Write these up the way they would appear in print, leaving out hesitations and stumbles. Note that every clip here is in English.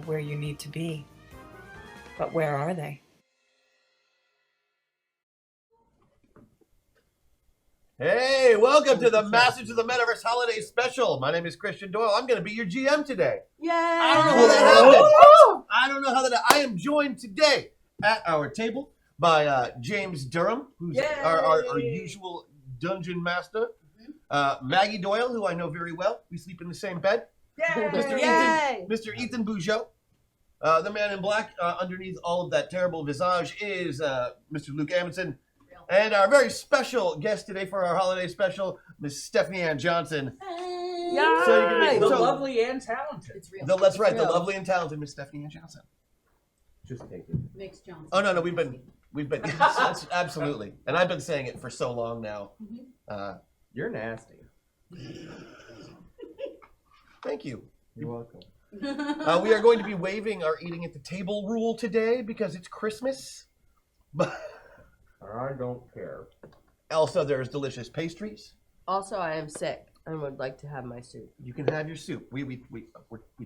where you need to be. But where are they? Hey, welcome to the Masters of the Metaverse Holiday Special. My name is Christian Doyle. I'm going to be your GM today. Yay! I don't know how that happened. I don't know how that. I am joined today at our table by James Durham, who's our usual dungeon master. Maggie Doyle, who I know very well. We sleep in the same bed. Mr. Ethan Bougeot. The man in black underneath all of that terrible visage is Mr. Luke Amundsen. And our very special guest today for our holiday special, Miss Stephanie Ann Johnson. The lovely and talented. It's real. That's right, the lovely and talented Miss Stephanie Ann Johnson. Just take it. Mix Johnson. Oh no, we've been absolutely, and I've been saying it for so long now. You're nasty. Thank you. You're welcome. We are going to be waiving our eating at the table rule today because it's Christmas. But I don't care. also, there's delicious pastries. Also, I am sick and would like to have my soup. You can have your soup. We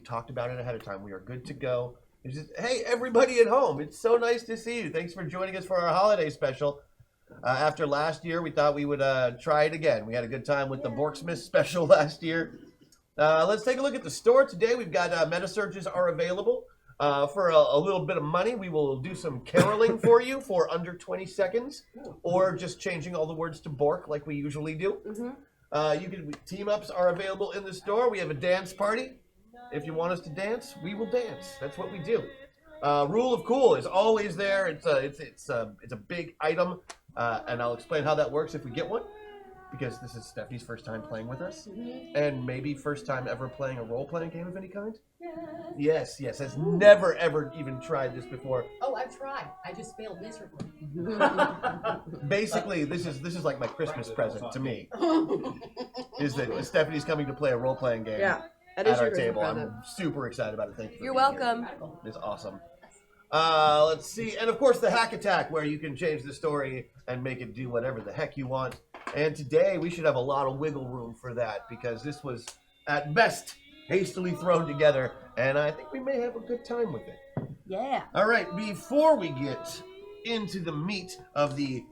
talked about it ahead of time. We are good to go. It's just, hey, everybody at home, it's so nice to see you. Thanks for joining us for our holiday special. After last year, we thought we would try it again. We had a good time with the Borksmith special last year. Let's take a look at the store today. We've got meta searches are available. For a little bit of money, we will do some caroling for you for under 20 seconds, or just changing all the words to Bork like we usually do. Team ups are available in the store. We have a dance party. If you want us to dance, we will dance. That's what we do. Rule of Cool is always there. It's a big item, and I'll explain how that works if we get one. Because this is Stephanie's first time playing with us, and maybe first time ever playing a role-playing game of any kind. Yes, has never ever even tried this before. Oh, I've tried. I just failed miserably. Basically, this is like my Christmas present to me. Is that Stephanie's coming to play a role-playing game That at is our your table. present. I'm super excited about it. Thank you. You're welcome. It's awesome. Let's see, and of course the Hack Attack, where you can change the story and make it do whatever the heck you want. And today we should have a lot of wiggle room for that, because this was at best hastily thrown together, and I think we may have a good time with it. Yeah. All right, before we get into the meat of the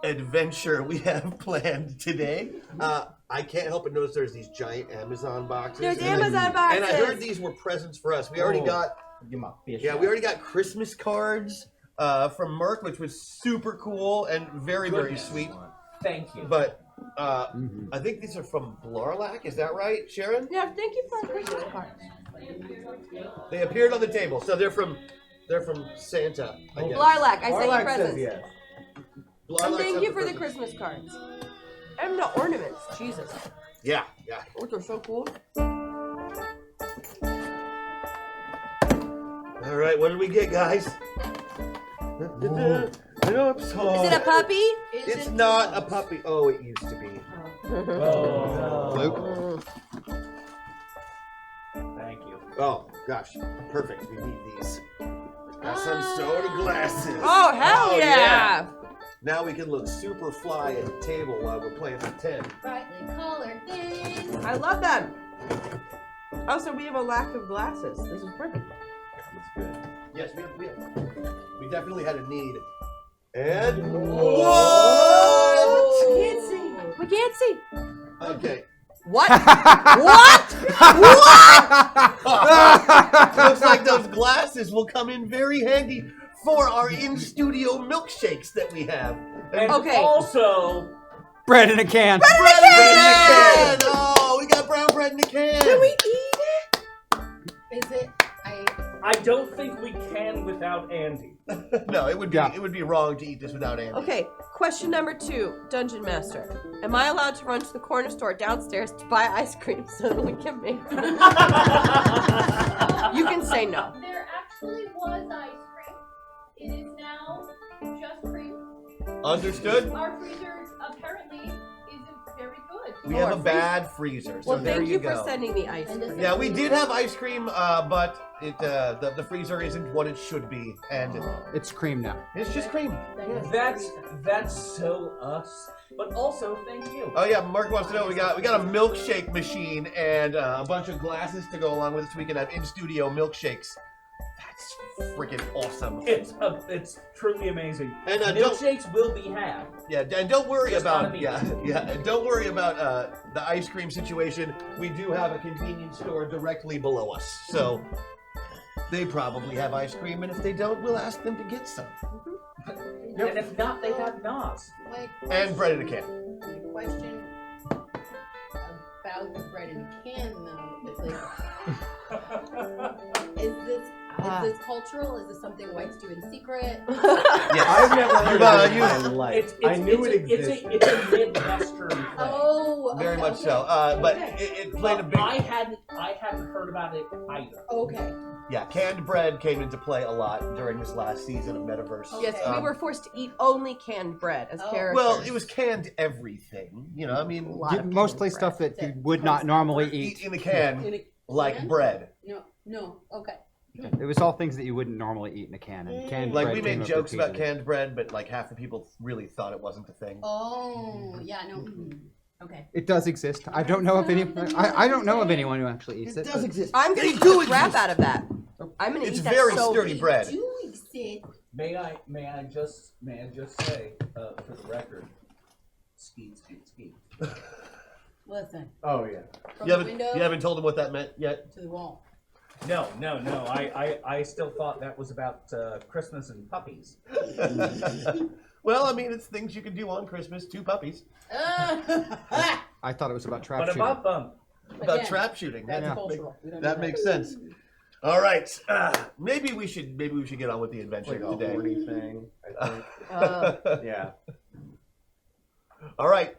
adventure we have planned today, I can't help but notice there's these giant Amazon boxes. There's Amazon boxes. And I heard these were presents for us. We already got Give my fish. we already got Christmas cards from Merck, which was super cool and very, very sweet. Thank you. But I think these are from Blarlac. Is that right, Sharon? Yeah, thank you for our Christmas cards. They appeared on the table, so they're from Santa. I guess. Blarlac, I sent you Blarlac presents. says yes. Blarlac And thank sent you the for the presents. Christmas cards. And the ornaments. Jesus. Yeah. Which are so cool. All right, what did we get, guys? I know I'm sorry. Is it a puppy? It's not a puppy. Oh, it used to be. Oh, Luke? Thank you. Oh, gosh. Perfect. We need these. Got some soda glasses. Oh, hell yeah. Now we can look super fly at the table while we're playing for 10. Brightly colored things. I love them. Also, we have a lack of glasses. This is perfect. That's good. Yes, we definitely had a need. And What? what? Can't see. We can't see. Okay. What? What? Looks like those glasses will come in very handy for our in-studio milkshakes that we have. And Okay. also, Bread in a can. Bread in a can! Oh, we got brown bread in a can. Can we eat it? Is it? I don't think we can without Andy. No, it would be wrong to eat this without Andy. Okay, question number 2, Dungeon Master. Am I allowed to run to the corner store downstairs to buy ice cream so that we can make You can say no. There actually was ice cream. It is now just cream. Understood? Our freezer apparently isn't very good. We have a bad freezer, so Well, there thank you you go. for sending the ice And cream. Yeah, we did have ice cream, but the freezer isn't what it should be, and It's cream now. it's just cream. That's so us. But also, thank you. Oh yeah, Mark wants to know we got a milkshake machine and a bunch of glasses to go along with it, so we can have in studio milkshakes. That's freaking awesome. It's truly amazing. And don't Milkshakes will be had. and don't worry Just about not immediately. and don't worry about the ice cream situation. We do have a convenience store directly below us, so they probably have ice cream, and if they don't, we'll ask them to get some. And if not, they have Nas. And bread in a can. My question about the bread in a can, though, is like, is this cultural? Is this something whites do in secret? Yes. I've never heard of it in my It's, life. it's, I knew it's it a, existed. It's a Midwestern thing. Oh, Very okay, much okay. so. But Okay. it played a big. I hadn't heard about it either. Okay. Yeah, canned bread came into play a lot during this last season of Metaverse. Yes, we were forced to eat only canned bread as Oh. characters. Well, it was canned everything. You know, I mean, A lot of Mostly canned stuff bread. that you would not normally eat eat. in a can In a like can? bread. No. Okay. It was all things that you wouldn't normally eat in a can. And canned Like bread we came made up jokes about repeatedly. canned bread, but like half the people really thought it wasn't a thing. Oh, yeah, no. Okay. It does exist. I don't know if any. I don't know of anyone who actually eats it. but- exist. I'm gonna They eat do the crap exist. out of that. I'm gonna It's eat that very so sturdy bread. Do exist. May I just say, for the record, skeet. Listen, Oh yeah. from You the haven't, window you haven't told them what that meant yet? to the wall. No. I still thought that was about Christmas and puppies. Well, I mean, it's things you can do on Christmas. 2 puppies. I thought it was about trap But shooting. about bump. About Again, trap shooting. That's Yeah. cultural. We don't That do makes sense. All right. Maybe we should get on with the adventure Like a today. horny thing, I think. Yeah. All right.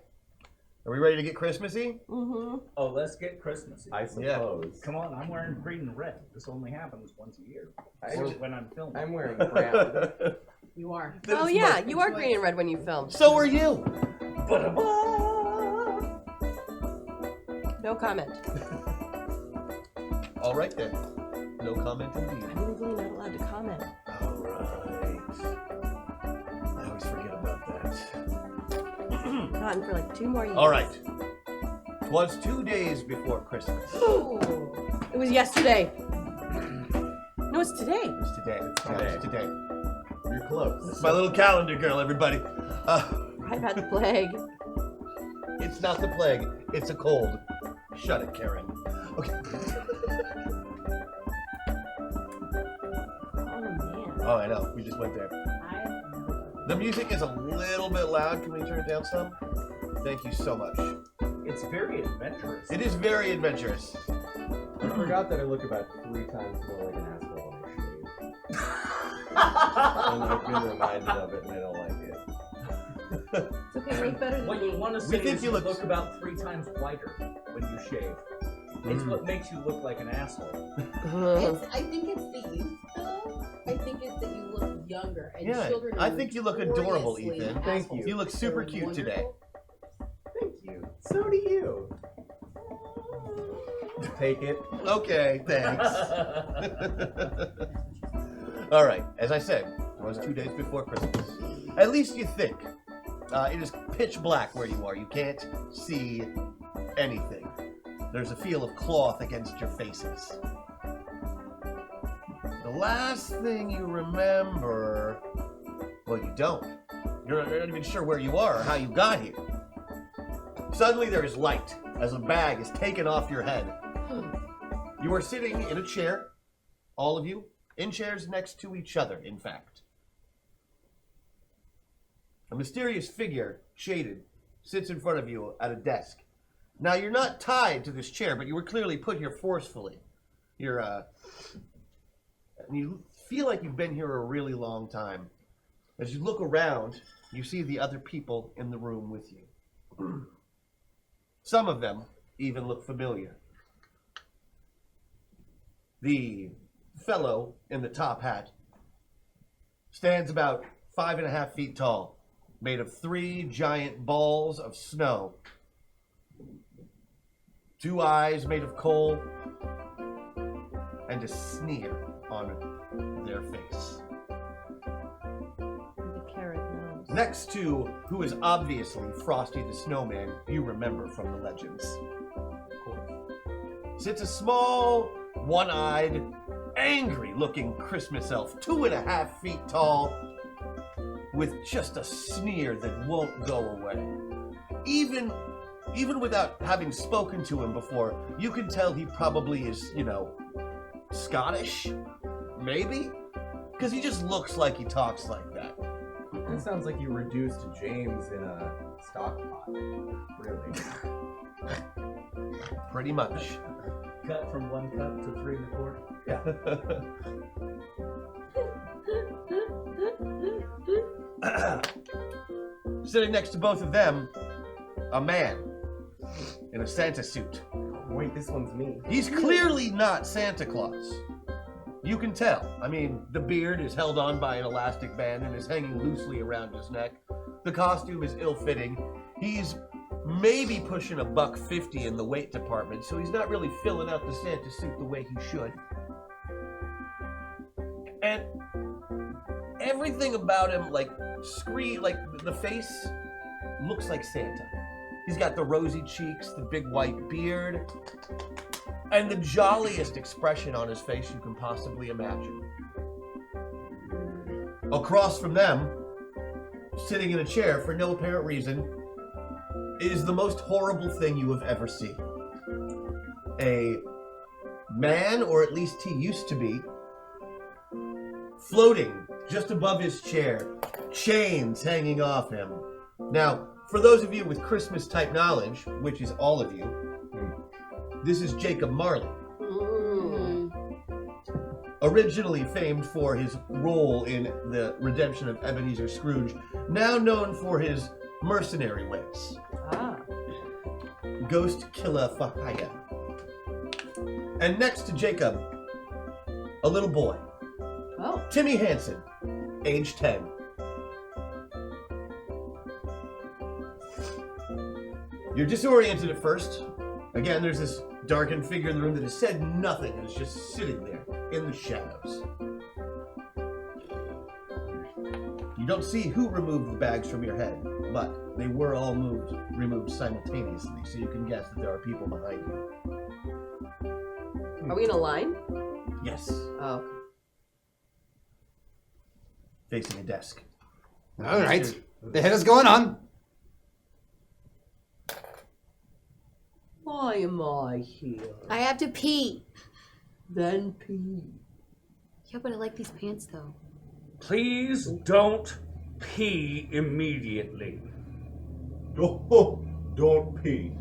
Are we ready to get Christmassy? Mm-hmm. Oh, let's get Christmassy. I suppose. Come on, I'm wearing green and red. This only happens once a year. I- Or when I'm filming. I'm wearing brown. You are. Oh yeah, you are green and red when you film. So are you. No comment. All right then. No comment indeed. I'm legally not allowed to comment. All right. I always forget about that. Not for like 2 more years. All right. 'Twas 2 days before Christmas. It was yesterday. No, it's today. It's today. It's today. You're close. It's my little calendar girl, everybody. I've had the plague. It's not the plague. It's a cold. Shut it, Karen. Okay. Oh man. Oh, I know. We just went there. The music is a little bit loud. Can we turn it down some? Thank you so much. It's very adventurous. It is very adventurous. I forgot that I look about 3 times more like an asshole when I shave. And I've been reminded of it and I don't like it. It's okay, make better than What you me. want to We say think is you you look- look about 3 times whiter when you shave. It's what makes you look like an asshole. I think it's the youth, though. I think it's that you look younger. And Yeah, children I are think you look adorable, notoriously Ethan. Thank assholes. you. You look super They're cute today. wonderful. Thank you. So do you. Take it. Okay, thanks. All right, as I said, it was 2 days before Christmas. At least you think. It is pitch black where you are. You can't see anything. There's a feel of cloth against your faces. The last thing you remember, well, you don't. You're not even sure where you are or how you got here. Suddenly there is light as a bag is taken off your head. You are sitting in a chair, all of you, in chairs next to each other, in fact. A mysterious figure, shaded, sits in front of you at a desk. Now, you're not tied to this chair, but you were clearly put here forcefully. And you feel like you've been here a really long time. As you look around, you see the other people in the room with you. Some of them even look familiar. The fellow in the top hat stands about 5.5 feet tall, made of 3 giant balls of snow. 2 eyes made of coal, and a sneer on their face. The carrot nose. Next to who is obviously Frosty the Snowman, you remember from the legends, of course, sits a small, one-eyed, angry looking Christmas elf, 2.5 feet tall, with just a sneer that won't go away. Even without having spoken to him before, you can tell he probably is, Scottish? Maybe? Because he just looks like he talks like that. That sounds like you reduced James in a stock pot. Really. Pretty much. Cut from 1 cup to 3 1/4. Sitting next to both of them, a man in a Santa suit. Wait, this one's me. He's clearly not Santa Claus. You can tell. I mean, the beard is held on by an elastic band and is hanging loosely around his neck. The costume is ill-fitting. He's maybe pushing $1.50 in the weight department, so he's not really filling out the Santa suit the way he should. And everything about him, like the face looks like Santa. He's got the rosy cheeks, the big white beard, and the jolliest expression on his face you can possibly imagine. Across from them, sitting in a chair for no apparent reason, is the most horrible thing you have ever seen. A man, or at least he used to be, floating just above his chair, chains hanging off him. Now, for those of you with Christmas type knowledge, which is all of you, this is Jacob Marley. Originally famed for his role in the redemption of Ebenezer Scrooge, now known for his mercenary ways. Ghost killer for hire. And next to Jacob, a little boy. Oh. Timmy Hansen, age 10. You're disoriented at first. Again, there's this darkened figure in the room that has said nothing and is just sitting there in the shadows. You don't see who removed the bags from your head, but they were all removed simultaneously, so you can guess that there are people behind you. Are we in a line? Yes, Oh. facing a desk. All right. The hell is going on? Why am I here? I have to pee. Then pee. Yeah, but I like these pants though. Please don't pee immediately. Oh, don't pee.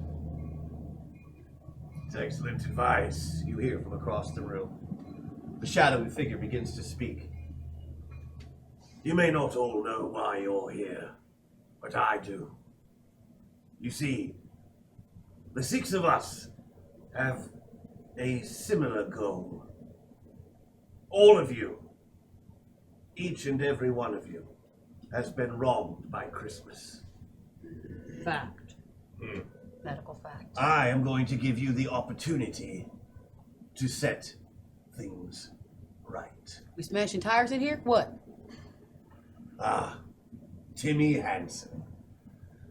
It's excellent advice, you hear from across the room. The shadowy figure begins to speak. You may not all know why you're here, but I do. You see, the 6 of us have a similar goal. All of you, each and every one of you, has been wronged by Christmas. Fact. Medical fact. I am going to give you the opportunity to set things right. We smashing tires in here? What? Timmy Hansen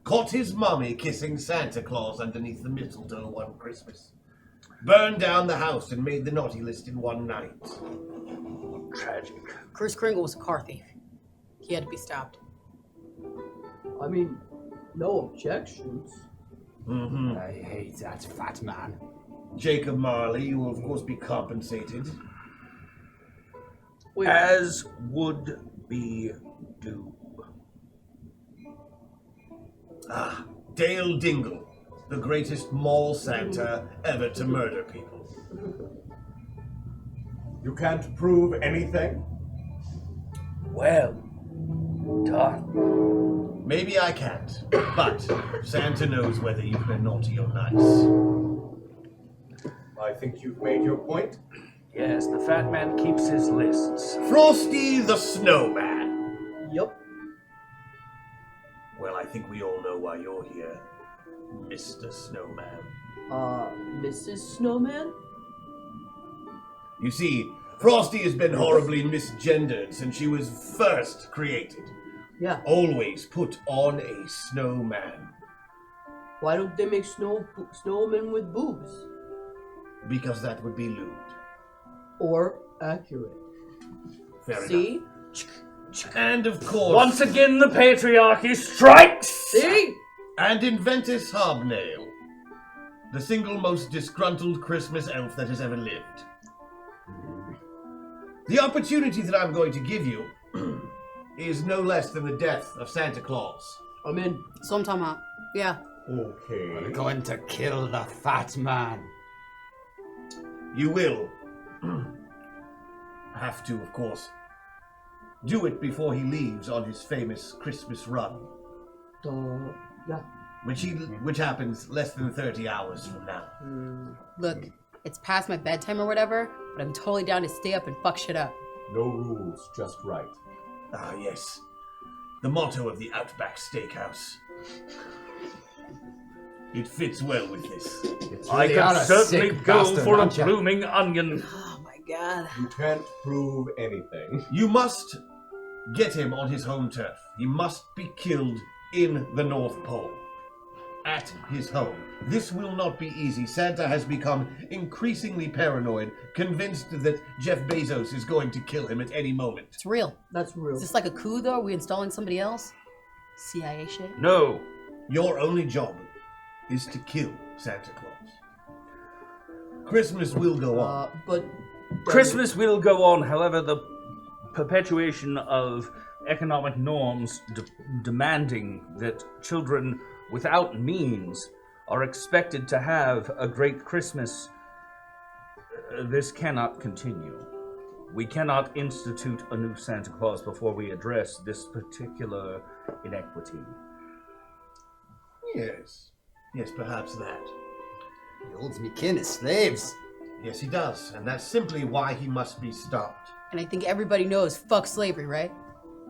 caught his mommy kissing Santa Claus underneath the mistletoe one Christmas. Burned down the house and made the naughty list in one night. Tragic. Kris Kringle was a car thief. He had to be stopped. I mean, no objections. I hate that fat man. Jacob Marley, you will of course be compensated. Wait, As would be due. Dale Dingle, the greatest mall Santa ever to murder people. You can't prove anything? Well done. Maybe I can't, but Santa knows whether you've been naughty or nice. I think you've made your point. Yes, the fat man keeps his lists. Frosty the Snowman. Yep. Well, I think we all know why you're here, Mr. Snowman. Mrs. Snowman? You see, Frosty has been horribly misgendered since she was first created. Yeah. Always put on a snowman. Why don't they make snowmen with boobs? Because that would be lewd. Or accurate. Fair See? enough. And of course, Once again, the patriarchy strikes! See? and Inventus Hobnail, the single most disgruntled Christmas elf that has ever lived. The opportunity that I'm going to give you is no less than the death of Santa Claus. I'm in. So I'm talking about. Yeah. Okay. We're going to kill the fat man. You will have to, of course, do it before he leaves on his famous Christmas run, Yeah. which happens less than 30 hours from now. Look, it's past my bedtime or whatever, but I'm totally down to stay up and fuck shit up. No rules, just right. Ah, yes. The motto of the Outback Steakhouse. It fits well with this. I Really are could a certainly sick go bastard, for a aren't ya? blooming onion. Oh my god. You can't prove anything. You must get him on his home turf. He must be killed in the North Pole. At his home. This will not be easy. Santa has become increasingly paranoid, convinced that Jeff Bezos is going to kill him at any moment. It's real. That's real. Is this like a coup though? Are we installing somebody else? CIA shit? No. Your only job is to kill Santa Claus. Christmas will go on. But Christmas will go on, however, the perpetuation of economic norms demanding that children without means are expected to have a great Christmas, this cannot continue. We cannot institute a new Santa Claus before we address this particular inequity. Yes. Yes, perhaps that. He holds me kin as slaves. Yes, he does. And that's simply why he must be stopped. And I think everybody knows fuck slavery, right?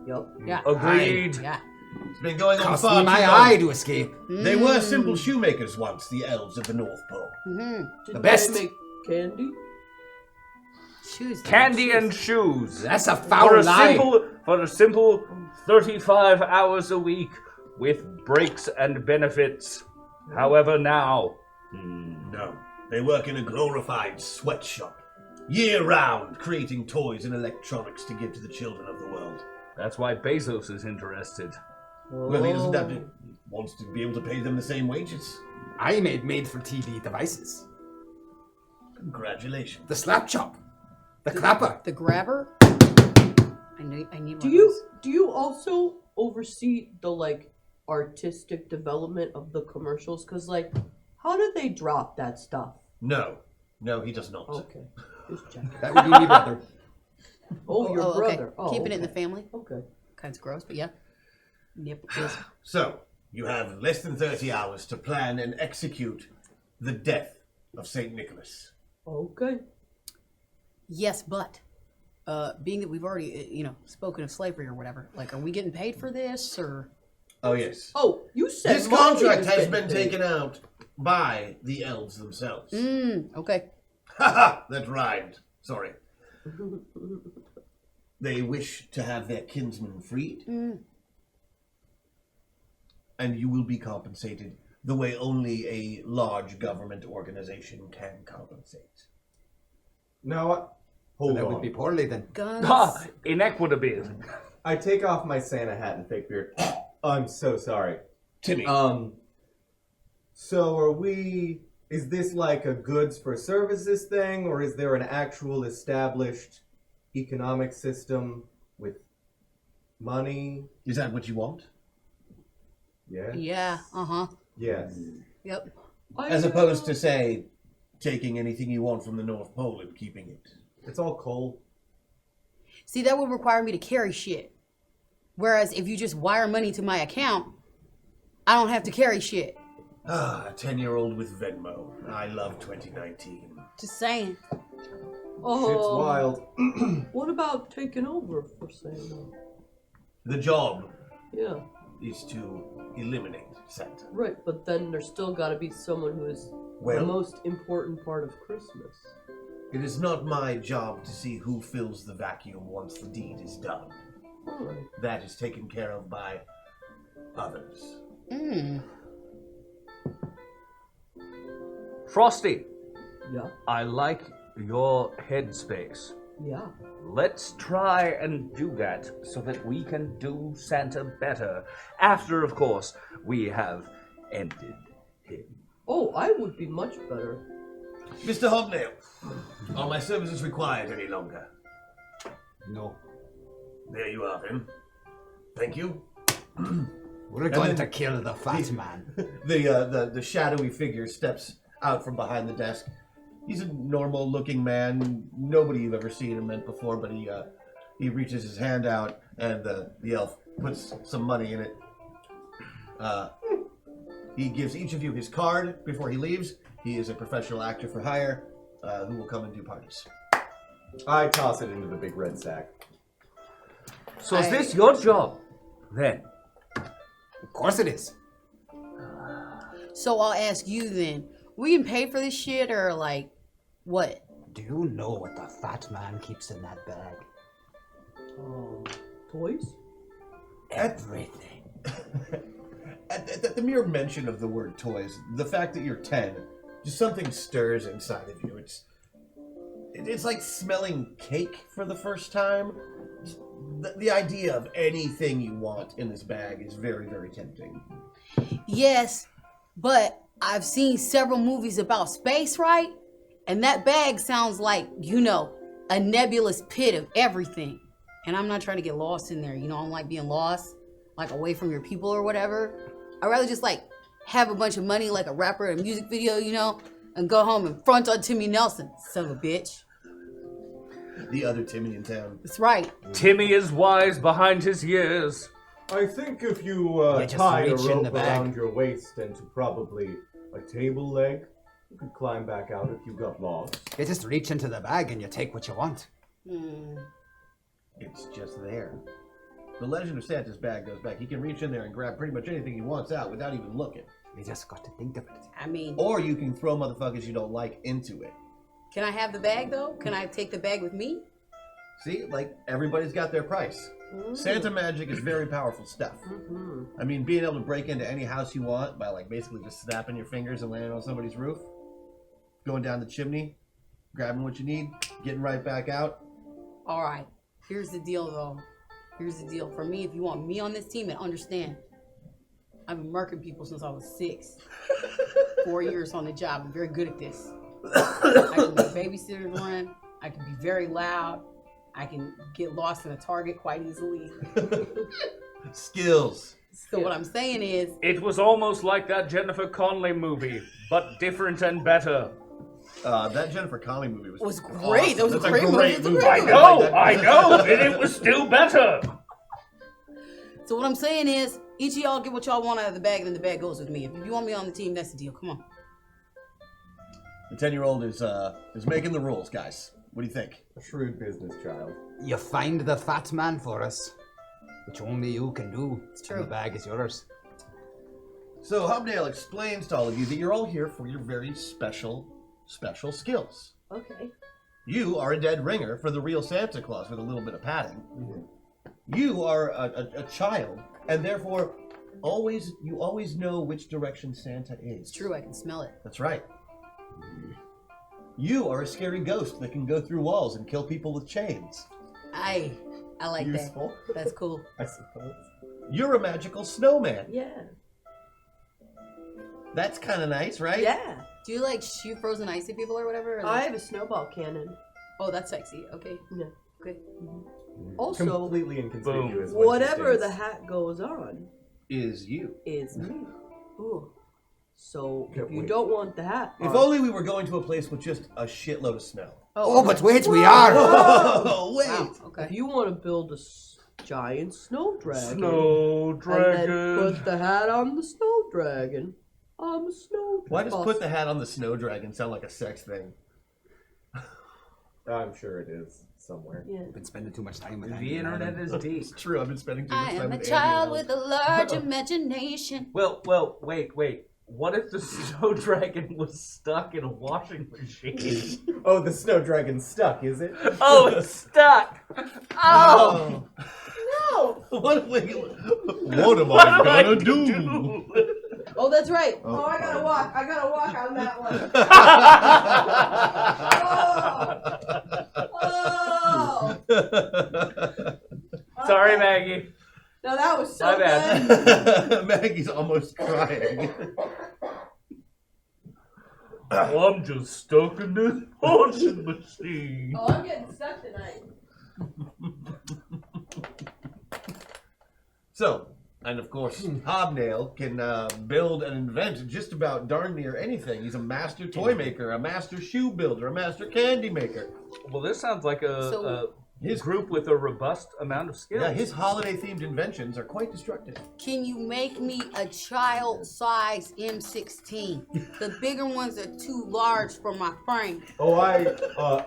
Yep. Yeah. Agreed. Yeah. It's been going on Cost far me too my long. eye to escape. They were simple shoemakers once, the elves of the North Pole. Mm-hmm. Did best. they make candy? Shoes. Candy and shoes. That's a For foul a lie. simple 35 hours a week with breaks and benefits. However, now. No, they work in a glorified sweatshop, year-round, creating toys and electronics to give to the children of the world. That's why Bezos is interested. Well, he doesn't have to. He wants to be able to pay them the same wages. I made for TV devices. Congratulations. The slap chop. The clapper. The grabber? I need one Do of you those. do you also oversee the like artistic development of the commercials? Cause like, how did they drop that stuff? No, he does not. Okay, just checking. That would be me, brother. Oh, your okay. brother. Oh, Keeping it in okay. the family. Okay. Kind of gross, but yeah. Nepotism. So, you have less than 30 hours to plan and execute the death of St. Nicholas. Okay. Yes, but being that we've already, spoken of slavery or whatever, like, are we getting paid for this or? Oh, yes. Oh, you said This money contract was has getting been paid. taken out by the elves themselves. Okay. Haha, that rhymed. Sorry. They wish to have their kinsman freed. And you will be compensated the way only a large government organization can compensate. Now, hold That on. would be poorly then. Guns. Ah, inequitable. I take off my Santa hat and fake beard. I'm so sorry. Timmy. So are we... Is this like a goods for services thing, or is there an actual established economic system with money? Is that what you want? Yeah? Yeah. Uh-huh. Yes. Yep. As opposed to, say, taking anything you want from the North Pole and keeping it. It's all coal. See, that would require me to carry shit. Whereas if you just wire money to my account, I don't have to carry shit. Ah, a 10-year-old with Venmo. I love 2019. Just saying. Oh, Shit's wild. What about taking over for Santa? The job Yeah, is to eliminate Santa. right. But then there's still got to be someone who is the Well, most important part of Christmas. it is not my job to see who fills the vacuum once the deed is done. All right. That is taken care of by others. Frosty, Yeah. I like your headspace. Yeah. Let's try and do that so that we can do Santa better. After, of course, we have ended him. Oh, I would be much better. Mr. Hobnail, are my services required any longer? No. There you are, then. Thank you. We're going to kill the fat man. The shadowy figure steps out from behind the desk. He's a normal-looking man. Nobody you've ever seen him meant before, but he reaches his hand out, and the elf puts some money in it. He gives each of you his card before he leaves. He is a professional actor for hire who will come and do parties. I toss it into the big red sack. So is this your job, then? Of course it is. So I'll ask you then. We can pay for this shit or like what? Do you know what the fat man keeps in that bag? Toys? Everything. At the mere mention of the word toys, the fact that you're 10, just something stirs inside of you. It's like smelling cake for the first time. The idea of anything you want in this bag is very, very tempting. Yes, but I've seen several movies about space, right? And that bag sounds like, a nebulous pit of everything. And I'm not trying to get lost in there. I don't like being lost, like away from your people or whatever. I'd rather just like have a bunch of money like a rapper in a music video, and go home and front on Timmy Nelson, son of a bitch. The other Timmy in town. That's right. Timmy is wise behind his years. I think if you just tied a reach in rope the bag. around your waist and to probably a table leg, you could climb back out if you got lost. You just reach into the bag and you take what you want. It's just there. The legend of Santa's bag goes back. He can reach in there and grab pretty much anything he wants out without even looking. You just got to think of it. I mean, Or you can throw motherfuckers you don't like into it. can I have the bag though? Can I take the bag with me? See, like, everybody's got their price. Santa magic is very powerful stuff. I mean, being able to break into any house you want by, like, basically just snapping your fingers and landing on somebody's roof, going down the chimney, grabbing what you need, getting right back out. All right. Here's the deal, though. Here's the deal. For me, if you want me on this team, and understand, I've been murking people since I was 6. 4 years on the job. I'm very good at this. I can make babysitters run. I can be very loud. I can get lost in a target quite easily. Skills. So what I'm saying is, It was almost like that Jennifer Connelly movie, but different and better. That Jennifer Connelly movie was great. awesome. That was a That's great movie. It's a great I movie. know, and it was still better. so what I'm saying is, each of y'all get what y'all want out of the bag, and then the bag goes with me. If you want me on the team, that's the deal. Come on. The 10-year-old is making the rules, guys. What do you think? A shrewd business child. You find the fat man for us, which only you can do. It's true. And the bag is yours. So Hobnail explains to all of you that you're all here for your very special skills. Okay. You are a dead ringer for the real Santa Claus with a little bit of padding. You are a child, and therefore you always know which direction Santa is. It's true. I can smell it. That's right. You are a scary ghost that can go through walls and kill people with chains. I like Useful. that. That's cool. I suppose. You're a magical snowman. Yeah. That's kind of nice, right? Yeah. Do you like shoot frozen ice at people or whatever? Or I like- have a snowball cannon. Oh, that's sexy. Okay. Yeah. Good. Also, Completely inconspicuous. when she whatever the stands. hat goes on Is you. is me. Ooh. So Can't if you wait. don't want the hat If on, only we were going to a place with just a shitload of snow. Oh, but wait, we are! Oh, wait! Wow. Okay. if you want to build a giant snow dragon, Snow and then dragon. put the hat on the snow dragon, I'm a snow dragon. Why does put the hat on the snow dragon sound like a sex thing? I'm sure it is somewhere. Yeah. I've been spending too much time with that. The internet is deep. It's true, I've been spending too much I time am a with child Andy with a large imagination. Well, wait. What if the snow dragon was stuck in a washing machine? Oh, the snow dragon's stuck, is it? Oh, it's stuck! Oh! No! What am I What gonna do? Oh, that's right. Oh, I gotta walk. I gotta walk on that one. Sorry, Maggie. No, that was so My bad. good. Maggie's almost crying. Well, I'm just stuck in this washing machine. Oh, I'm getting stuck tonight. So, and of course, Hobnail can build and invent just about darn near anything. He's a master toy maker, a master shoe builder, a master candy maker. Well, this sounds like His group with a robust amount of skills. Yeah, his holiday-themed inventions are quite destructive. Can you make me a child-size M16? The bigger ones are too large for my frame. Oh,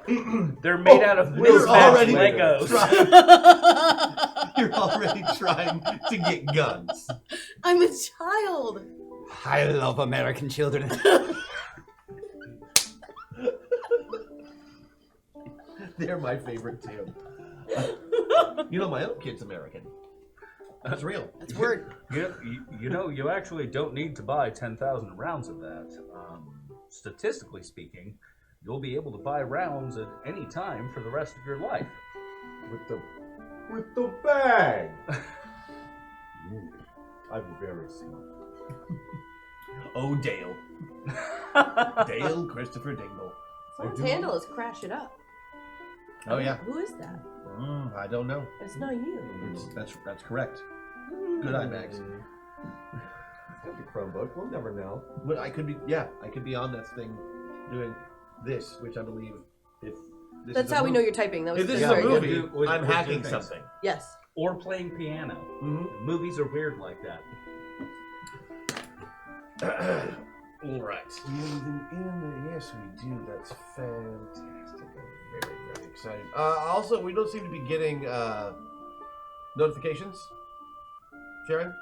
They're made out of mismatched Legos. You're already trying to get guns. I'm a child. I love American children. They're my favorite too. You know, my own kid's American. That's real. That's weird. You know, you actually don't need to buy 10,000 rounds of that. Statistically speaking, you'll be able to buy rounds at any time for the rest of your life. With the bag. I'm very smart. Oh, Dale. Dale Christopher Dingle. Someone's handle is Crash It Up. Oh, yeah. Who is that? I don't know. It's not you. That's correct. Good eye, Max. It's got the Chromebook. We'll never know. But I could be on this thing doing this, which I believe if this That's is a how we know movie- you're typing. That was If this is very a good. movie, I'm hacking something. Yes. Or playing piano. Mm-hmm. Movies are weird like that. All right. Yes, we do. That's fantastic. I'm very, very excited. Also, we don't seem to be getting notifications. Sharon?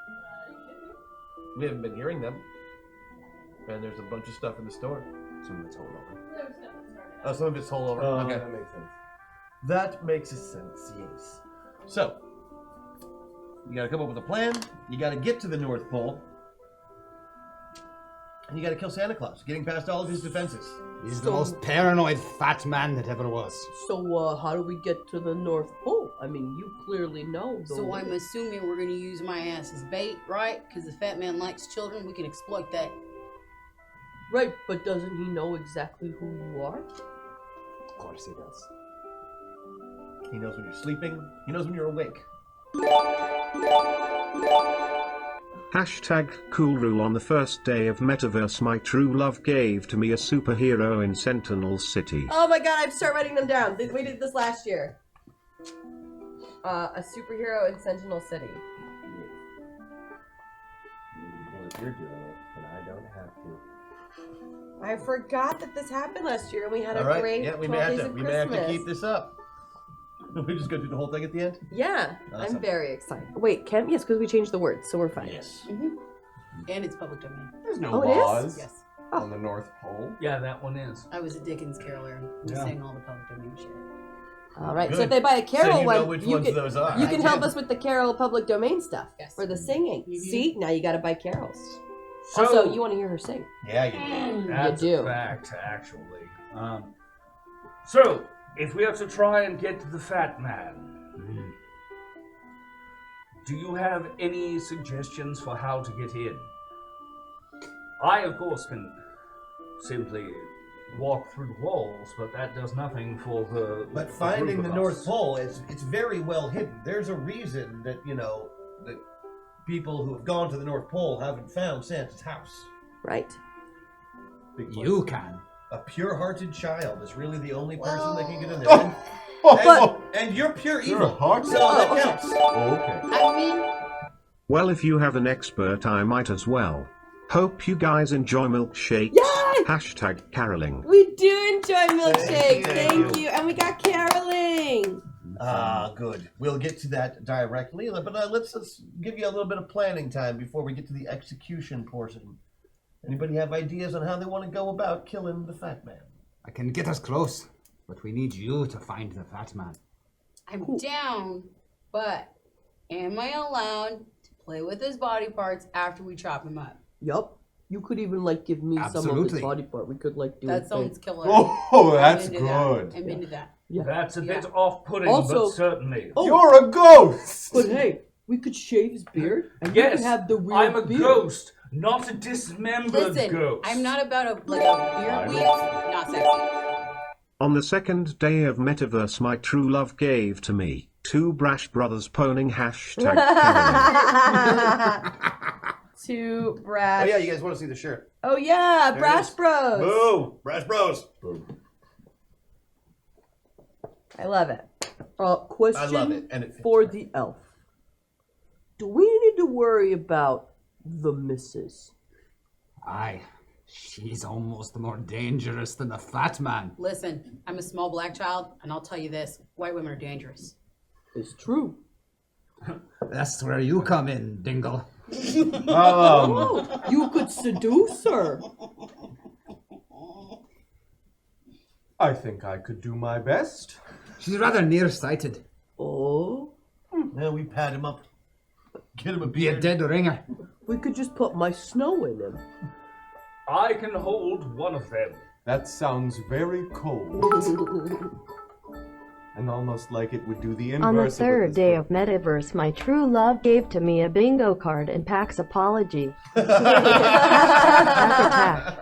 We haven't been hearing them. And there's a bunch of stuff in the store. Some of it's holdover. Oh, some of it's holdover. Okay. That makes sense. That makes sense, yes. So, you gotta come up with a plan. You gotta get to the North Pole. And you gotta kill Santa Claus, getting past all of his defenses. He's the most paranoid fat man that ever was. So, how do we get to the North Pole? I mean, you clearly know. So I'm assuming we're going to use my ass as bait, right? Because the fat man likes children. We can exploit that. Right, but doesn't he know exactly who you are? Of course he does. He knows when you're sleeping. He knows when you're awake. Hashtag cool rule. On the first day of Metaverse, my true love gave to me a superhero in Sentinel City. Oh my god, I have to start writing them down. We did this last year. A superhero in Sentinel City. Well, if you're doing it, then I don't have to. I forgot that this happened last year and we had All a right. great Yeah, we 12 may days have to. of We may have to Christmas. keep this up. We just go through the whole thing at the end. Yeah, Awesome. I'm very excited. Wait, Kemp? Yes, because we changed the words, so we're fine. Yes. And it's public domain. There's no Oh, it is? laws Yes. on the North Pole. Yeah, that one is. I was a Dickens caroler. We Yeah. sang all the public domain shit. All right, so Good. if they buy a carol So you know one, which you ones can, those are. you I can help did. us with the carol public domain stuff Yes. for the singing. See, now you got to buy carols. So, Also, you want to hear her sing. Yeah, you do. that's you a do. fact, actually. So, if we have to try and get to the fat man, do you have any suggestions for how to get in? I, of course, can simply walk through the walls, but that does nothing for the. But the finding group the of North us. Pole, it's very well hidden. There's a reason that, that people who have gone to the North Pole haven't found Santa's house. Right. You can. A pure-hearted child is really the only person that can get in there. Oh. And you're pure You're evil. a heart? So that counts. Oh, okay. I mean, Well, if you have an expert, I might as well. Hope you guys enjoy milkshakes. Yay! Hashtag caroling. We do enjoy milkshakes. Thank Thank you. you. And we got caroling. Good. We'll get to that directly, but let's give you a little bit of planning time before we get to the execution portion. Anybody have ideas on how they want to go about killing the fat man? I can get us close, but we need you to find the fat man. I'm down, but am I allowed to play with his body parts after we chop him up? Yup. You could even give me some of Absolutely. his body part. We could do a That thing. sounds killer. Oh, that's I'm into that. good. I'm into that. Yeah. That's a bit off-putting, Also- but certainly. Oh, You're a ghost! but hey, we could shave his beard and we Yes, could have the real I'm a beard. ghost, not a dismembered Listen, ghost. I'm not about a beard weave. Not sexy. On the second day of Metaverse, my true love gave to me 2 brash brothers poning hashtag Caroline. Two brash. Oh yeah, you guys want to see the shirt? Oh yeah, There it Brash is. Bros. Boo! Brash Bros. I love it. Question I love it, and it fits for right. the elf. Do we need to worry about the missus? Aye. She's almost more dangerous than the fat man. Listen, I'm a small black child, and I'll tell you this: white women are dangerous. It's true. That's where you come in, Dingle. Oh, you could seduce her. I think I could do my best. She's rather nearsighted. Oh, Yeah, we pat him up. Get him a Be a beard. dead ringer. we could just put my snow in him. I can hold one of them. That sounds very cold. And almost like it would do the inverse. On the of what third this day book- of Metaverse, my true love gave to me a bingo card and Pax apology. Pack attack.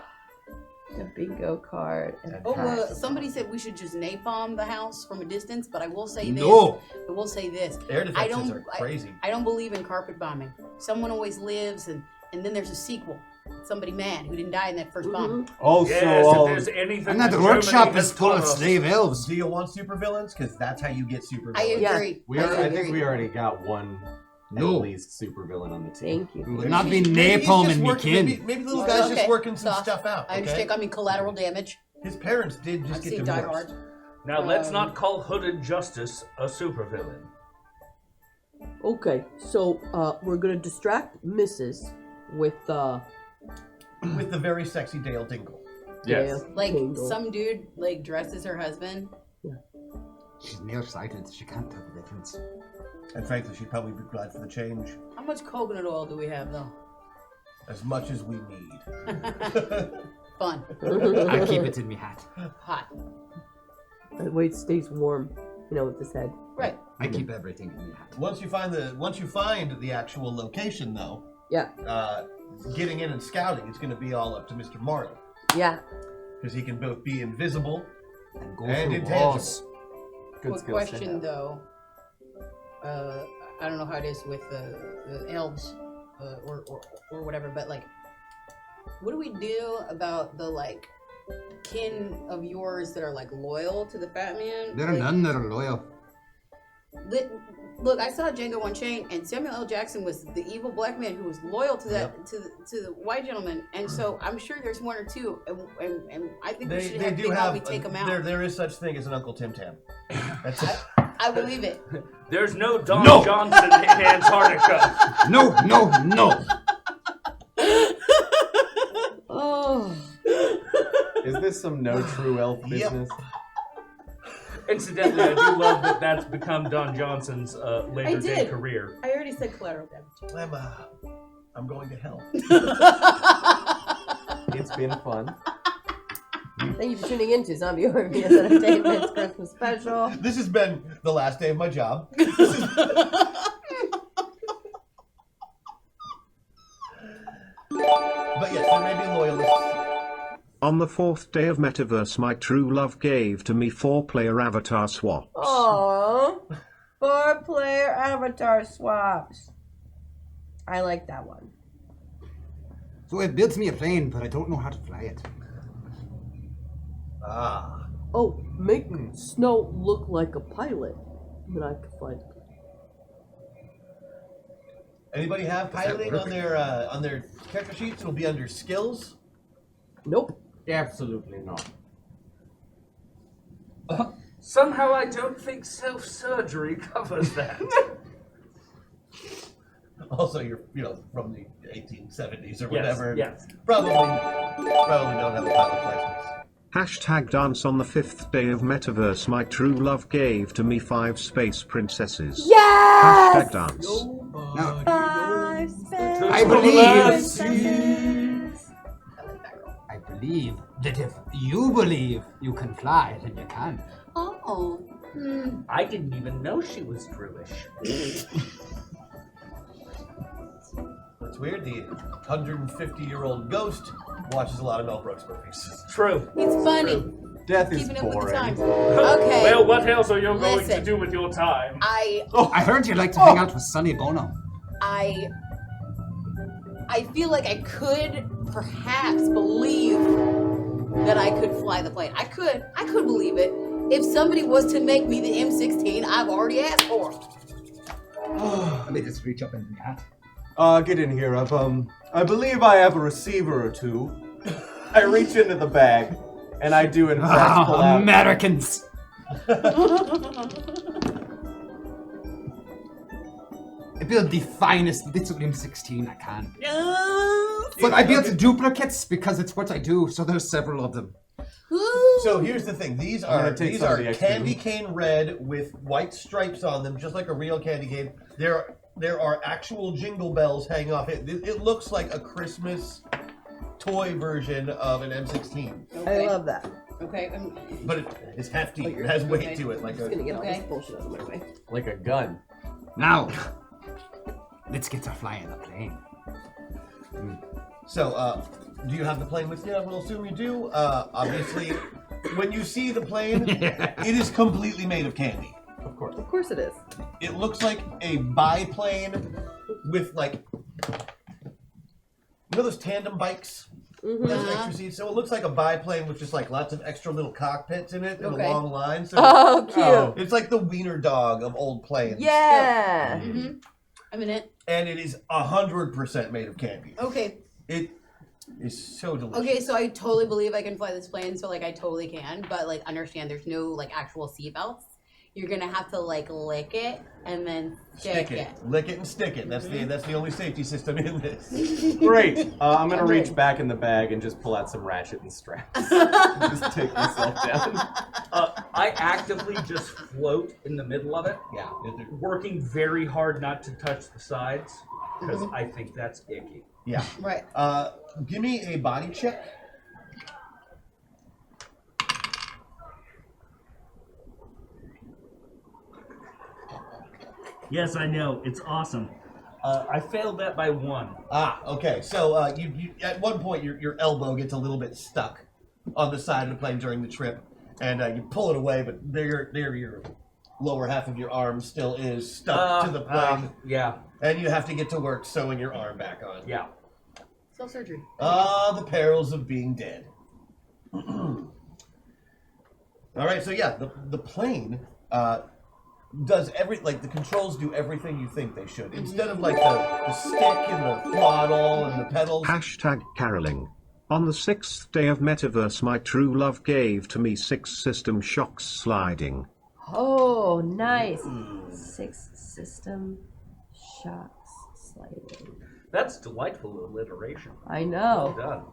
A bingo card. And Oh, packs. somebody said we should just napalm the house from a distance, but I will say this. No. I will say this. Air I defenses don't. are crazy. I don't believe in carpet bombing. Someone always lives, and then there's a sequel. Somebody mad who didn't die in that first bomb. Also, Yes, if all- there's anything And that Germany workshop has is full of taught us- slave elves. Do you want supervillains? Because that's how you get supervillains. I agree. I think we already got one No. at least supervillain on the team. Thank you. Will not be Maybe he's napalm just and me working- kin. Maybe the little guy's just working some soft. stuff out. I understand. Okay? I mean, collateral damage. His parents did just I've get seen Die divorced. Hard. Now, let's not call Hooded Justice a supervillain. Okay, so we're gonna distract Mrs. with With the very sexy Dale Dingle. Yes. Dale Like Dingle. some dude like dressed as her husband. She's nearsighted. She can't tell the difference. And frankly, she'd probably be glad for the change. How much coconut oil do we have though? As much as we need. Fun. I keep it in me hat. Hot. The way it stays warm, you know, with this head. Right. I keep everything in me hat. Once you find the actual location, though, Yeah. getting in and scouting is going to be all up to Mr. Marley, Yeah. because he can both be invisible And go and through intangible. walls. Good Quick skills to question have. though. I don't know how it is with the elves or whatever, but like, what do we do about the like kin of yours that are like loyal to the Fat Man? There are Like, none that are loyal. Look, I saw Django Unchained, and Samuel L. Jackson was the evil black man who was loyal to that to the white gentleman, and so I'm sure there's one or two, and I think we should They have do Big have. Homie take them out. There is such thing as an Uncle Tim Tam. That's it. I believe it. There's no Don No. Johnson in Antarctica. No, no, no. Oh. Is this some no true elf Yep. business? Incidentally, I do love that that's become Don Johnson's later day did. career. I already said collateral damage. I'm going to hell. It's been fun. Thank you for tuning in to Zombie Orpheus Entertainment's Christmas special. This has been the last day of my job. But yes, there may be loyalists. On the fourth day of Metaverse, my true love gave to me 4-player avatar swaps. Aww. 4-player avatar swaps. I like that one. So it builds me a plane, but I don't know how to fly it. Ah. Oh, make Snow look like a pilot. Then I can find it. Anybody have Does that piloting work? on their character sheets? It'll be under skills. Nope. Absolutely not. Somehow I don't think self-surgery covers that. Also, you're from the 1870s or whatever. Yes. Probably don't have a pilot's license. Hashtag dance on the 5th day of Metaverse, my true love gave to me 5 space princesses. Yes! Hashtag dance. Now, 5 space I believe. princesses. I believe that if you believe you can fly, then you can. Oh, Oh. I didn't even know she was Druish. What's weird, the 150-year-old ghost watches a lot of Mel Brooks movies. True. It's funny. Death is Keeping up with the boring. times. Okay. Well, what else are you going to Listen. do with your time? I I heard you like to hang out with Sonny Bono. I feel like I could perhaps believe that I could fly the plane. I could believe it if somebody was to make me the M16 I've already asked for. Let me just reach up in the hat. Get in here. I believe I have a receiver or two. I reach into the bag, and I do in fact pull out. Americans! I build the finest little M16 I can. But I built duplicates because it's what I do, so there's several of them. So here's the thing: these I'm are gonna take some of the XP. candy cane red with white stripes on them, just like a real candy cane. There are actual jingle bells hanging off it. It looks like a Christmas toy version of an M16. I love that. Okay. But it's hefty. It has weight to it, like I'm just gonna get all Okay. this bullshit out of my way. Like a gun. Now, let's get to flying the plane. So, do you have the plane with you? I will assume you do. Obviously, when you see the plane, it is completely made of candy. Of course. Of course it is. It looks like a biplane with like, you know those tandem bikes? Mm-hmm. Those extra seats. So it looks like a biplane with just like lots of extra little cockpits in it and Okay. a long line. So Oh, cute. it's like the wiener dog of old planes. Yeah. Mm-hmm. I'm in it. And it is 100% made of candy. Okay. It is so delicious. Okay, so I totally believe I can fly this plane, so like I totally can, but like understand there's no like actual seatbelts. You're gonna have to like lick it and then stick it. Lick it and stick it. That's the only safety system in this. Great. I'm gonna reach back in the bag and just pull out some ratchet and straps. Just take myself down. I actively just float in the middle of it. Yeah. Working very hard not to touch the sides because I think that's icky. Yeah. Right. Give me a body check. Yes, I know. It's awesome. I failed that by 1. Okay. So you at one point your elbow gets a little bit stuck on the side of the plane during the trip, and you pull it away, but there your lower half of your arm still is stuck to the plane. Yeah. And you have to get to work sewing your arm back on. Yeah. Self surgery. The perils of being dead. All right, so yeah, the plane does the controls do everything you think they should. Instead of like the stick and the throttle and the pedals. Hashtag caroling. On the 6th day of Metaverse, my true love gave to me 6 system shocks sliding. Oh, nice. 6 system shots sliding. That's delightful alliteration. I know. Well done.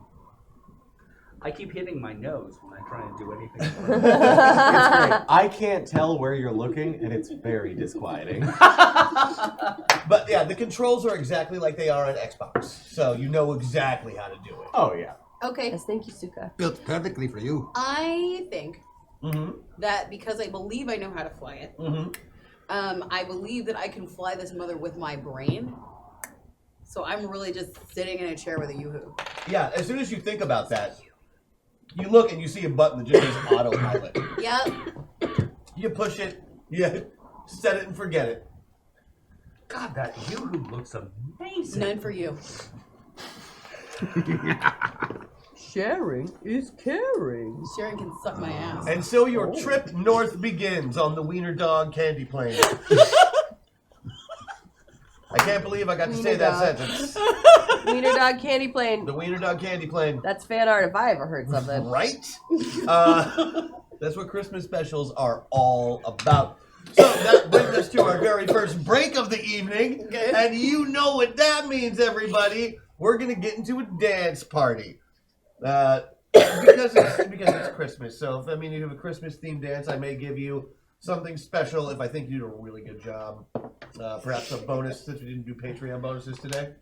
I keep hitting my nose when I try and do anything. It's great. I can't tell where you're looking, and it's very disquieting. But yeah, the controls are exactly like they are on Xbox, so you know exactly how to do it. Oh yeah. Okay. Yes, thank you, Suka. Built perfectly for you. I think Mm-hmm. that because I believe I know how to fly it, I believe that I can fly this mother with my brain. So I'm really just sitting in a chair with a yoo-hoo. Yeah, as soon as you think about that, you look and you see a button that just says autopilot. Yep. You push it, you set it and forget it. God, that yoo-hoo looks amazing. None for you. Sharing is caring. Sharon can suck my ass. And so your trip north begins on the Wiener Dog candy plane. I can't believe I got to say that sentence. Wiener Dog Candy Plane. The Wiener Dog candy plane. That's fan art if I ever heard something. Right? That's what Christmas specials are all about. So that brings us to our very first break of the evening. Okay. And you know what that means, everybody. We're going to get into a dance party. Because it's Christmas. So, if you have a Christmas-themed dance, I may give you something special if I think you did a really good job. Perhaps a bonus, since we didn't do Patreon bonuses today.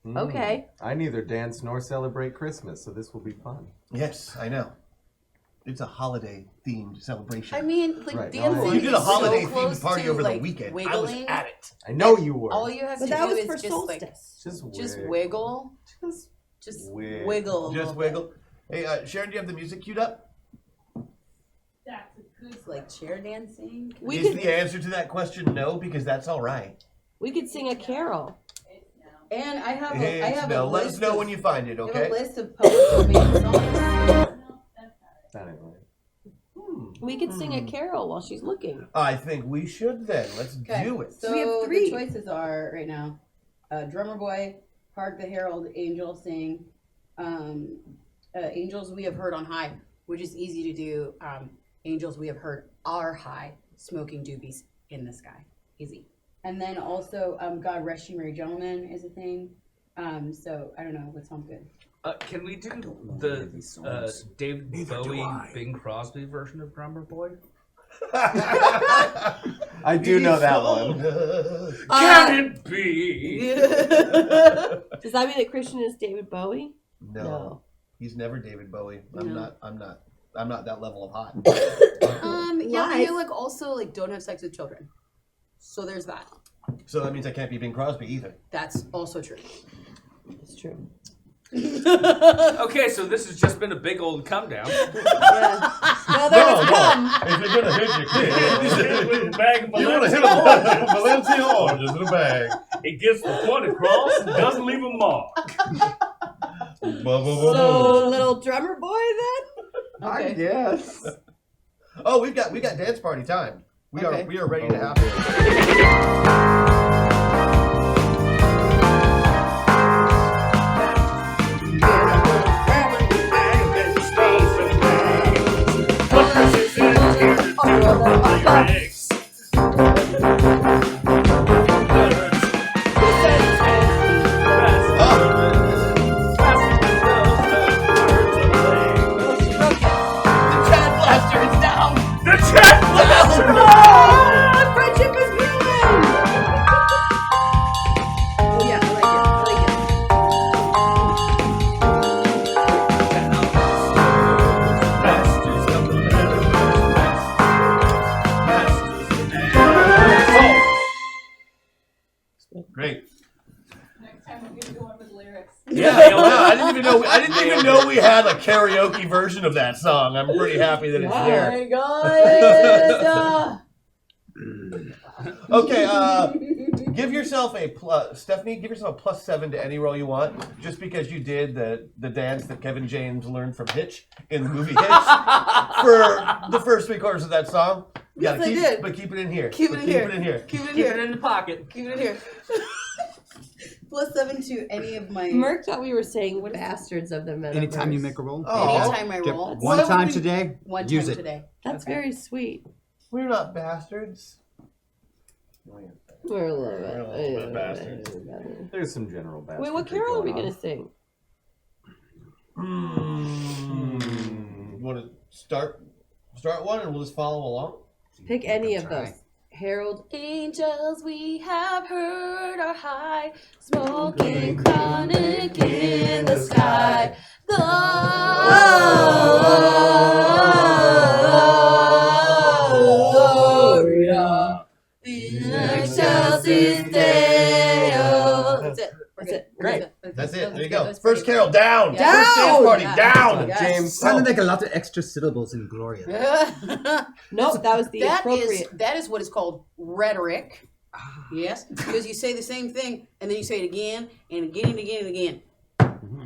Okay. I neither dance nor celebrate Christmas, so this will be fun. Yes, I know. It's a holiday-themed celebration. I mean, like Right, dancing. no, you did a is so holiday-themed close party to, over the like, weekend. Wiggling. I was at it. I know you were. All you have But to that do was is for just solstice. just wiggle. Just wiggle. a Just little wiggle. Hey, Sharon, do you have the music queued up? That's a good bit. Like chair dancing. Is the answer to that question no? Because that's all right. We could sing a carol. And I have It's a no. Let list us know of, when you find it, I have okay? a list of public domain songs. We could sing a carol while she's looking. I think we should then. Let's do it. So We have 3. the choices are right now: Drummer Boy, Hark the Herald Angels Sing, Angels We Have Heard on High, which is easy to do. Angels We Have Heard Are High, Smoking Doobies in the Sky, easy. And then also God Rest You Merry Gentlemen is a thing. So I don't know what sounds good. Can we do the David Bowie, Bing Crosby version of Drummer Boy? I do know that one. Can it be? Does that mean that Christian is David Bowie? No. He's never David Bowie. I'm not that level of hot. Yeah, but you like also like don't have sex with children. So there's that. So that means I can't be Bing Crosby either. That's also true. It's true. Okay, so this has just been a big old come down. No, there was come. If you're gonna hit your kid, With a bag of you want to hit them with Valencia oranges in a bag. It gets the point across and doesn't leave a mark. So little drummer boy then? I guess. Oh, we got dance party time. We are ready to have it. Friendship is healing! Oh yeah, I like it. Great. Next time we're gonna go on with lyrics. Yeah, I didn't even know we had a karaoke version of that song. I'm pretty happy that it's there. my God. Okay, give yourself a plus. Stephanie, give yourself a +7 to any role you want, just because you did the dance that Kevin James learned from Hitch in the movie Hitch for the first 3 quarters of that song. You Yes, gotta I did. But keep it in here. Keep it in here. Keep it in here. Keep it in Keep here. it in the pocket. Keep it in here. +7 to any of my. Merc thought we were saying bastards of the metaverse. Anytime you make a roll. Oh. Anytime I Get roll. one What time would be- today. One use time it. today. That's Okay. very sweet. We're not bastards. We're a little bit, We're a little bit bastards. There's some general bad. Wait, what carol are we gonna sing? You want to start one, and we'll just follow along. Pick any of Try. those. Herald angels we have heard are high, smoking chronic in the sky. Gloria in excelsis Deo. That's it. That's it. Great. That's it. There you go. That's First pretty carol down. Yeah. First dance party Yeah. down. Yes. James sounded like a lot of extra syllables in Gloria. No, that was the appropriate. that is what is called rhetoric. Yes, because you say the same thing and then you say it again and again and again and again.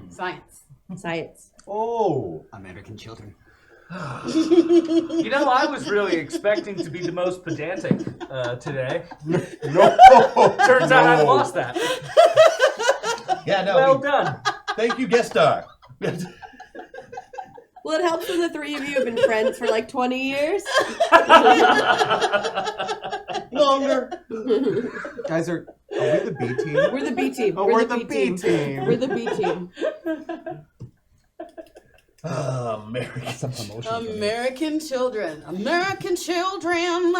Science. Science. Oh. American children. You know, I was really expecting to be the most pedantic today. No. Turns out I've lost that. Yeah, no. Well done. Thank you, guest star. Well, it helps when the 3 of you have been friends for like 20 years. Longer. Guys, are we the B team? We're the B team. Oh, we're the B team. We're the B team. American. American children. American children.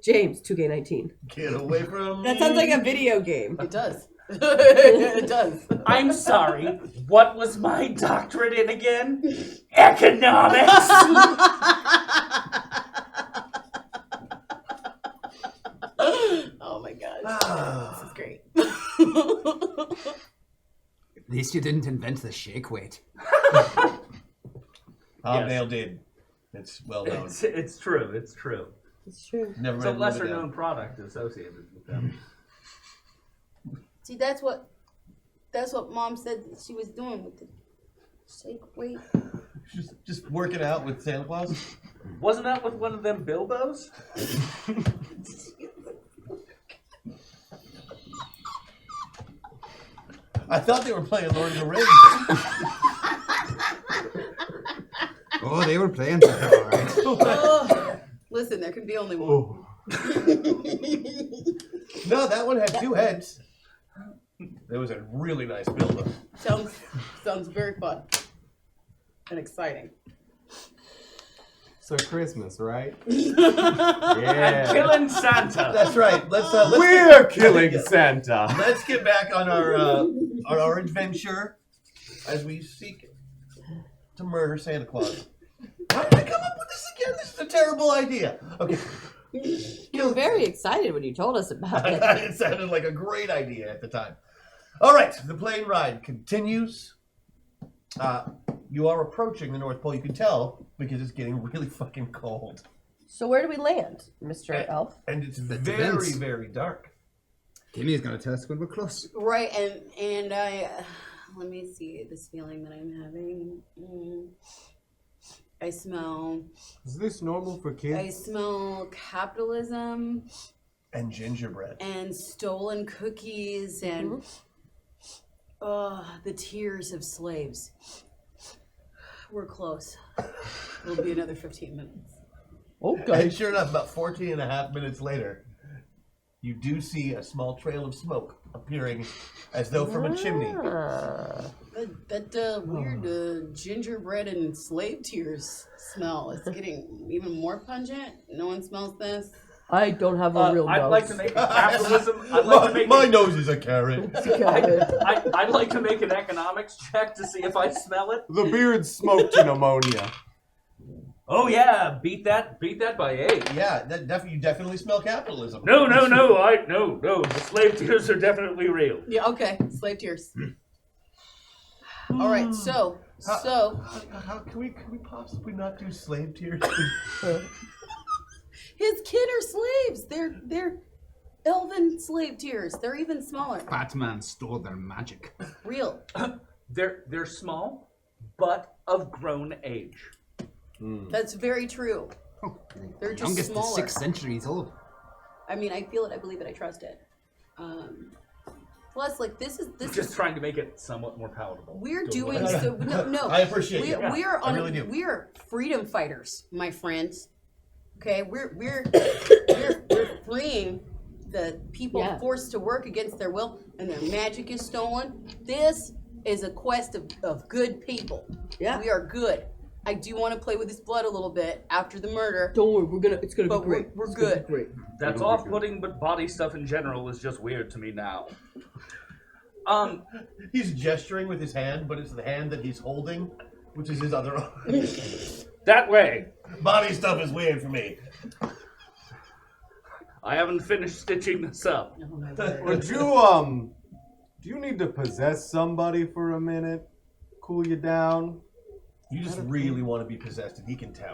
James, 2K19. Get away from That sounds like a video game. It does. It does. I'm sorry. What was my doctorate in again? Economics. Oh my gosh. This is great. At least you didn't invent the shake weight. Hobnail did. It's well known. It's true. It's true. It's true. Never It's a read lesser Limited. known product associated with them. See, that's what Mom said that she was doing with the shake weight. Just working out with Santa Claus? Wasn't that with one of them Bilbos? I thought they were playing Lord of the Rings. Oh, they were playing something, all right. Oh, listen, there can be only one. No, that one had 2 heads. It was a really nice build-up. Sounds very fun and exciting. So Christmas, right? And killing Santa. That's right. Let's We're killing Santa. Let's get back on our adventure as we seek to murder Santa Claus. How did I come up with this again? This is a terrible idea. Okay. You were very excited when you told us about it. It sounded like a great idea at the time. All right, the plane ride continues. You are approaching the North Pole. You can tell because it's getting really fucking cold. So where do we land, Mr. Elf? And it's That very, depends. very dark. Timmy's gonna tell us when we're close. Right, and I let me see this feeling that I'm having. I smell. Is this normal for kids? I smell capitalism And gingerbread. and stolen cookies and the tears of slaves. We're close. It'll be another 15 minutes. And sure enough, about 14 and a half minutes later, you do see a small trail of smoke appearing as though from a chimney. That weird gingerbread and slave tears smell is getting even more pungent. No one smells this. I don't have a real nose. I'd like to make a capitalism. I'd like to make My nose is a carrot. I'd like to make an economics check to see if I smell it. The beard smoked in ammonia. Oh yeah, beat that by 8. Yeah, you definitely smell capitalism. No. The slave tears are definitely real. Yeah, okay. Slave tears. All right, so How can we possibly not do slave tears? his kid are slaves. They're elven slave tears. They're even smaller. Batman stole their magic. Real. They're small, but of grown age. That's very true. They're just Youngest is smaller. 6 centuries old. I mean, I feel it. I believe it. I trust it. Plus, like this is Just trying to make it somewhat more palatable. We're doing so no. I appreciate it. We are I on. really do. We are freedom fighters, my friends. Okay, we're freeing the people forced to work against their will, and their magic is stolen. This is a quest of good people. Yeah. We are good. I do want to play with his blood a little bit after the murder. Don't worry, it's gonna be great. We're It's gonna good. be great. That's off-putting, but body stuff in general is just weird to me now. He's gesturing with his hand, but it's the hand that he's holding, which is his other arm. That way. Body stuff is weird for me. I haven't finished stitching this up. Would you do you need to possess somebody for a minute? Cool you down? You just really want to be possessed, and he can tell.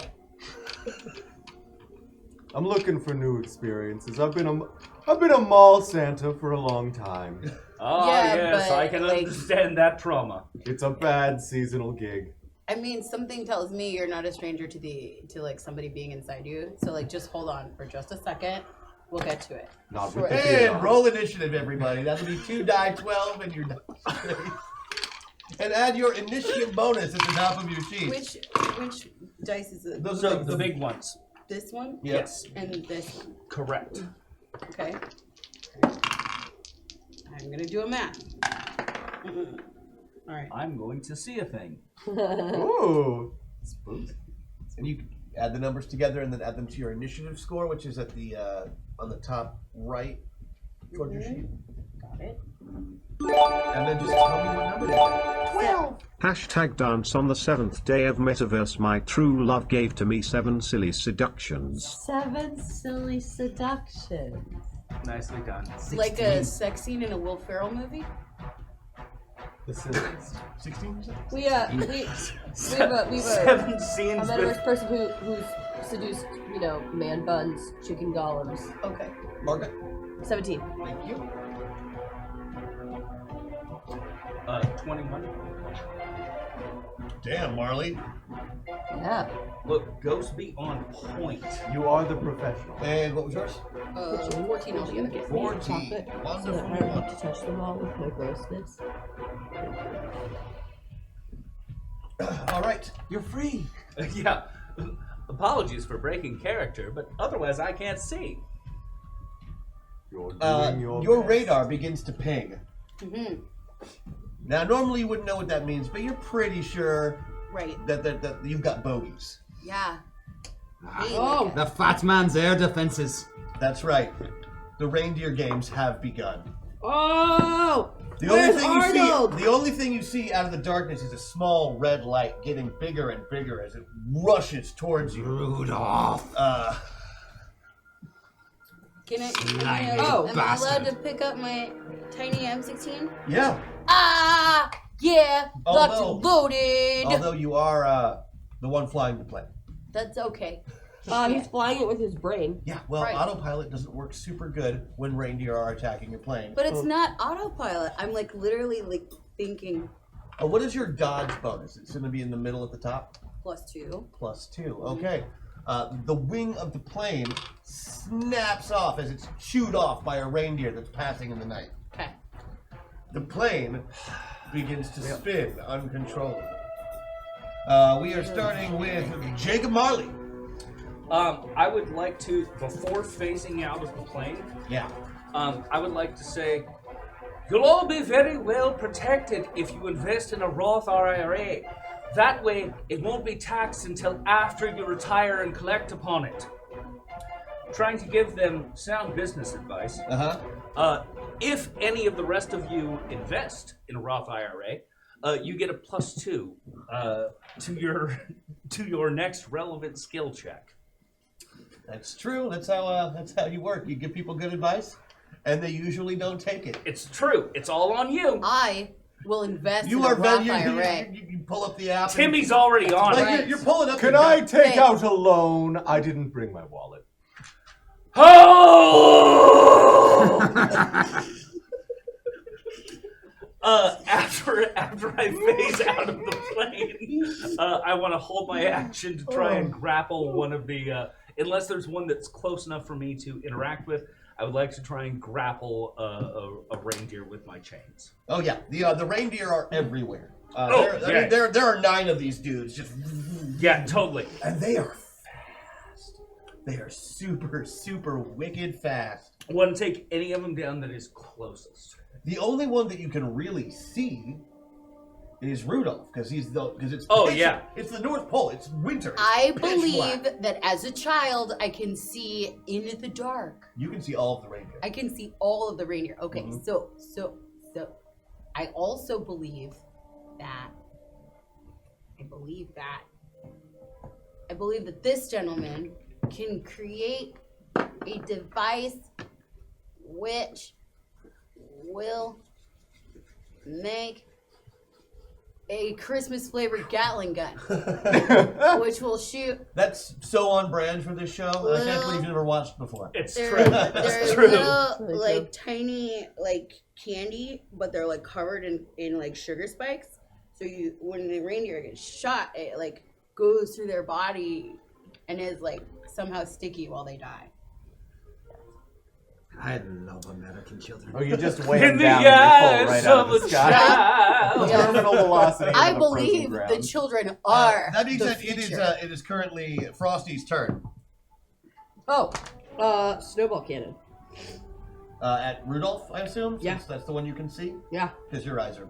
I'm looking for new experiences. I've been a mall Santa for a long time. Yeah, yes, but, I can like- understand that trauma. It's a bad seasonal gig. I mean, something tells me you're not a stranger to like somebody being inside you. So like, just hold on for just a second. We'll get to it. Not with the And beard. roll initiative, everybody. That'll be 2 die 12, and you're and add your initiative bonus at the top of your sheet. Which dice is it? Those So are the big ones. This one? Yes. And this one. Correct. Okay. I'm gonna do a math. All right. I'm going to see a thing. Ooh. And you can add the numbers together and then add them to your initiative score, which is at the on the top right towards your sheet. Got it. And then just tell me what number it is. 12. Hashtag dance on the 7th day of Metaverse. My true love gave to me 7 silly seductions. 7 silly seductions. Nicely done. Like a sex scene in a Will Ferrell movie? The Sims. 16%? We have a 7 scenes metaverse with person who's seduced, man buns, chicken golems. Okay. Margaret? 17. Thank you. 21. Damn, Marley. Yeah. Look, Ghost be on point. You are the professional. And what was yours? 14 altogether. 14. Wonderful. I don't have to touch them all with my grossness. All right. You're free. Yeah. Apologies for breaking character, but otherwise I can't see. You're doing Your best. radar begins to ping. Mm-hmm. Now, normally you wouldn't know what that means, but you're pretty sure Right. that you've got bogeys. Yeah. Oh, The fat man's air defenses. That's right. The reindeer games have begun. oh! The Where's only Arnold? thing you see out of the darkness is a small red light getting bigger and bigger as it rushes towards you. Rudolph. Can I, Slimy am I allowed bastard. to pick up my tiny M16? Yeah. Ah! Yeah! Locked and Although- loaded! Although you are the one flying the plane. That's okay. He's flying it with his brain. Yeah, well, Right. autopilot doesn't work super good when reindeer are attacking your plane. But it's not autopilot. I'm like literally like thinking What is your dodge bonus? It's going to be in the middle at the top. +2. +2. Okay. The wing of the plane snaps off as it's chewed off by a reindeer that's passing in the night. Okay. The plane begins to spin uncontrollably. We are starting with Jacob Marley. I would like to, before phasing out of the plane, Yeah. I would like to say, you'll all be very well protected if you invest in a Roth IRA. That way, it won't be taxed until after you retire and collect upon it. Trying to give them sound business advice. If any of the rest of you invest in a Roth IRA, you get a +2 to your next relevant skill check. That's true. That's how you work. You give people good advice, and they usually don't take it. It's true. It's all on you. I will invest You in are a Roth you, IRA. you pull up the app. Timmy's already on Like it. you're pulling up. Can the I take Hey. out a loan? I didn't bring my wallet. Oh! After I phase out of the plane, I want to hold my action to try and grapple one of the. Unless there's one that's close enough for me to interact with, I would like to try and grapple a reindeer with my chains. Oh yeah, the reindeer are everywhere. Yeah. There are 9 of these dudes just. Yeah, totally. And they are fast. They are super wicked fast. I want to take any of them down that is closest. The only one that you can really see is Rudolph, because it's it's the North Pole. It's winter. It's I pitch believe black. that as a child, I can see in the dark. You can see all of the reindeer. I can see all of the reindeer. Okay, Mhm. so I also believe that this gentleman can create a device which will make a Christmas flavored Gatling gun, which will shoot. That's so on brand for this show. I can't believe you never watched before. It's They're true. It's true. little, like tiny, like candy, but they're like covered in like sugar spikes. So when the reindeer gets shot, it like goes through their body and is like somehow sticky while they die. I love American children. Oh, you just weigh them In the down and they fall right eyes out of of the a sky. child. Terminal velocity. I of a frozen believe ground. the children are That being the said, future. it is currently Frosty's turn. Oh, snowball cannon. At Rudolph, I assume. Yeah. Since that's the one you can see. Yeah, Because your eyes are.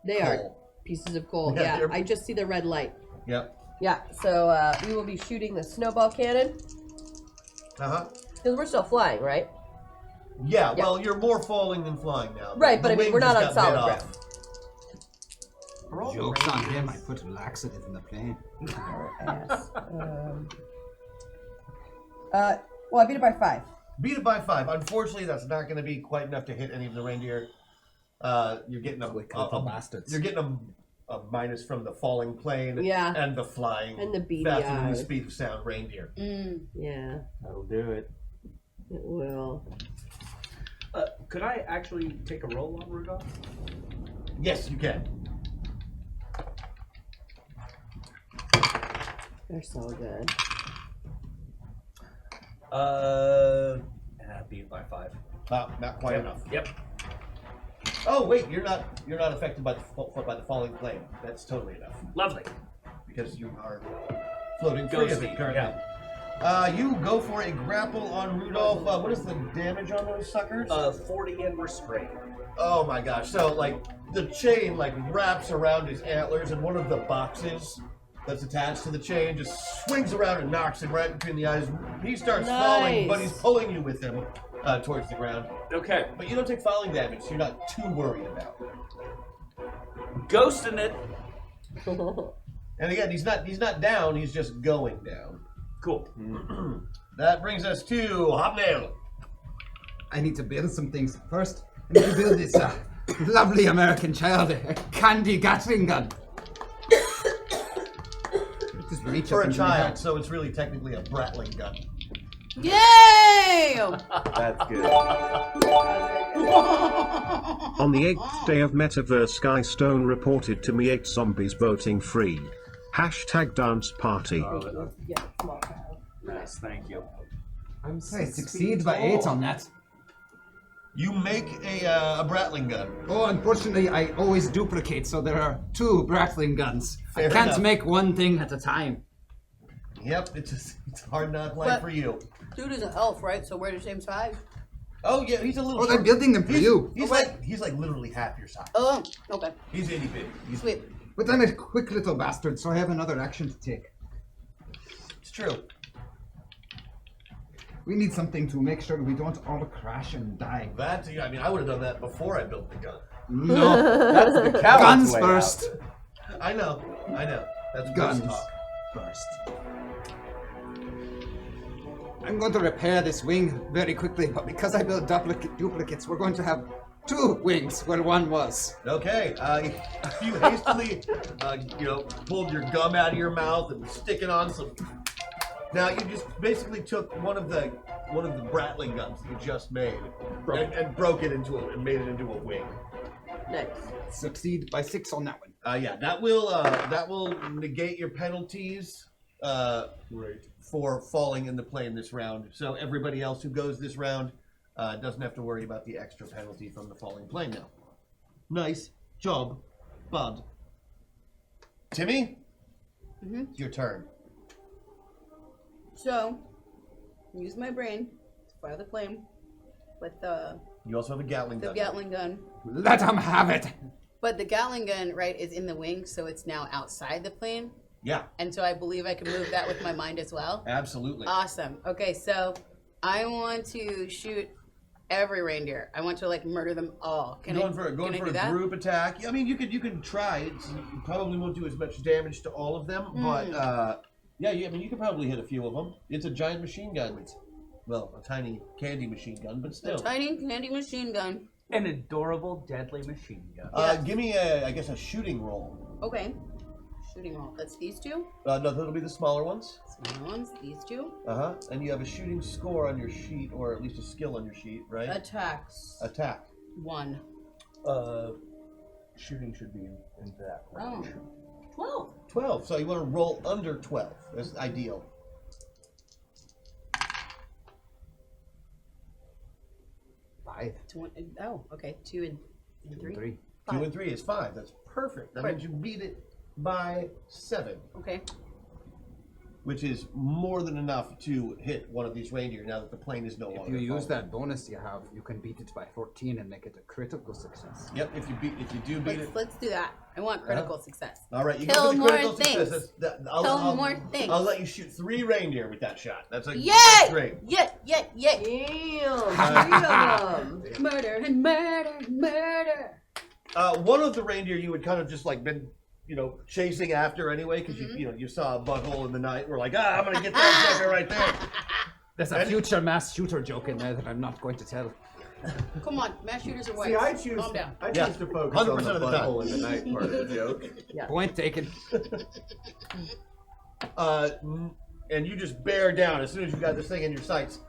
they are coal. pieces of coal. Yeah, Yeah, they're- I just see the red light. Yep. Yeah, so we will be shooting the snowball cannon Uh huh. because we're still flying, right? Yeah, well, you're more falling than flying now. Right, but The I mean, wing we're not just on got bit solid off. ground. Joke's on him, I put laxative in the plane. Well, I beat it by 5. Beat it by 5. Unfortunately, that's not going to be quite enough to hit any of the reindeer. You're getting bastards. You're getting a minus from the falling plane and the flying And the beady faster than the eyes. speed of sound reindeer. Yeah, That'll do it. it will. Could I actually take a roll on Rudolph? Yes, you can. They're so good. Beat by 5. Not quite enough. Yep. Oh wait, you're not affected by the falling plane. That's totally enough Lovely. because you are floating free of it Ghosty, currently. You go for a grapple on Rudolph. What is the damage on those suckers? 40 and restrain. Oh my gosh! So like the chain like wraps around his antlers, and one of the boxes that's attached to the chain just swings around and knocks him right between the eyes. He starts falling, but he's pulling you with him towards the ground. Okay. But you don't take falling damage, so you're not too worried about it. Ghosting it. And again, he's not down. He's just going down. Cool. That brings us to Hobnail. I need to build some things. First, I need to build this lovely American child a candy Gatling gun. Just reach For up a into my child, heart. so it's really technically a Bratling gun. Yay! That's good. On the 8th day of Metaverse, Skystone reported to me 8 zombies boating free. Hashtag dance party. Yeah, small child. Nice, thank you. I succeed by 8 on that. You make a Bratling gun. Oh, unfortunately, I always duplicate, so there are 2 Bratling guns. I Fair can't enough. make one thing at a time. Yep, it's hard knock life for you. Dude is an elf, right? So we're the same size. Oh yeah, he's a little. Oh, they're building them for you. He's like literally half your size. Oh, okay. He's itty bitty. Sweet. But I'm a quick little bastard, so I have another action to take. It's true. We need something to make sure we don't all crash and die. I mean, I would have done that before I built the gun. No. That's the coward's Guns way first. out. I know. That's Guns talk. first. I'm going to repair this wing very quickly, but because I built duplicates, we're going to have 2 wings where one was. Okay, you hastily, pulled your gum out of your mouth and stick it on some. Now you just basically took one of the Bratling guns that you just made and broke it into and made it into a wing. Nice. Succeed by 6 on that one. Yeah, that will negate your penalties. For falling in the plane this round. So everybody else who goes this round doesn't have to worry about the extra penalty from the falling plane now. Nice job, bud. Timmy, it's your turn. So, use my brain to fire the plane with You also have a Gatling gun. Gatling gun. Let him have it. But the Gatling gun, right, is in the wing, so it's now outside the plane. Yeah. And so I believe I can move that with my mind as well. Absolutely. Awesome. Okay, so I want to shoot every reindeer. I want to murder them all. Going for a that? group attack. I mean, you can try. You probably won't do as much damage to all of them, but you can probably hit a few of them. It's a giant machine gun. It's, well, a tiny candy machine gun, but still. A tiny candy machine gun. An adorable, deadly machine gun. Give me a shooting roll. Okay. Shooting roll. That's these 2? No, that'll be the smaller ones. Smaller ones, these 2. And you have a shooting score on your sheet, or at least a skill on your sheet, right? Attacks. Attack. 1. Shooting should be in that range. 12. 12. So you want to roll under 12. That's ideal. Oh, okay. 2 and 3. 2 and 3 is 5. That's perfect. That means you beat it by 7. Okay. which is more than enough to hit one of these reindeer now that the plane is no If longer you use falling. that bonus you have, you can beat it by 14 and make it a critical success. Yep, if you do beat it. Let's do that. I want critical success. All right, you Kill go for the more critical things. success. Kill more things. I'll let you shoot 3 reindeer with that shot. That's like Yay! great. Yeah. Damn. Murder and murder and murder. One of the reindeer you had kind of just like been, chasing after anyway, because you saw a butthole in the night. We're like, I'm gonna get that sucker right there. There's a future mass shooter joke in there that I'm not going to tell. Come on, mass shooters are white. See, I choose. Calm down. I choose to focus on 100% the of the time. butthole in the night part of the joke. Yeah. Point taken. And you just bear down as soon as you got this thing in your sights.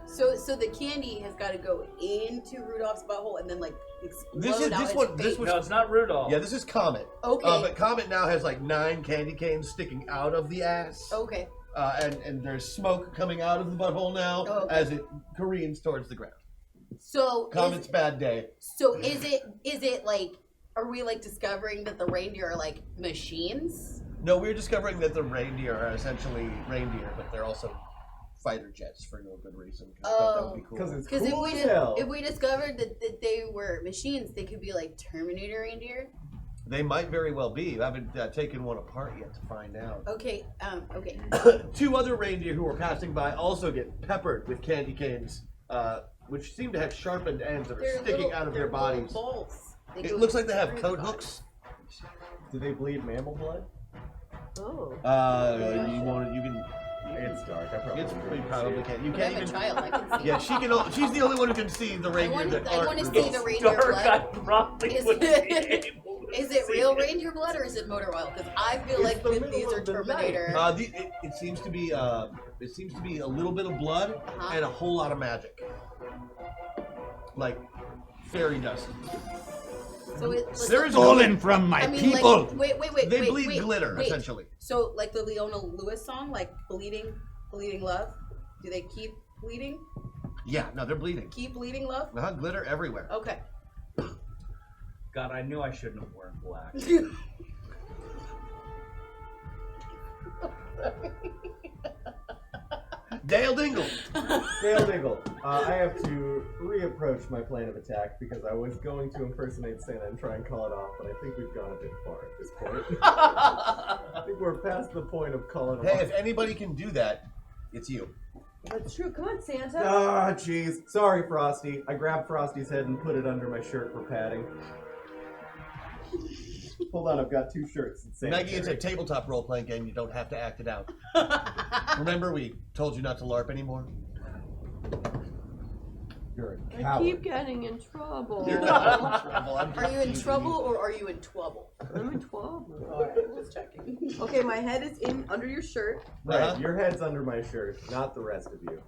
So the candy has got to go into Rudolph's butthole and then like explode out his face. No, it's not Rudolph. Yeah, this is Comet. Okay. But Comet now has like 9 candy canes sticking out of the ass. Okay. And there's smoke coming out of the butthole now as it careens towards the ground. So Comet's bad day. So is it like, are we like discovering that the reindeer are like machines? No, we're discovering that the reindeer are essentially reindeer, but they're also fighter jets for no good reason. I thought that would be cool. Because it's Because cool as hell. if we discovered that they were machines, they could be like Terminator reindeer. They might very well be. You haven't taken one apart yet to find out. Okay. Okay. 2 other reindeer who were passing by also get peppered with candy canes, which seem to have sharpened ends that are They're sticking little- out of they're their bodies. little bolts. They It go looks like they have through coat the hooks. Do they bleed mammal blood? Oh. You can. It's dark. I probably It's wouldn't probably see it. can't. You I can't have even. a child. I can see. Yeah, she can. She's the only one who can see the reindeer that I aren't want to see Rudolph. the reindeer Dark, I blood. probably Is wouldn't be it, able to is it see real it. reindeer blood or is it motor oil? Because I feel It's like the these middle are of the night. Terminator. It seems to be. It seems to be a little bit of blood and a whole lot of magic, like fairy dust. So it's There is Stolen from my people. Like, wait. They wait, bleed wait, glitter, wait. essentially. So like the Leona Lewis song, like bleeding love. Do they keep bleeding? Yeah, no, they're bleeding. Keep bleeding love. Glitter everywhere. Okay. God, I knew I shouldn't have worn black. Dale Dingle. Dale Dingle. I have to reapproach my plan of attack because I was going to impersonate Santa and try and call it off, but I think we've gone a bit far at this point. I think we're past the point of calling it Hey, off. if anybody can do that, it's you. That's true. Come on, Santa. Ah, jeez. Sorry, Frosty. I grabbed Frosty's head and put it under my shirt for padding. Hold on, I've got 2 shirts. It's Maggie, it's a sanitary. tabletop role-playing game. You don't have to act it out. Remember, we told you not to LARP anymore? You're a I coward. keep getting in trouble. You're not in trouble. I'm Are just you in teasing trouble or are you in trouble? I'm in trouble. Alright, just checking. Okay, my head is in under your shirt. Right, Uh-huh. your head's under my shirt, not the rest of you.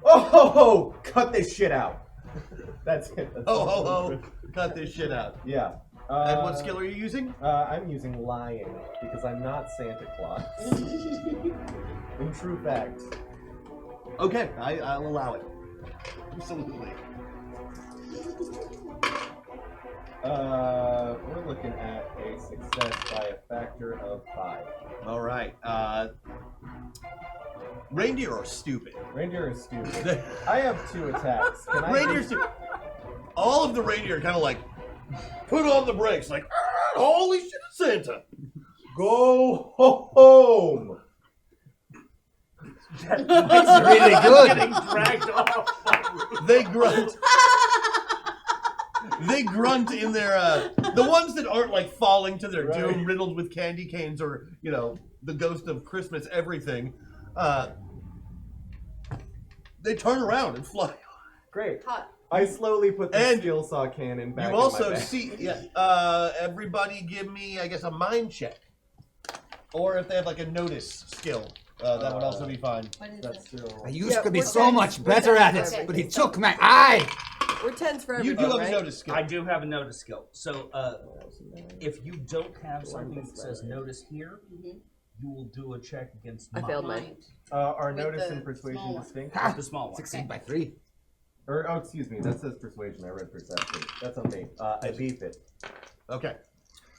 Oh ho ho! Cut this shit out. That's it. That's Oh, all. ho, ho. Cut this shit out. Yeah. And what skill are you using? I'm using lying because I'm not Santa Claus. In true fact. Okay, I'll allow it. Absolutely. We're looking at a success by a factor of 5. All right. Reindeer are stupid. Reindeer is stupid. I have 2 attacks. Can I Reindeer use- stupid. All of the reindeer are kind of like, put on the brakes, like, holy shit, it's Santa. Go home. It's really good. Getting dragged off by Rudolph. They grunt. They grunt in their the ones that aren't like falling to their doom, riddled with candy canes or the ghost of Christmas everything. They turn around and fly. Great. Hot. I slowly put the And skill saw cannon back You in my also bag. see, everybody give me, I guess, a mind check, or if they have like a notice skill, that would also be fine. That's still... I used Yeah, to be we're so tens. much We're better at tens. it, but he took my eye. We're 10s for You everybody, do have right? a notice skill. I do have a notice skill. So, if you don't have something that says notice here, you will do a check against I failed mine. Our With notice the and persuasion small one. distinct. the small one. Succeed by 3. Oh, excuse me. That says persuasion. I read perception. That's on me. I beef it. Okay.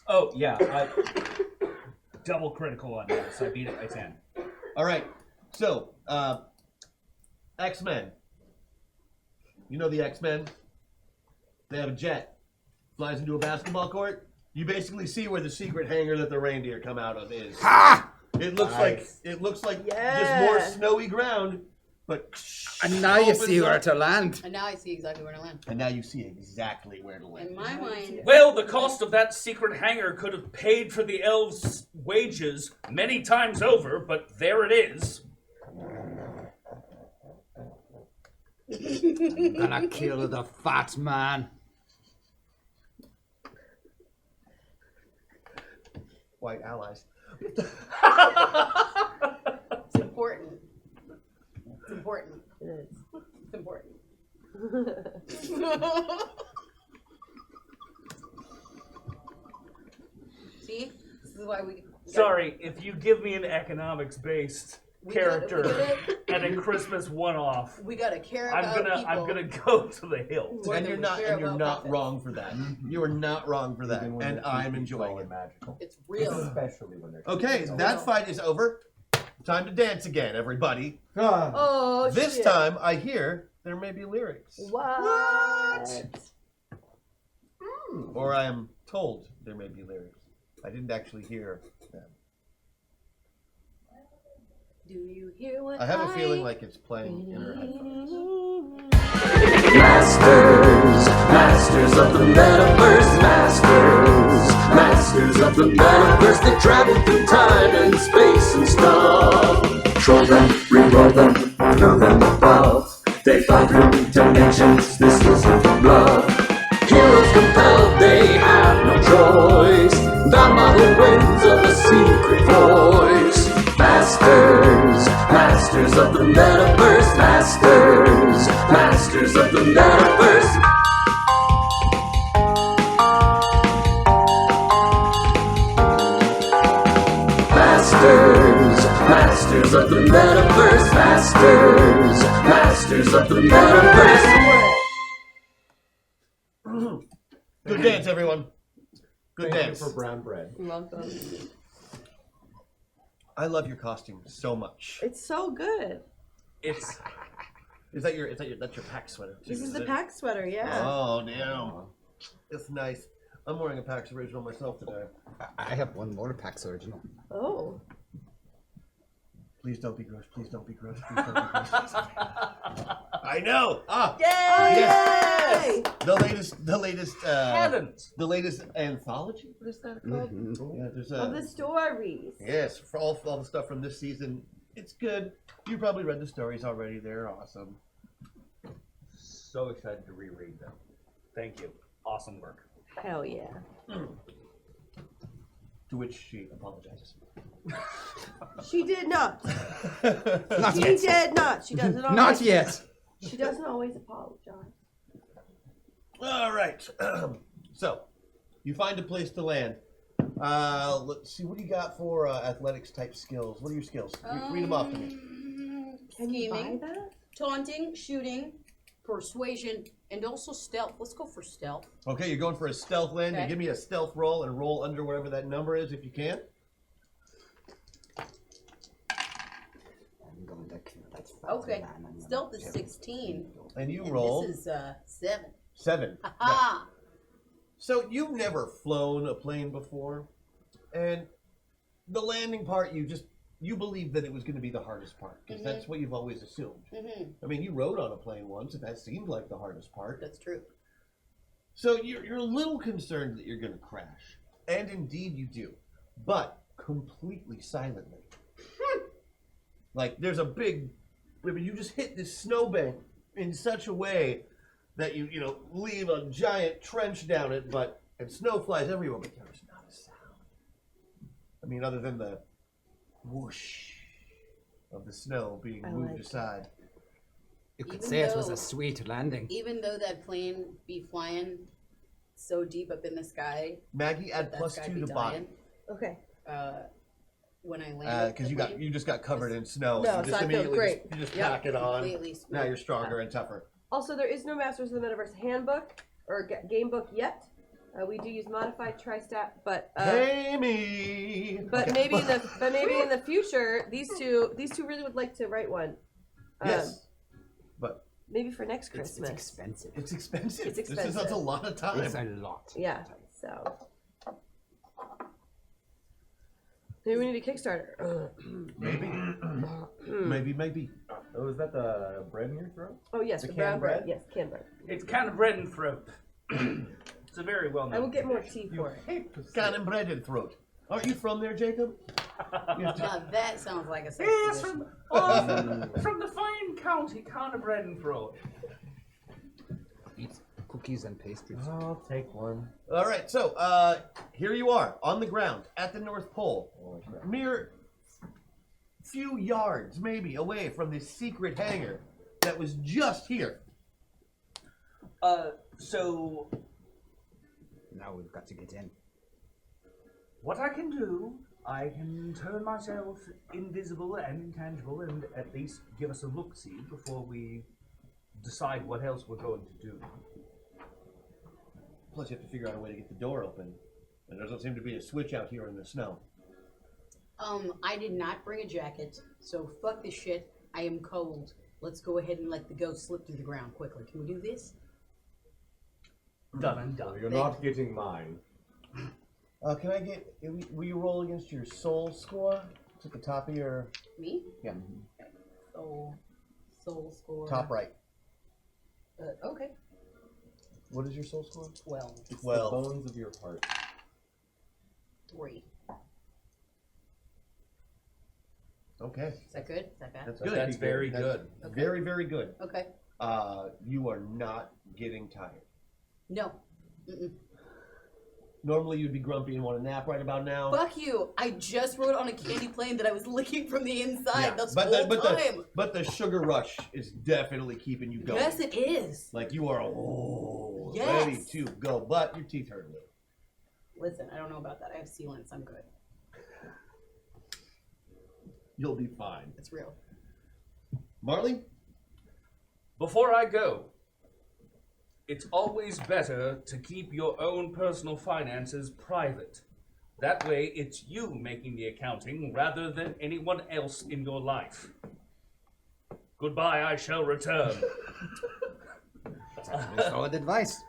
Oh yeah. double critical on that, so I beat it by 10. All right. So, X-Men. You know the X-Men? They have a jet. Flies into a basketball court. You basically see where the secret hangar that the reindeer come out of is. Ha! It looks like just more snowy ground, but And now you opens see where up. to land. And now I see exactly where to land. And now you see exactly where to land. In my mind. Well, the cost of that secret hangar could have paid for the elves' wages many times over, but there it is. I'm gonna kill the fat man. White allies. It's important. It's important. It is. It's important. See? This is why we. Sorry, if you give me an economics-based character and a Christmas one-off, We gotta care I'm about gonna people. go to the hilt. More And than you're we not care and you're about not profits. wrong for that. You are not wrong for that. Even when And they're I'm creepy, enjoying slow, it. and magical. It's real. Especially when they're Okay, creepy. that fight is over. Time to dance again, everybody. Oh, This shit. time, I hear there may be lyrics. What? Or I am told there may be lyrics. I didn't actually hear them. Do you hear what I have a feeling like it's playing in her headphones. Masters of the Metaverse, masters of the Metaverse. They travel through time and space and stuff. Control them, reroll them, know them above. They fly through dimensions, this isn't love. Heroes compelled, they have no choice. Bound by the winds of a secret voice. Masters of the Metaverse, masters of the Metaverse. Masters of the Metaverse, masters of the Metaverse. Good dance, everyone. Good Thank dance. you for brown bread. You're welcome. I love your costume so much. It's so good. It's that's your pack sweater? Too, This is the it? pack sweater, yeah. Oh damn, it's nice. I'm wearing a PAX original myself today. I have one more PAX original. Oh. Please don't be gross. Please don't be gross. Please don't be gross. I know. Ah. Yay! Yes. The latest. Heavens. The latest anthology. What is that called? Yeah, there's Of the stories. Yes, for all the stuff from this season. It's good. You probably read the stories already. They're awesome. so excited to reread them. Thank you. Awesome work. Hell yeah. To which she apologizes. She did not. Not She yet. did not. She doesn't always. Not yet. She doesn't always apologize. All right. So, you find a place to land. Let's see. What do you got for athletics type skills? What are your skills? Read them off to me. Can you buy Scheming, that? taunting, shooting, persuasion, and also stealth. Let's go for stealth. Okay, you're going for a stealth landing. Okay. Give me a stealth roll and roll under whatever that number is if you can. Okay. Stealth is 16. And you roll. This is 7. 7. Ha So you've never flown a plane before, and the landing part, you believe that it was going to be the hardest part because that's what you've always assumed. I mean, you rode on a plane once, and that seemed like the hardest part. That's true. So you're a little concerned that you're going to crash, and indeed you do, but completely silently. Like there's a big, I mean, you just hit this snowbank in such a way that you leave a giant trench down it, and snow flies everywhere, but there's not a sound. I mean, other than the whoosh of the snow being moved aside. You could Even say it was though- a sweet landing. Even though that plane be flying so deep up in the sky. Maggie, add that plus sky 2 be to body. dying, Okay. when I land. Because you just got covered in snow. No, you so just I feel immediately great. you just Yep, pack it on. completely Now you're stronger and tougher. Also, there is no Masters of the Metaverse handbook or game book yet. We do use modified tri-stat, but Hey me. But Okay. maybe in the future, these two really would like to write one. Yes, but maybe for next Christmas. It's expensive. It's expensive. It's expensive. This is that's a lot of time. It's a lot. Yeah. So maybe we need a Kickstarter. Maybe. Oh, is that the bread in your throat? Oh yes, the brown bread. Yes, canned bread. It's kind of bread and throat. It's a very well known. I will get more tea for it. Cannon bread in throat. Aren't you from there, Jacob? Now that sounds like a sex Yes, position. from the fine county, kind of bread and throat. Eat cookies and pastries. I'll take one. All right, so here you are on the ground at the North Pole, mere few yards maybe away from this secret hangar that was just here. So now we've got to get in. what I can do, I can turn myself invisible and intangible and at least give us a look-see before we decide what else we're going to do. Plus, you have to figure out a way to get the door open, and there doesn't seem to be a switch out here in the snow. I did not bring a jacket, so fuck this shit. I am cold. Let's go ahead and let the ghost slip through the ground quickly. Can we do this? Done and done. You're not getting mine. Can I get? Will you roll against your soul score? It's at the top of your. Me? Yeah. Okay. Soul score. Top right. Okay. What is your soul score? 12. It's the bones of your heart. 3. Okay. Is that good? Is that bad? That's good. That's very good. Okay. Very, very good. Okay. You are not getting tired. No. Mm-mm. Normally you'd be grumpy and want to nap right about now. Fuck you! I just wrote on a candy plane that I was licking from the inside Yeah, this but whole the, time. but the sugar rush is definitely keeping you going. Yes, it is. Like you are ready Yes. to go, but your teeth hurt a little. Listen, I don't know about that. I have sealants. I'm good. You'll be fine. It's real. Marley? Before I go, it's always better to keep your own personal finances private. That way, it's you making the accounting rather than anyone else in your life. Goodbye, I shall return. Solid advice.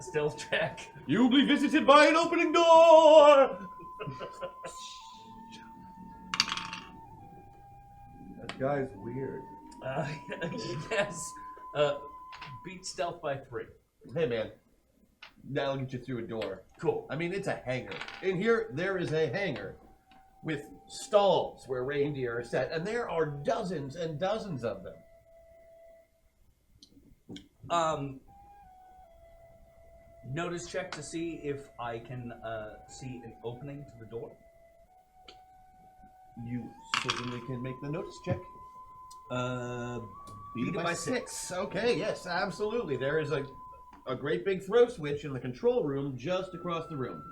Stealth check. You'll be visited by an opening door! That guy's weird. Yes. Beat stealth by 3. Hey, man. That'll get you through a door. Cool. I mean, it's a hangar. In here, there is a hangar with stalls where reindeer are set, and there are dozens and dozens of them. Notice check to see if I can see an opening to the door. You certainly can make the notice check. Beat it by 6. Okay, yes, absolutely. There is a great big throw switch in the control room just across the room,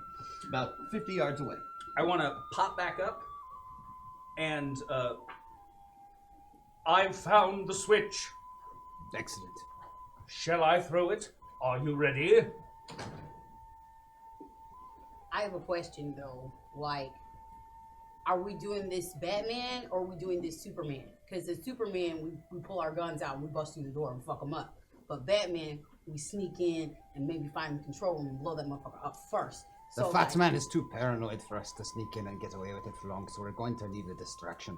about 50 yards away. I want to pop back up, and I've found the switch. Excellent. Shall I throw it? Are you ready? I have a question though. Like, are we doing this Batman or are we doing this Superman? Because as Superman, we pull our guns out and we bust through the door and fuck them up. But Batman, we sneak in and maybe find the control room and blow that motherfucker up first. The So, fat like, man is too paranoid for us to sneak in and get away with it for long, so we're going to need a distraction.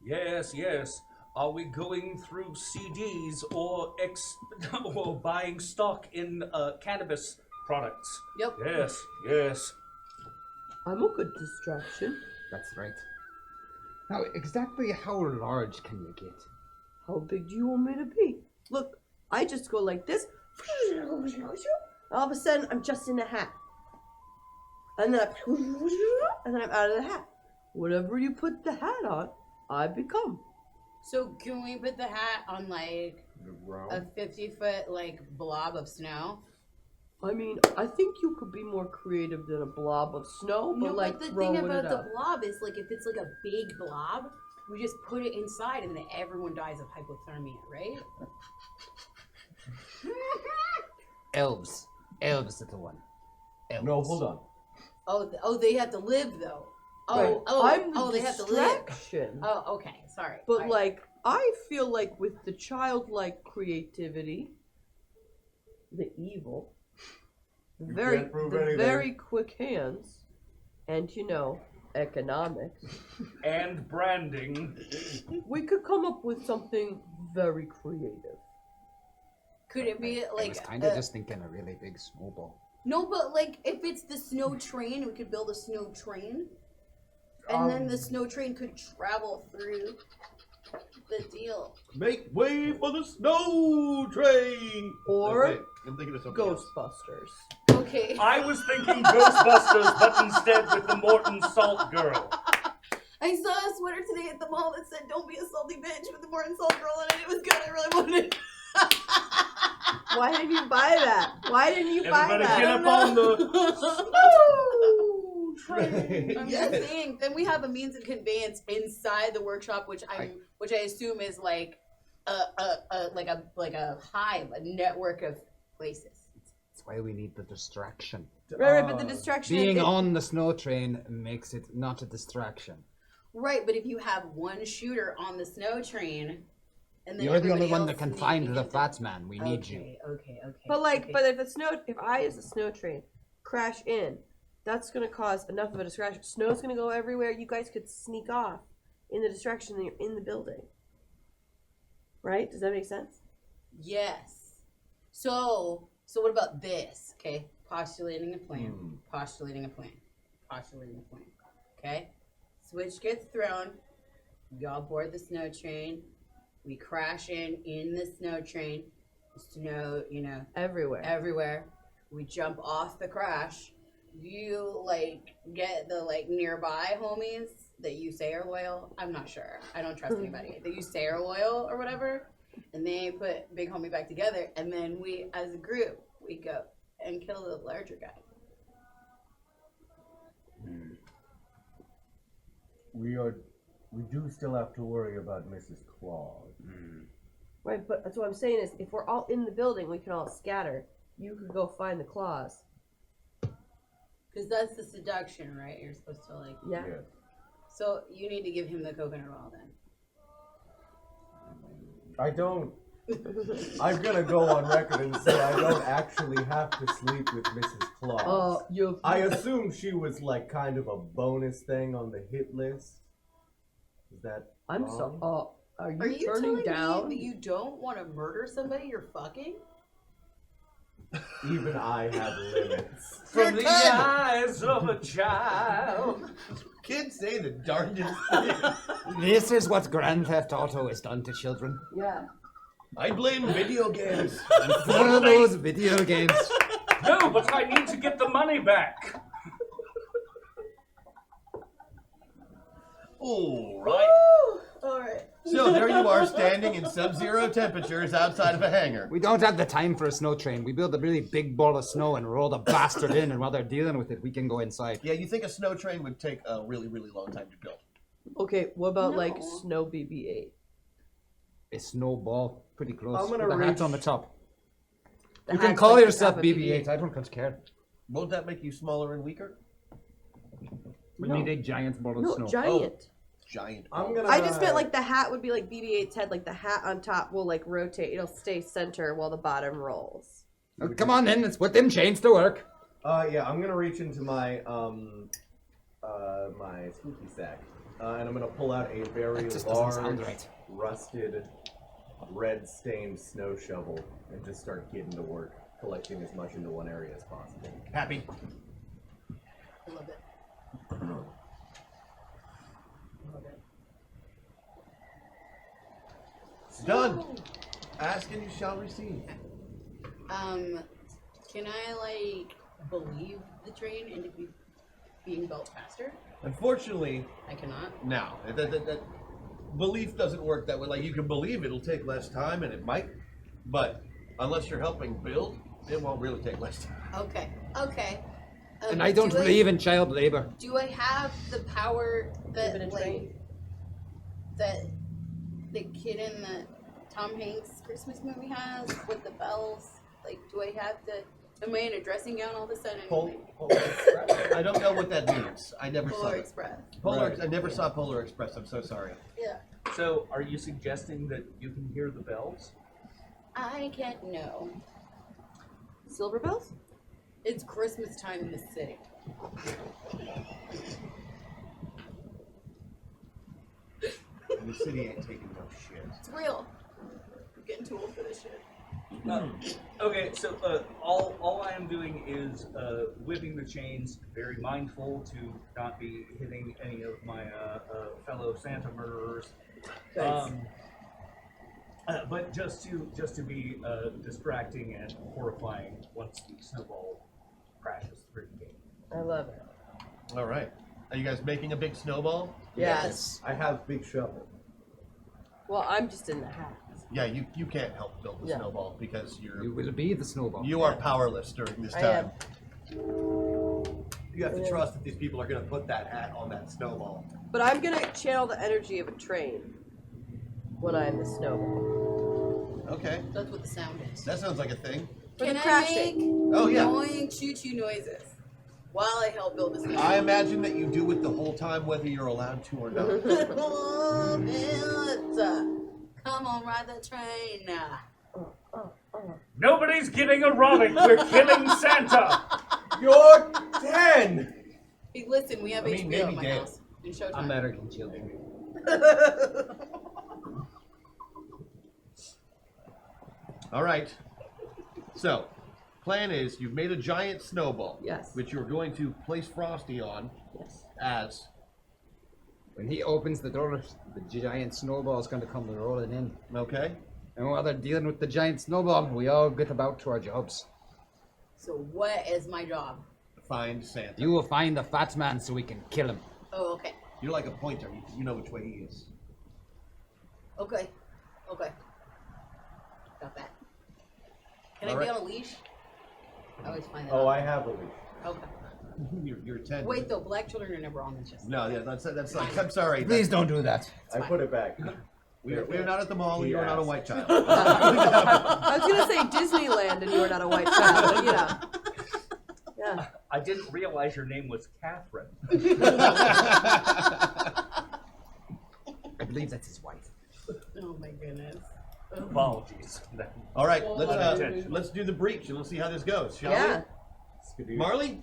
Yes, yes. Are we going through CDs or or buying stock in cannabis products? Yep. Yes, yes. I'm a good distraction. That's right. Now, exactly how large can you get? How big do you want me to be? Look, I just go like this. All of a sudden, I'm just in a hat. And then I'm out of the hat. Whatever you put the hat on, I become. So can we put the hat on like a 50-foot like blob of snow? I mean, I think you could be more creative than a blob of snow, but No, like but the throwing thing about it the up. blob is like if it's like a big blob, we just put it inside and then everyone dies of hypothermia, right? elves. Elves are the one. Elves. No, hold on. Oh, they have to live though. Right. I'm the they have to live. distraction. Oh, okay. Sorry. But like, I feel like with the childlike creativity, the evil, You very can't prove the anything. very quick hands, and economics and branding, we could come up with something very creative. Could it be I like? was kind of just thinking a really big snowball. No, but like if it's the snow train, we could build a snow train, and then the snow train could travel through the deal. Make way for the snow train. Or Okay, I'm thinking of something else. Ghostbusters. Okay. I was thinking Ghostbusters, but instead with the Morton Salt Girl. I saw a sweater today at the mall that said "Don't be a salty bitch" with the Morton Salt Girl on it. It was good. I really wanted it. Why didn't you buy that? Why didn't you buy Everybody that? get up on the train. I'm just saying. Then we have a means of conveyance inside the workshop, which I assume is like a hive, a network of places. That's why we need the distraction. Right, but the distraction Being is- on the snow train makes it not a distraction. Right, but if you have one shooter on the snow train, and then You're the only everybody one else that can sneaking find the into- fat man. We need you. Okay. But like, okay. but if I as a snow train crash in, that's gonna cause enough of a distraction. Snow's gonna go everywhere. You guys could sneak off in the distraction that you're in the building. Right? Does that make sense? Yes. So what about this? Okay, postulating a plan. Postulating a plan. Okay. Switch gets thrown. We all board the snow train. We crash in the snow train. Snow, everywhere. We jump off the crash. You get the nearby homies that you say are loyal. I'm not sure. I don't trust anybody that you say are loyal or whatever. And they put big homie back together, and then we, as a group, we go and kill the larger guy. We do still have to worry about Mrs. Claus. Right, but that's what I'm saying is if we're all in the building, we can all scatter. You could go find the claws. Because that's the seduction, right? You're supposed to Yeah. So you need to give him the coconut oil then. I don't. I'm gonna go on record and say I don't actually have to sleep with Mrs. Claus. I assume she was kind of a bonus thing on the hit list. Is that I'm wrong? so. Are Are you turning telling down? me that you don't want to murder somebody you're fucking? Even I have limits. From the eyes of a child. Kids say the darndest thing. This is what Grand Theft Auto has done to children. Yeah. I blame video games. One of those video games. No, but I need to get the money back. All right. All right. So there you are, standing in sub-zero temperatures outside of a hangar. We don't have the time for a snow train. We build a really big ball of snow and roll the bastard in, and while they're dealing with it, we can go inside. Yeah, you think a snow train would take a really, really long time to build? Okay, what about No. Snow BB-8? A snowball, pretty close. I'm gonna with a hat reach- on the top. The You can hat's call like the yourself top of BB-8. I don't care. Won't that make you smaller and weaker? We need a giant ball of No, snow. giant. Giant. I'm gonna. I just meant the hat would be like BB-8's head, the hat on top will rotate. It'll stay center while the bottom rolls. Oh, come on in, let's put them chains to work. Yeah, I'm gonna reach into my my squeaky sack, and I'm gonna pull out a very That just doesn't sound large, right. rusted, red-stained snow shovel, and just start getting to work, collecting as much into one area as possible. Happy. I love it. It's done. Ask and you shall receive. Can I believe the train into being built faster? Unfortunately, I cannot. no. That belief doesn't work that way. You can believe it'll take less time, and it might, but unless you're helping build, it won't really take less time. Okay. And I don't do believe in child labor. Do I have the power that Even a train. that the kid in the Tom Hanks Christmas movie has with the bells? Do Do I have to? Am I in a dressing gown all of a sudden? I don't know what that means. I never saw Polar it. Express. I never saw Polar Express. I'm so sorry. Yeah. So, are you suggesting that you can hear the bells? I can't know. Silver bells? It's Christmas time in the city. And the city ain't taking no shit. It's real. I'm getting too old for this shit. Okay, so all I am doing is whipping the chains, very mindful to not be hitting any of my fellow Santa murderers. But just to be distracting and horrifying once the snowball crashes through the gate. I love it. All right. Are you guys making a big snowball? Yes. I have big shovel. Well, I'm just in the hat. Yeah, you can't help build the Yeah. snowball because You will be the snowball. you are powerless during this I time. You have to trust that these people are going to put that hat on that snowball. But I'm gonna channel the energy of a train when I'm the snowball. Okay. That's what the sound is. That sounds like a thing. For Can the I crashing. make Oh, yeah. annoying choo-choo noises while I help build this? I imagine that you do it the whole time, whether you're allowed to or not. Oh, Bill, come on, ride the train. Nobody's getting erotic. We're killing Santa. You're 10! Hey, listen, we have I mean, HBO maybe at my Dan. house. And Showtime. American children. All right. So, plan is you've made a giant snowball. Yes. Which you're going to place Frosty on. Yes. As. When he opens the door, the giant snowball is going to come rolling in. Okay. And while they're dealing with the giant snowball, we all get about to our jobs. So what is my job? Find Santa. You will find the fat man so we can kill him. Oh, okay. You're like a pointer. You know which way he is. Okay. Okay. Got that. Can All I be right. on a leash? I always find that. Oh, out. I have a leash. Okay. You're 10. Wait, though, black children are never on the chest. No, yeah, that's like, I'm sorry. Please don't do that. I put it back. We're not at the mall, and He you're not a asked. white child. I was gonna say Disneyland and you are not a white child, but you know. Yeah. I didn't realize your name was Catherine. I believe that's his wife. Oh my goodness. Apologies. All right, Unintentional. let's do the breach and let's see how this goes, shall Yeah. we? Marley,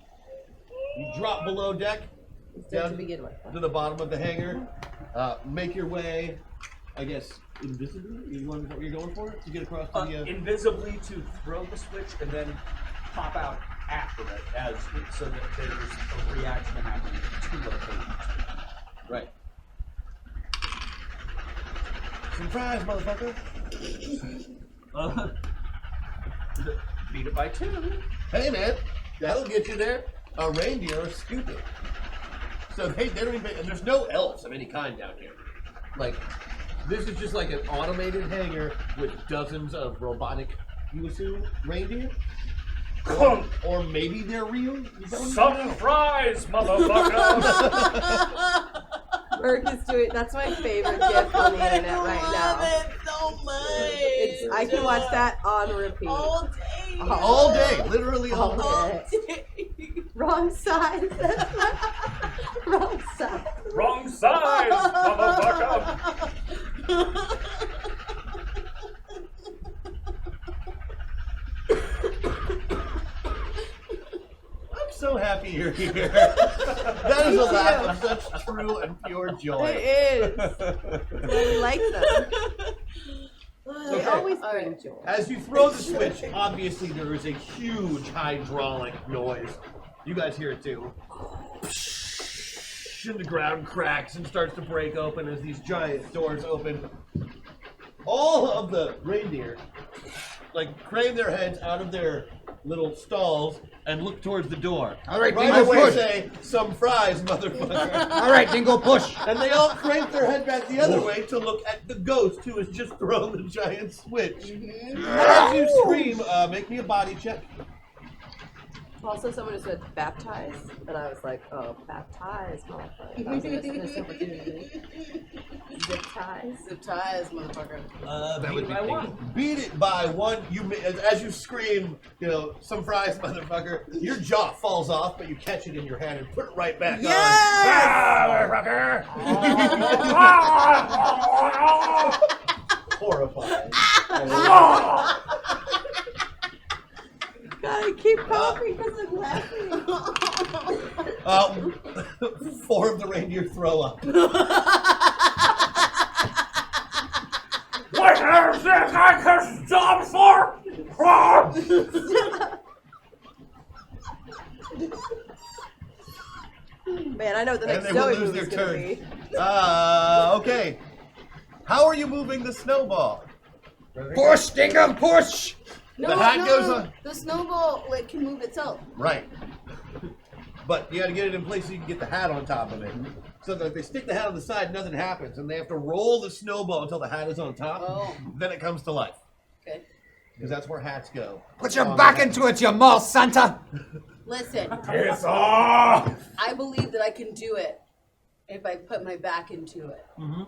you drop below deck, Down to begin with. to the bottom of the hangar. Make your way, I guess, invisibly. Is what you're going for to get across to the. Invisibly to throw the switch and then pop out after it, so that there's a reaction happening to locations. Right. Surprise, motherfucker! Beat it by 2. Hey, man, that'll get you there. A reindeer are stupid. So they don't even. And there's no elves of any kind down here. Like, this is just like an automated hangar with dozens of robotic, you assume, reindeer? Or maybe they're real? You don't Some know. fries, motherfucker! Merc is doing. That's my favorite gift on the internet right now. It so much. I can watch that on repeat. All day. All day, literally all day. All day. Wrong side. Wrong side. Wrong size, motherfucker! I'm so happy you're here. That is a laugh of such true and pure joy. It is. That's why we like them. They Okay. always bring joy. As you throw the switch, obviously there is a huge hydraulic noise. You guys hear it too. And the ground cracks and starts to break open as these giant doors open. All of the reindeer, like, crane their heads out of their little stalls and look towards the door. All right, right Dingo, away push. say, some fries, motherfucker. All right, Dingo, push. And they all crank their head back the other way to look at the ghost who has just thrown the giant switch. As you scream, make me a body check. Also, someone just said baptize, and I was like, oh, baptize, motherfucker. That was a missed opportunity. Zip ties. Zip ties, motherfucker. That would be by big. one. Beat it by one. As you scream, some fries, motherfucker. Your jaw falls off, but you catch it in your hand and put it right back Yes! on. Horrifying. God, I keep coughing because I'm laughing. Form the reindeer throw up. What is this I can stop for? Man, I know what the And next they will Zoe lose movie's their gonna turn. be. Okay. How are you moving the snowball? Push, Dingle, push! No, The hat no, goes no. on. The snowball can move itself. Right. But you got to get it in place so you can get the hat on top of it. So that if they stick the hat on the side, nothing happens, and they have to roll the snowball until the hat is on top. Oh. Then it comes to life. Okay. Because that's where hats go. Put your back into it, you mall Santa! Listen. Piss off! I believe that I can do it if I put my back into it. Mm-hmm.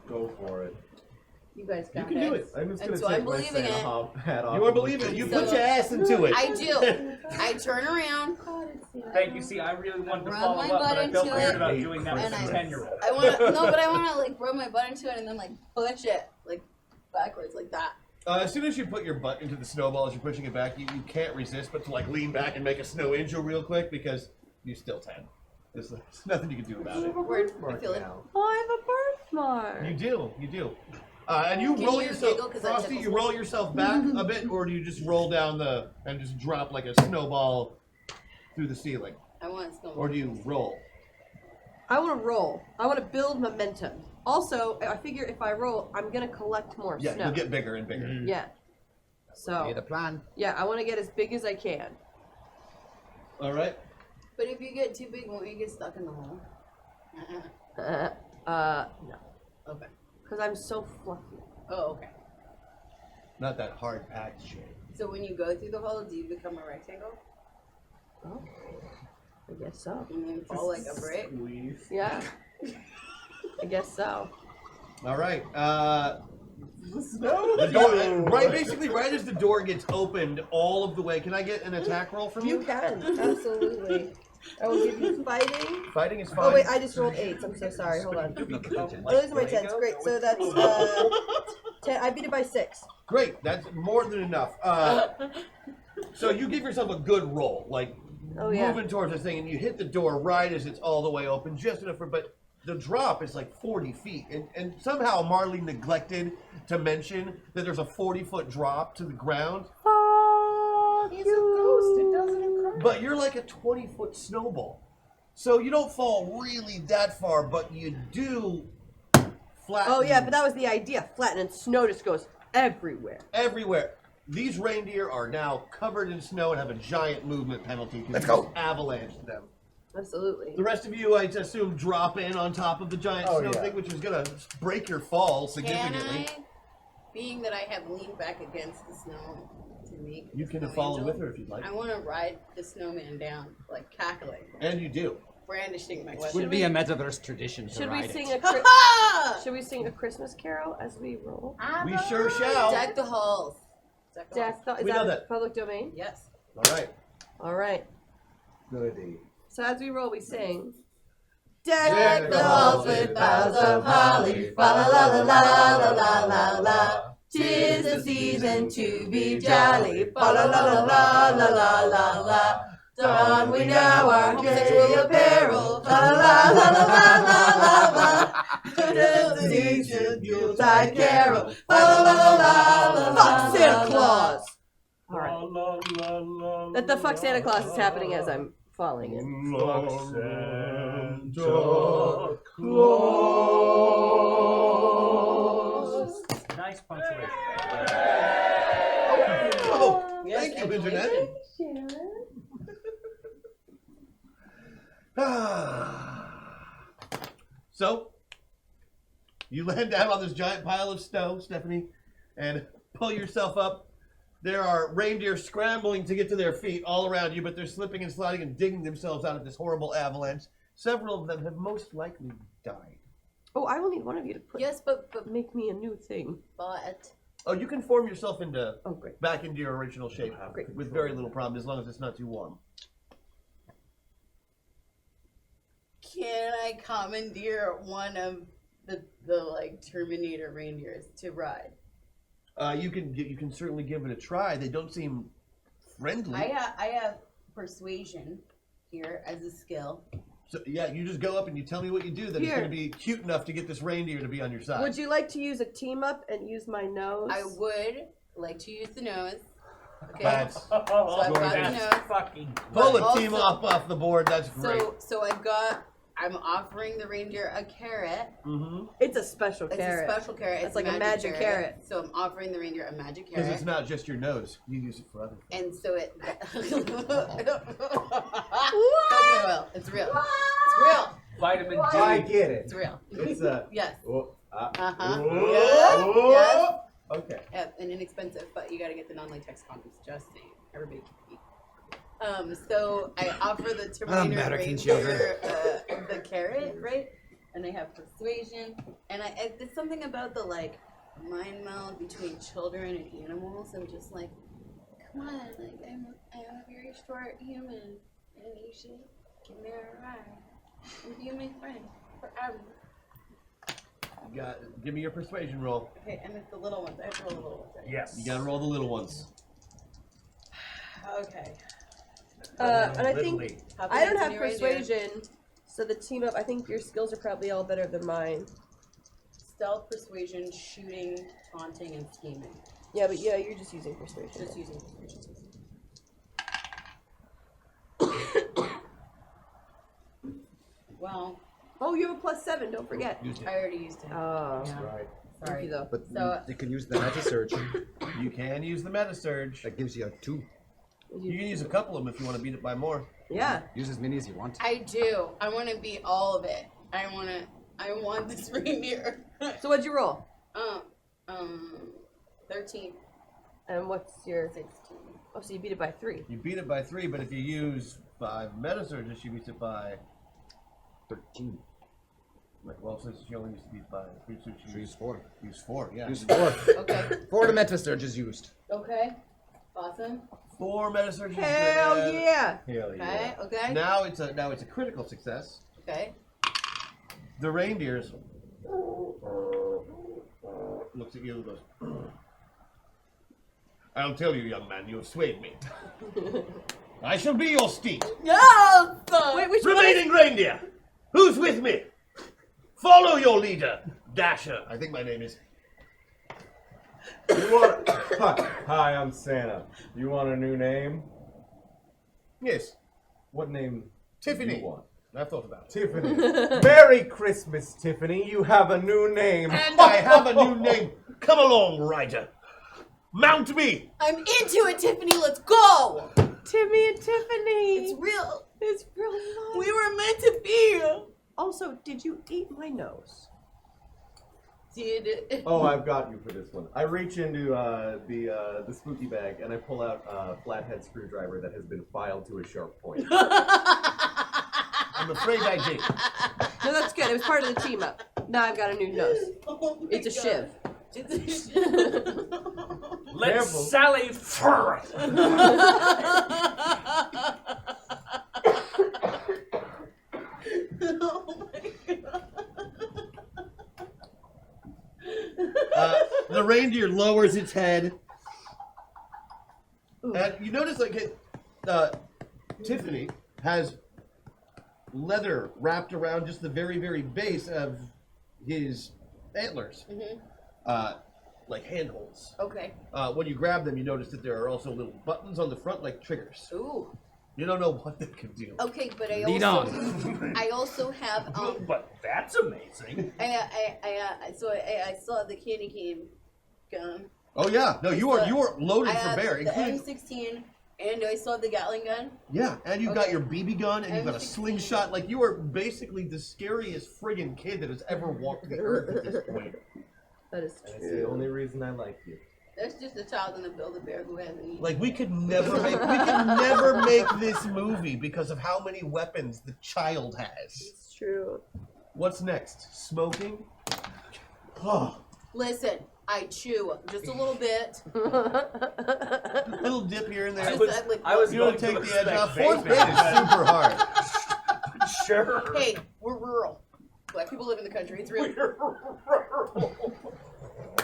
Go for it. You guys got You can do it. I'm just And gonna so take I'm my believing Santa it. hat off. You are believing. You put So- your ass into it. I do. I turn around. Thank you. See, I really wanted to Run follow my up, but I butt felt into weird it, about doing that with and a 10-year-old. I want to no, but I want to rub my butt into it and then push it backwards like that. As soon as you put your butt into the snowball as you're pushing it back, you can't resist but to lean back and make a snow angel real quick because you still 10. There's nothing you can do about it. Word. I feel it. Oh, I have a birthmark. You do. And you Can roll you yourself, giggle 'cause that Frosty, tickles you me? roll yourself back a bit, or do you just roll down and just drop like a snowball through the ceiling? I want snowball. Or do you roll? I want to roll. I want to build momentum. Also, I figure if I roll, I'm going to collect more Yeah, snow. you'll get bigger and bigger. Yeah. So, Be the plan. yeah, I want to get as big as I can. All right. But if you get too big, won't you get stuck in the hole? No. Okay. Because I'm so fluffy. Oh, okay. Not that hard packed shit. So when you go through the hole, do you become a rectangle? Oh, I guess so. And then fall like a brick? Yeah. I guess so. All right. Snow? The door, basically right as the door gets opened all of the way. Can I get an attack roll from you? You can, absolutely. I will give you fighting. Fighting is fine. Oh wait, I just rolled 8s. I'm so sorry. Hold on. Oh, those are my 10s. Great. So that's 10. I beat it by 6. Great. That's more than enough. So you give yourself a good roll, moving towards this thing, and you hit the door right as it's all the way open, just enough but the drop is like 40 feet, and somehow Marley neglected to mention that there's a 40-foot drop to the ground. He's a ghost. It doesn't occur. But you're like a 20-foot snowball. So you don't fall really that far, but you do flatten. Oh yeah, but that was the idea. Flatten and snow just goes everywhere. Everywhere. These reindeer are now covered in snow and have a giant movement penalty because Let's you go. just avalanche them. Absolutely. The rest of you, I assume, drop in on top of the giant snow thing, which is going to break your fall significantly. Can I, being that I have leaned back against the snow to make You can snow follow angel, with her if you'd like. I want to ride the snowman down, cackling, And you do. brandishing my It weapon. would be a Metaverse tradition to Should we ride sing it. Should we sing a Christmas carol as we roll? We sure shall. Deck the halls. Deck the halls. Is We know that that. public domain? Yes. All right. All right. Goody. So as we roll, we sing. Deck the halls with boughs of holly, fa la la la la la la la. 'Tis the season to be jolly, fa la la la la la la la la. Don we now our gay apparel, fa la la la la la la la. 'Tis the season Yuletide carol, fa la la la la la la. Fuck Santa Claus. All right. That the fuck Santa Claus is happening as I'm falling in. Nice punctuation. Oh, Yes, thank you, actually. Internet. So, you land down on this giant pile of snow, Stephanie, and pull yourself up There are reindeer scrambling to get to their feet all around you, but they're slipping and sliding and digging themselves out of this horrible avalanche. Several of them have most likely died. Oh, I will need one of you to put. Yes, but make me a new thing. But Oh, you can form yourself into great. back into your original shape with very little problem, as long as it's not too warm. can I commandeer one of the like Terminator reindeers to ride? You can certainly give it a try. They don't seem friendly. I have persuasion here as a skill. So yeah, you just go up and you tell me what you do. That it's Here. going to be cute enough to get this reindeer to be on your side. Would you like to use a team up and use my nose? I would like to use the nose. Okay. That's so I've got the gorgeous. nose. Fucking Pull But a team also- off the board. That's great. So I'm offering the reindeer a carrot. Mm-hmm. It's a special It's carrot. a special carrot. It's like a magic carrot. So I'm offering the reindeer a magic Because carrot. it's not just your nose. You use it for other things. And so it. Coconut oil. It's real. It's real. Vitamin D. I get it. It's real. It's Yes. Oh, Uh-huh. Whoa. Yes. Yes. Okay. Yeah, and inexpensive, but you gotta get the non-latex condoms. Just saying. Everybody can eat. So I offer the Terminator American reindeer the carrot, right? And I have persuasion, and it's something about the like mind meld between children and animals. I'm just like, come on, like I'm a very short human, and you should give me a ride and be my friend forever. Give me your persuasion roll. Okay, and it's the little ones. I have to roll the little ones. Right? Yes. You gotta roll the little ones. Okay. And I think Literally. I don't have Happy Reindeer. persuasion, so the team up. I think your skills are probably all better than mine. Stealth, persuasion, shooting, taunting, and scheming. Yeah, but yeah, you're just using persuasion. Just using persuasion. Well, Oh, you have a +7. Don't forget. I already used it. Oh, Yeah. Right. Sorry. though. But So- you can use the Meta Surge. You can use the Meta Surge. That gives you a 2. You can use a couple of them if you want to beat it by more. Yeah. Use as many as you want. I do. I want to beat all of it. I want this reindeer. So what'd you roll? 13. And what's your? 16. Oh, so you beat it by 3. You beat it by 3, but if you use 5 Meta Surges, she beats it by 13. Right, well, since she only used to beat by 3, so she Use 4. use 4. Yeah. Use 4. Okay. 4 to Meta Surge is used. Okay. Awesome. 4 Meta Surges. Hell yeah! Hell Okay. yeah. Okay. Now it's a critical success. Okay. The reindeers looks at you and goes, I'll tell you, young man, you have swayed me. I shall be your steed. No. Wait, which one? Remaining reindeer, who's with me? Follow your leader, Dasher. I think my name is. You want? Hi, I'm Santa. You want a new name? Yes, What name? Tiffany. Do you want? I've thought about it. Tiffany. Merry Christmas, Tiffany. You have a new name. And I have a new name. Come along, rider. Mount me. I'm into it, Tiffany. Let's go. Timmy and Tiffany. It's real. It's real nice. We were meant to be. Also, did you eat my nose? Did. Oh, I've got you for this one. I reach into the spooky bag and I pull out a flathead screwdriver that has been filed to a sharp point. I'm afraid I did. No, that's good. It was part of the team up. Now I've got a new nose. Oh my It's a God. shiv. It's a shiv. Let's Careful. sally forth. Oh my God. The reindeer lowers its head. And you notice, like, Tiffany has leather wrapped around just the very, very base of his antlers. Like handholds. Okay. When you grab them, you notice that there are also little buttons on the front, like triggers. Ooh. You don't know what they could do. Okay, but I Lead also I also have But that's amazing. I still have the candy cane gun. Oh yeah, no, you are loaded I for have bear, the including M16, and I still have the Gatling gun. yeah, and you've got Okay. your BB gun, and you've got a M16. slingshot. Like you are basically the scariest friggin' kid that has ever walked the earth at this point. That is That's the only reason I like you. That's just a child in the Build-A-Bear who hasn't eaten. Like we could never make this movie because of how many weapons the child has. It's true. What's next? Smoking? Oh, Listen, I chew just a little bit. little dip here and there. I was you don't going take to the edge expect off. Fourth grade vaping, is but- super hard. Sure. Hey, we're rural. Black people live in the country. It's real.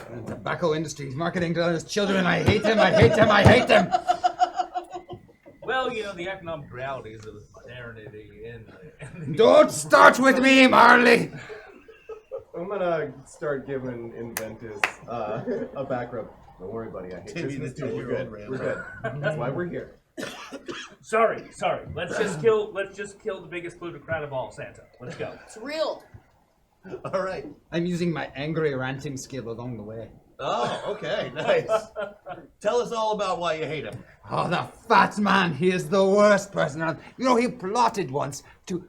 The tobacco industry is marketing to his children. I hate him. I hate him. I hate him. Well, you know, the economic realities of modernity and Don't start with me, Marley. I'm gonna start giving Inventus a back rub. Don't worry, buddy. I hate Timmy Christmas the too. We're good. 2-year-old We're good. That's why we're here. Sorry. Let's just kill the biggest plutocrat of all, Santa. Let's go. It's real. All right. I'm using my angry ranting skill along the way. Oh, okay, nice. Tell us all about why you hate him. Oh, the fat man. He is the worst person around. You know, he plotted once to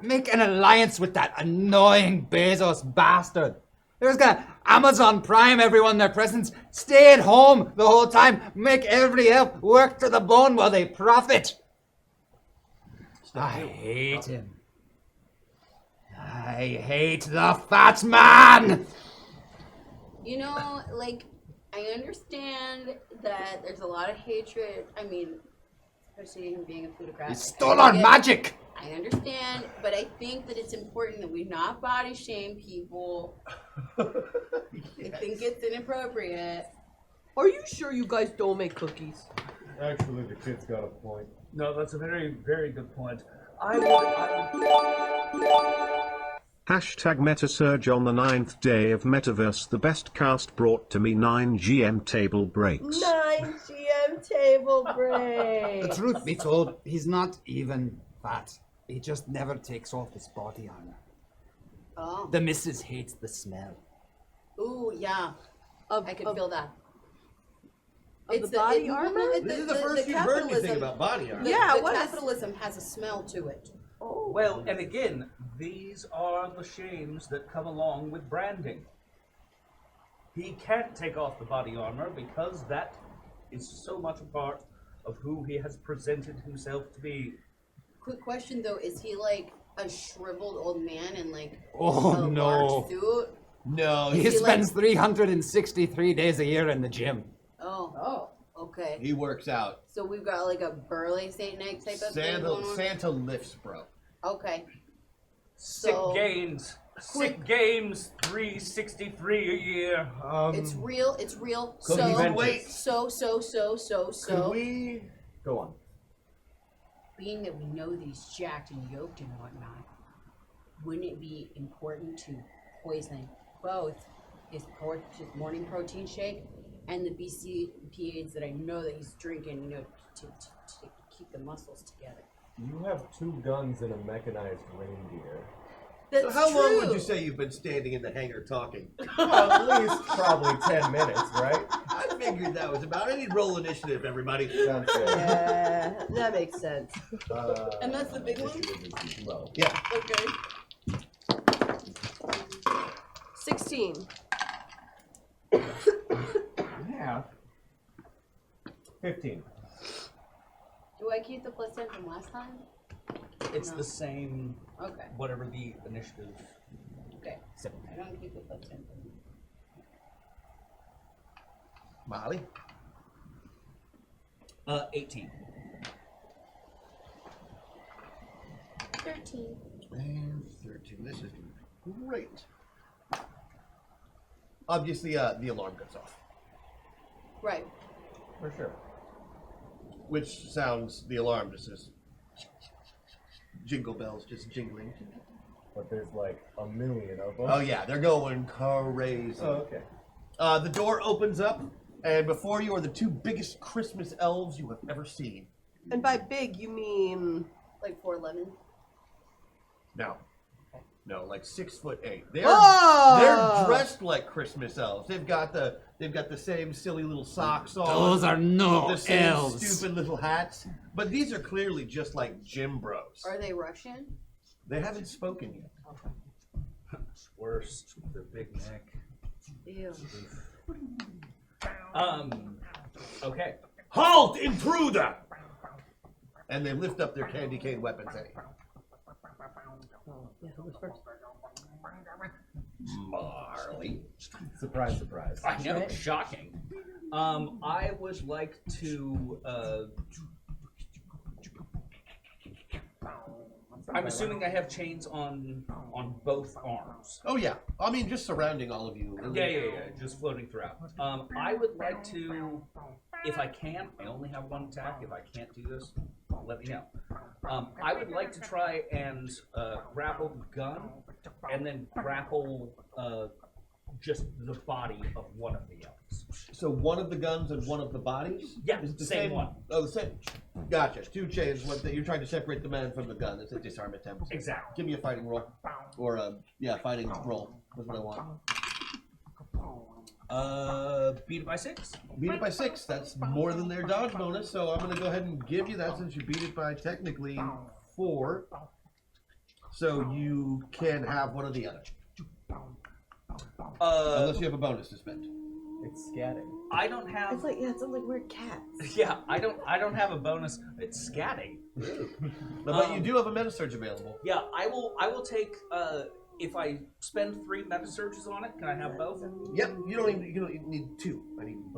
make an alliance with that annoying Bezos bastard. He was gonna Amazon Prime everyone their presents, stay at home the whole time, make everybody else work to the bone while they profit. I hate him. I hate the fat man! You know, like, I understand that there's a lot of hatred. I mean, especially in being a plutocrat. He stole our magic! I understand, but I think that it's important that we not body shame people. I think it's inappropriate. Are you sure you guys don't make cookies? Actually, the kid's got a point. No, that's a very, very good point. Hashtag Metasurge on the 9th day of Metaverse. The best cast brought to me 9 GM table breaks. 9 GM table break. The truth be told, he's not even fat. He just never takes off his body armor. Oh. The missus hates the smell. Ooh, yeah. I can feel that. Of the body armor? This is the first you've heard me think about body armor. The capitalism has a smell to it. Oh. Well, and again, these are the shames that come along with branding. He can't take off the body armor because that is so much a part of who he has presented himself to be. Quick question though, is he like a shriveled old man in like Oh, a no. large suit? No, He spends 363 days a year in the gym. Oh, okay. He works out. So we've got like a burly Saint Nick type of thing going on? Santa lifts, bro. Okay. Sick So- games. Sick games, 363 a year. It's real. Could we wait? So. Could we go on? Being that we know that he's jacked and yoked and whatnot, wouldn't it be important to poison both his morning protein shake and the BCPAs that I know that he's drinking, you know, to keep the muscles together? You have 2 guns and a mechanized reindeer. That's So how long would true. you say you've been standing in the hangar talking? Well, at least probably 10 minutes, right? I figured that was about. I need roll initiative, everybody. Sounds good. Yeah, that makes sense. And that's the big one? Low. Yeah. Okay. 16. Yeah. 15. Do I keep the plus 10 from last time? It's No. the same, Okay. whatever the initiative. Okay. I don't keep the plus 10 from you. Molly? 18. 13. And 13. This is great. Obviously, the alarm goes off. Right. For sure. Which sounds, the alarm just says jingle bells just jingling. But there's like a million of them. Oh yeah, they're going crazy. Oh, okay. The door opens up, and before you are the 2 biggest Christmas elves you have ever seen. And by big, you mean like 4'11"? No, like 6'8". They're dressed like Christmas elves. They've got the same silly little socks on. Those are no the same elves. stupid little hats. But these are clearly just like gym bros. Are they Russian? They haven't spoken yet. Worst, the big neck. Ew. Okay. Halt, intruder! And they lift up their candy cane weapons at you. Yeah, who was first? Marley. Surprise, surprise. I know, shocking. I would like to. I'm assuming I have chains on both arms. Oh yeah, I mean just surrounding all of you. Yeah, just floating throughout. I would like to, if I can, I only have one attack. If I can't do this, let me know. I would like to try and grapple the gun, and then grapple just the body of one of the elves. So one of the guns and one of the bodies? Yeah, is it the same one. Oh, the same. Gotcha. 2 chains. You're trying to separate the man from the gun. It's a disarm attempt. Exactly. Give me a fighting roll, or a fighting roll. That's what I want. Beat it by 6. Beat it by 6. That's more than their dodge bonus. So I'm going to go ahead and give you that since you beat it by technically 4. So you can have one or the other. Unless you have a bonus to spend. It's scatting. I don't have. It's like it sounds like weird cats. Yeah, I don't have a bonus. It's scatting. But you do have a meta surge available. Yeah, I will take. If I spend 3 meta surges on it, can I have both? Yep. You don't even need 2.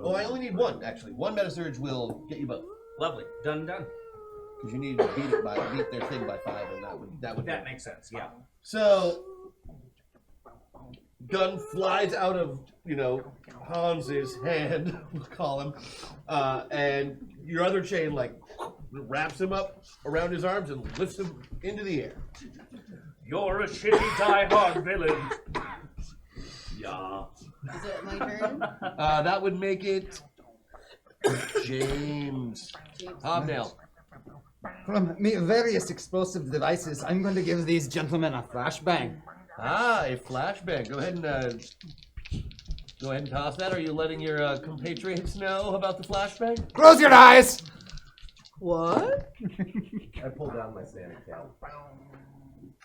I only need 1 actually. 1 meta surge will get you both. Lovely. Done. Because you need to beat their thing by 5, and that makes sense. Yeah. So. Gun flies out of, Hans's hand, we'll call him, and your other chain, wraps him up around his arms and lifts him into the air. You're a shitty, die-hard villain. Yeah. Is it my turn? That would make it James. Hobnail. From me various explosive devices, I'm going to give these gentlemen a flashbang. A flashbang. Go ahead and toss that. Are you letting your compatriots know about the flashbang? Close your eyes! What? I pulled down my sanity cap.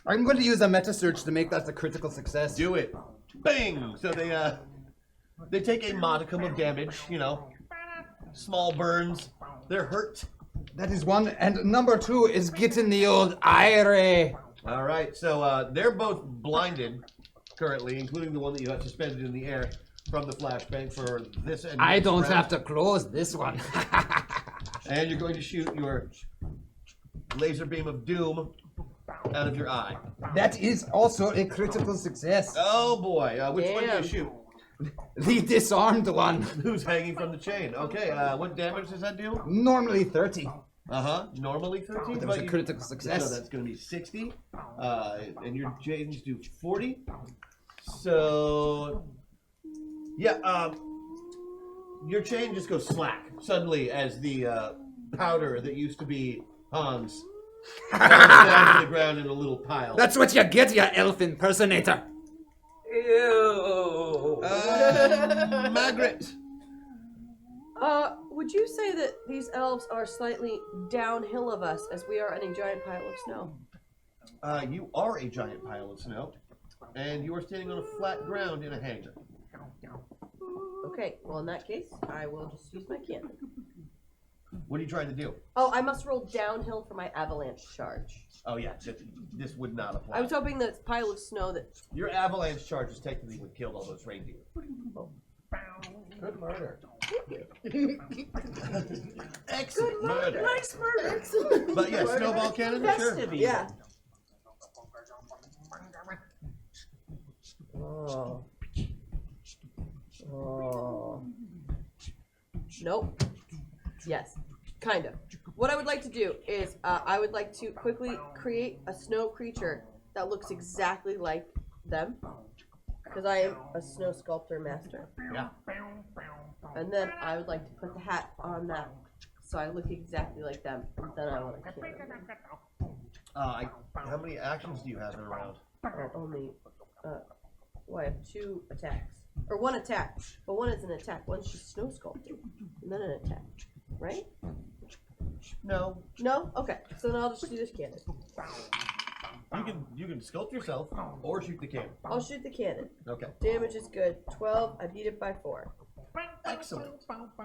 I'm going to use a meta search to make that a critical success. Do it. Bang! So they take a modicum of damage, small burns. They're hurt. That is 1, and number 2 is getting the old ire. All right, so they're both blinded currently, including the one that you have suspended in the air from the flashbang for this and I don't round. have to close this one. And you're going to shoot your laser beam of doom out of your eye. That is also a critical success. Oh boy, which one do you shoot? The disarmed one. Who's hanging from the chain. Okay, what damage does that do? Normally 30. Normally 13. That was a critical success. So that's going to be 60. And your chains do 40. So, yeah, your chain just goes slack suddenly as the powder that used to be Hans falls down to the ground in a little pile. That's what you get, you elf impersonator. Ew. Margaret. Would you say that these elves are slightly downhill of us as we are on a giant pile of snow? You are a giant pile of snow, and you are standing on a flat ground in a hangar. Okay, well in that case, I will just use my cannon. What are you trying to do? Oh, I must roll downhill for my avalanche charge. Oh yeah, this would not apply. I was hoping that pile of snow that... Your avalanche charges technically would kill all those reindeer. Good murder. Excellent murder. Nice murder. Excellent. But yeah, snowball cannon, sure. Festive even. Yeah. Nope. Yes. Kind of. What I would like to do is I would like to quickly create a snow creature that looks exactly like them. Because I am a snow sculptor master. Yeah. And then I would like to put the hat on that so I look exactly like them. And then I want to kill them. How many actions do you have in a round? Only, well, I have 2 attacks. Or 1 attack. But 1 is an attack. One's just snow sculpting. And then an attack. Right? No. No? Okay. So then I'll just do this cannon. You can sculpt yourself or shoot the cannon. I'll shoot the cannon. Okay. Damage is good. 12. I beat it by 4. Excellent.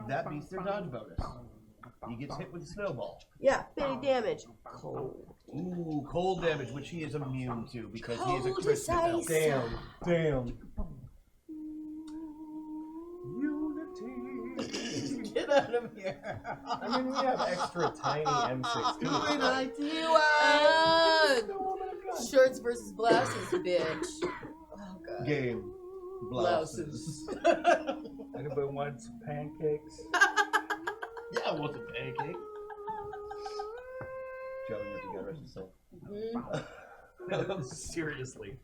That beats their dodge bonus. He gets hit with a snowball. Yeah, big damage. Cold. Ooh, cold damage, which he is immune to because he is a Cold Christmas as elf. ice. Damn. Get out of here. I mean, we have extra tiny M16. Shirts versus blouses, bitch. Oh god. Game. Blouses. Anybody want some pancakes? Yeah, I want the pancake. Joey, what you got rest of the No, seriously.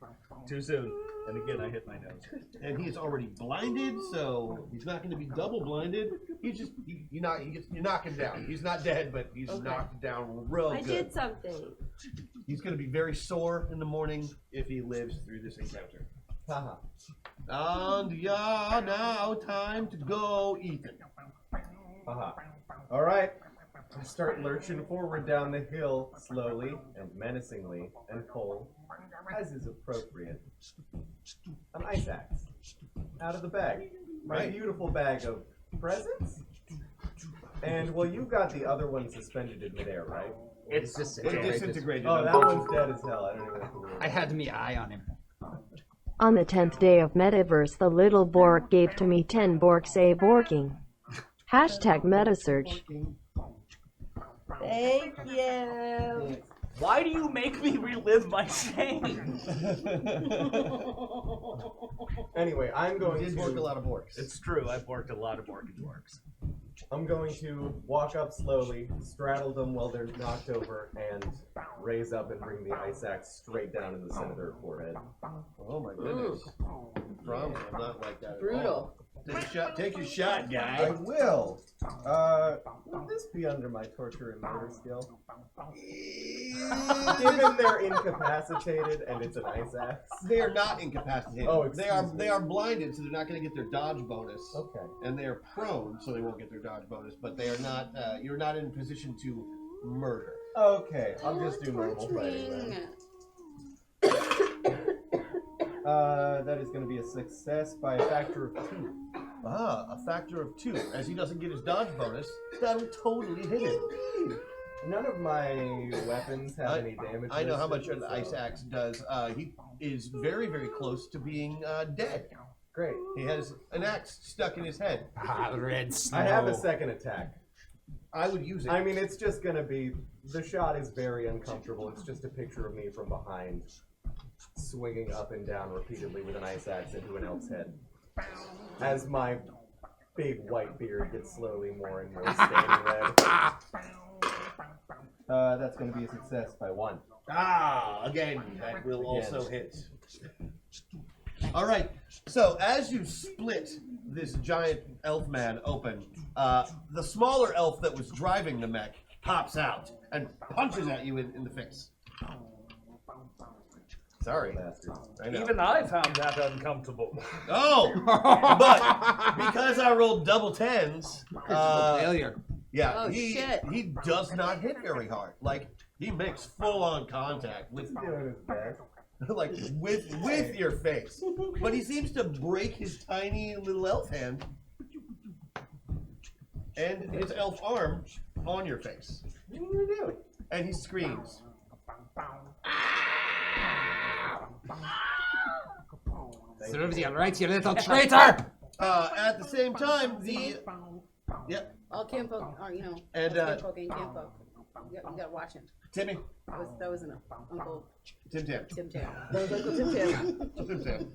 Too soon. And again, I hit my nose. And he is already blinded, so he's not going to be double blinded. He's just you knock him down. He's not dead, but he's knocked down real good. I did something. He's going to be very sore in the morning if he lives through this encounter. Haha. And yeah, now time to go, Ethan. Haha. Alright. I start lurching forward down the hill slowly and menacingly and pull, as is appropriate, an ice axe out of the bag. My beautiful bag of presents? And, well, you got the other one suspended in midair, right? It's disintegrated. Oh, that one's dead as hell. I don't even have to worry. I had me eye on him. On the 10th day of Metaverse, the little Bork gave to me 10 Bork say Borking. Hashtag metasearch. Thank you. Why do you make me relive my shame? Anyway, I'm going You did to work a lot of orcs. It's true, I've worked a lot of orc and dwarves. I'm going to walk up slowly, straddle them while they're knocked over, and raise up and bring the ice axe straight down in the center of their forehead. Oh my goodness. Promise, I'm not like that at Brutal. all. Take your shot, I guy. will. Would this be under my torture and murder skill? Given they're incapacitated and it's an ice axe. They are not incapacitated. Oh, they are blinded, so they're not going to get their dodge bonus. Okay. And they are prone, so they won't get their dodge bonus. But they are not. You're not in position to murder. Okay, I'll just do normal fighting then. That is going to be a success by a factor of 2. Ah, a factor of 2. As he doesn't get his dodge bonus, that'll totally hit him. None of my weapons have any damage. I know how much resistance, an ice axe does. He is very, very close to being dead. Great. He has an axe stuck in his head. Ah, red snow. I have a second attack. I would use it. I mean, it's just going to be... The shot is very uncomfortable. It's just a picture of me from behind, swinging up and down repeatedly with an ice axe into an elf's head. As my big white beard gets slowly more and more stained red. That's going to be a success by 1. Ah, again, that will also hit. All right, so as you split this giant elf man open, the smaller elf that was driving the mech pops out and punches at you in the face. Sorry. I know. Even I found that uncomfortable. Oh, but because I rolled double 10s, failure. Yeah, Oh, shit. he does not hit very hard. Like he makes full on contact with like with your face, but he seems to break his tiny little elf hand and his elf arm on your face. What are you going to do? And he screams. Serves you right, you little traitor! At the same time, the All kinfolk are, you know, And, kinfolk ain't kinfolk. You gotta watch him. Timmy. That was an Uncle Tim Tam. Tim Tam. That was Uncle Tim Tam. Tim Tam.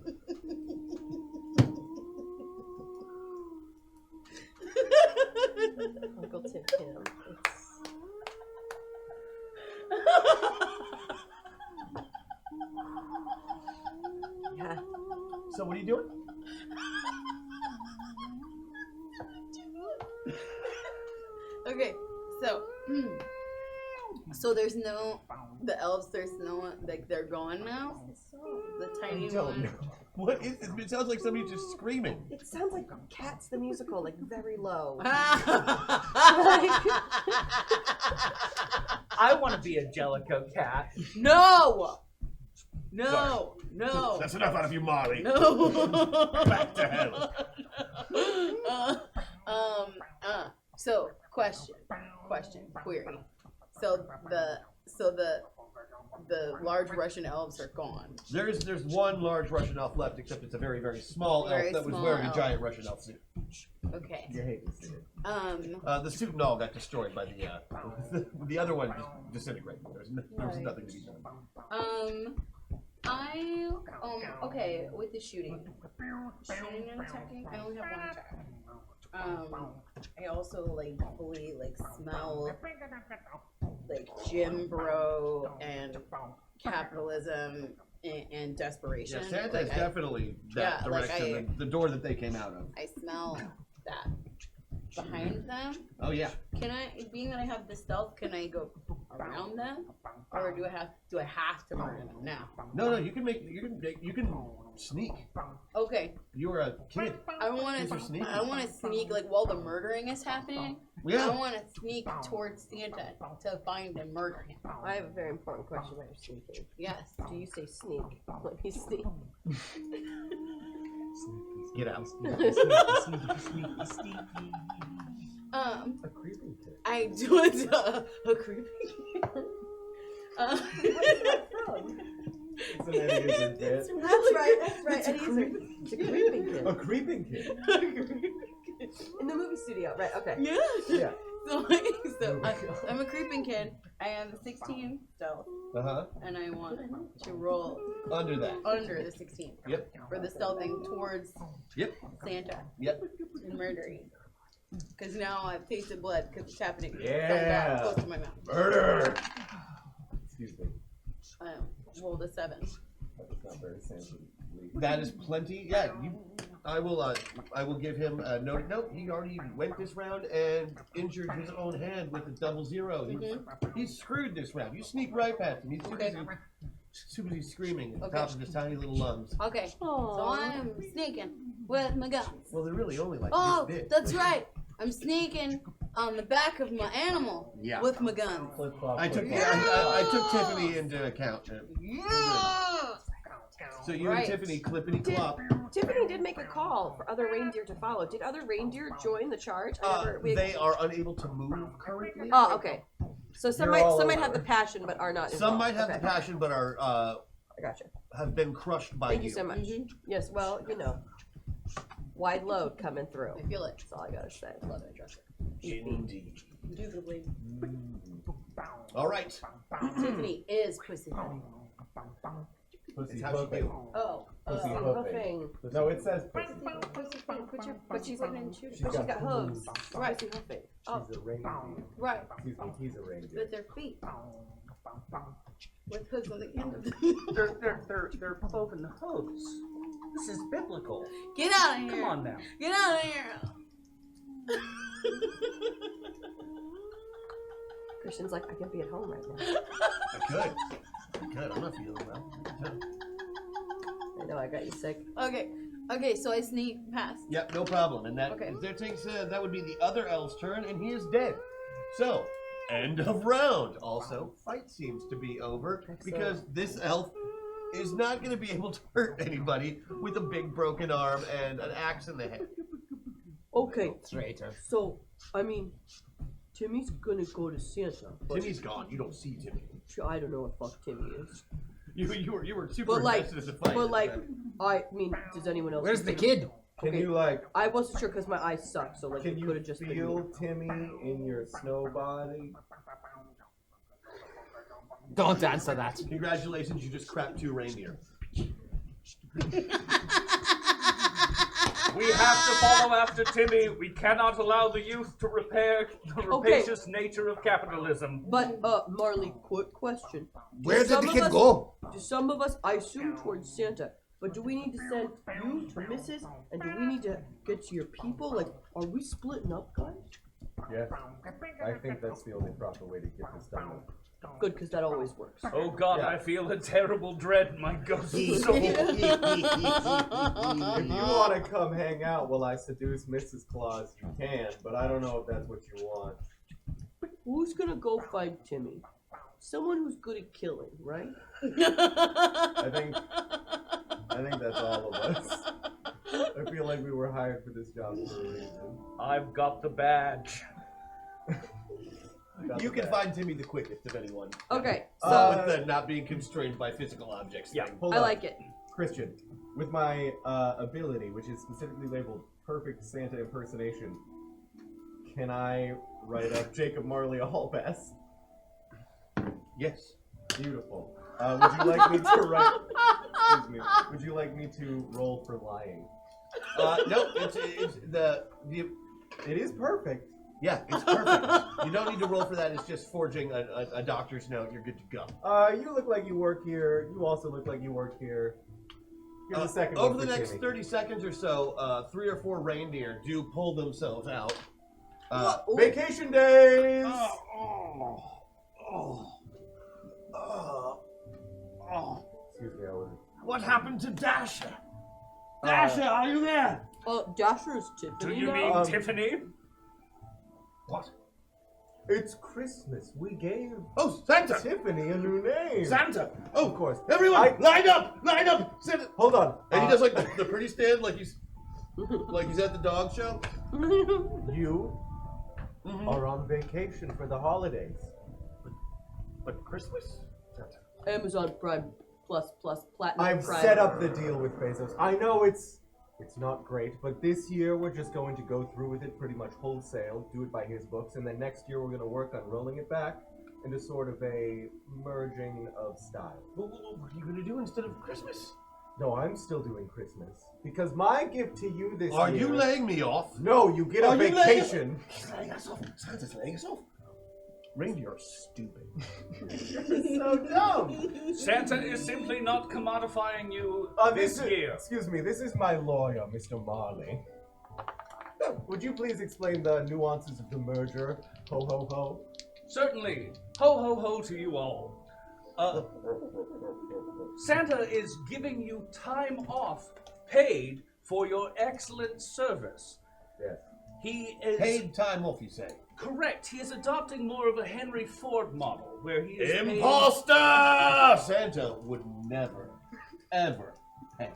Uncle Tim Tam. Yeah. So what are you doing? Okay, so there's no the elves. There's no one like they're gone now. The tiny one. What is this? It sounds like somebody just screaming. It sounds like Cats the musical, like very low. I want to be a Jellicoe cat. No. No, no. That's enough out of you, Molly. No. Back to hell. So question, query. So the large Russian elves are gone. There's one large Russian elf left, except it's a very, very small Very elf that was small wearing elf. a giant Russian elf suit. Okay. You hate to see it. The suit and all got destroyed by the other one just disintegrated. There was nothing to be done. Okay, with the shooting and attacking, I only have one attack. I also fully smell gym bro and capitalism and desperation. Yeah, Santa is definitely that direction, the door that they came out of. I smell that behind them. Oh yeah. Can I, being that I have the stealth, can I go around them, or do I have to murder them now? No, you can sneak. Okay. You're a kid. I want to sneak while the murdering is happening. Yeah. I want to sneak towards Santa to find and murder him. I have a very important question about your sneaking. Yes. Do you say sneak? Let me sneak. Get out. A creeping kid. I do it a creeping kid. It's an Eddie Izzard bit. That's right. Eddie Izzard. It's a creeping kid. A creeping kid. In the movie studio, right? Okay. Yeah. Yeah. So I'm a creeping kid. I have a 16 stealth. And I want to roll under the 16. Yep. For the stealthing towards Santa. Yep. And murdering. Because now I've tasted blood because it's happening. Yeah. Close to my mouth. Murder. Excuse me. I rolled a 7. That's not very Santa. That is plenty. Yeah, I will give him a note. No, he already went this round and injured his own hand with a 00. He's screwed this round. You sneak right past him. He's too busy screaming at the top of his tiny little lungs. Okay. So I'm sneaking with my guns. Well, they're really only like this big. That's right. I'm sneaking on the back of my animal with my guns. I took Tiffany into account. Yeah. So you and Tiffany clippity clop. Tiffany did make a call for other reindeer to follow. Did other reindeer join the charge? They are unable to move currently. Oh, okay. So some might have the passion but are not involved. Some might have the passion but are I gotcha. Have been crushed by Thank you so much. Yes, well, wide load coming through. I feel it. That's all I gotta say. Love it, trust it. Indeed. Indubitably. All right. Tiffany is pussy. Pussy how she hoofing. Oh. Pussy hoofing. No, it says pussy. But she's got hooves. Right. Pussy hoofing. She's a reindeer. Right. Excuse me, he's a reindeer. With their feet. With hooves on the end of them. They're cloven hooves. This is biblical. Get out of here. Come on now. Get out of here. Christian's like, I can be at home right now. I could. I'm not feeling well. I know I got you sick. Okay, so I sneak past. Yep, no problem. And that that would be the other elf's turn, and he is dead. So, end of round. Also, fight seems to be over because this elf is not going to be able to hurt anybody with a big broken arm and an axe in the head. Okay. Traitor. So, I mean, Timmy's gonna go to Santa. Timmy's gone. You don't see Timmy. I don't know what the fuck Timmy is. You were super invested in the fight. But I mean, does anyone else? Where's the kid? Can you I wasn't sure because my eyes suck. So Can it you could have just feel been. Timmy in your snow body? Don't answer that. Congratulations, you just crapped 2 reindeer. We have to follow after Timmy. We cannot allow the youth to repair the rapacious nature of capitalism. But Marley, quick question. Where did the kid go? Do some of us, I assume, towards Santa? But do we need to send you to Mrs. and do we need to get to your people? Like, are we splitting up, guys? Yes. I think that's the only proper way to get this done. Good, because that always works. Oh God, I feel a terrible dread in my ghost soul. If you want to come hang out while I seduce Mrs. Claus, you can, but I don't know if that's what you want. Who's gonna go find Timmy? Someone who's good at killing, right? I think that's all of us. I feel like we were hired for this job for a reason. I've got the badge. You can find Timmy the quickest of anyone. Okay, with the not being constrained by physical objects. Yeah, thing. Hold I on. like it. Christian, with my ability, which is specifically labeled Perfect Santa Impersonation, can I write up Jacob Marley a hall pass? Yes. Beautiful. Would you like me to write? Excuse me. Would you like me to roll for lying? No, it's It is perfect. Yeah, it's perfect. You don't need to roll for that. It's just forging a doctor's note. You're good to go. You look like you work here. You also look like you work here. Here's the second one Over the for next Timmy. 30 seconds or so, 3 or 4 reindeer do pull themselves out. Vacation days! Excuse me, I was... What happened to Dasher? Dasher, are you there? Oh, Dasher's Tiffany. Do you now? mean Tiffany? What? It's Christmas. We gave Santa! Tiffany a new name. Santa! Oh, of course. Everyone, line up! Line up! Santa! Hold on. And he does like the pretty stand, like he's at the dog show. You are on vacation for the holidays. But Christmas? Santa. Amazon Prime plus Platinum I've Prime. set up the deal with Bezos. I know it's not great, but this year we're just going to go through with it pretty much wholesale, do it by his books, and then next year we're going to work on rolling it back into sort of a merging of styles. What are you going to do instead of Christmas? No, I'm still doing Christmas. Because my gift to you this Are year... you laying me off? No, you get a vacation. He's laying us off. Santa's laying us off. Reindeer are stupid. You're so dumb. Santa is simply not commodifying you this year. Excuse me, this is my lawyer, Mr. Marley. Would you please explain the nuances of the merger? Ho, ho, ho. Certainly. Ho, ho, ho to you all. Santa is giving you time off paid for your excellent service. Yes. He is... Paid time off, you say? Correct. He is adopting more of a Henry Ford model, where he is Imposter! Santa would never, ever pay.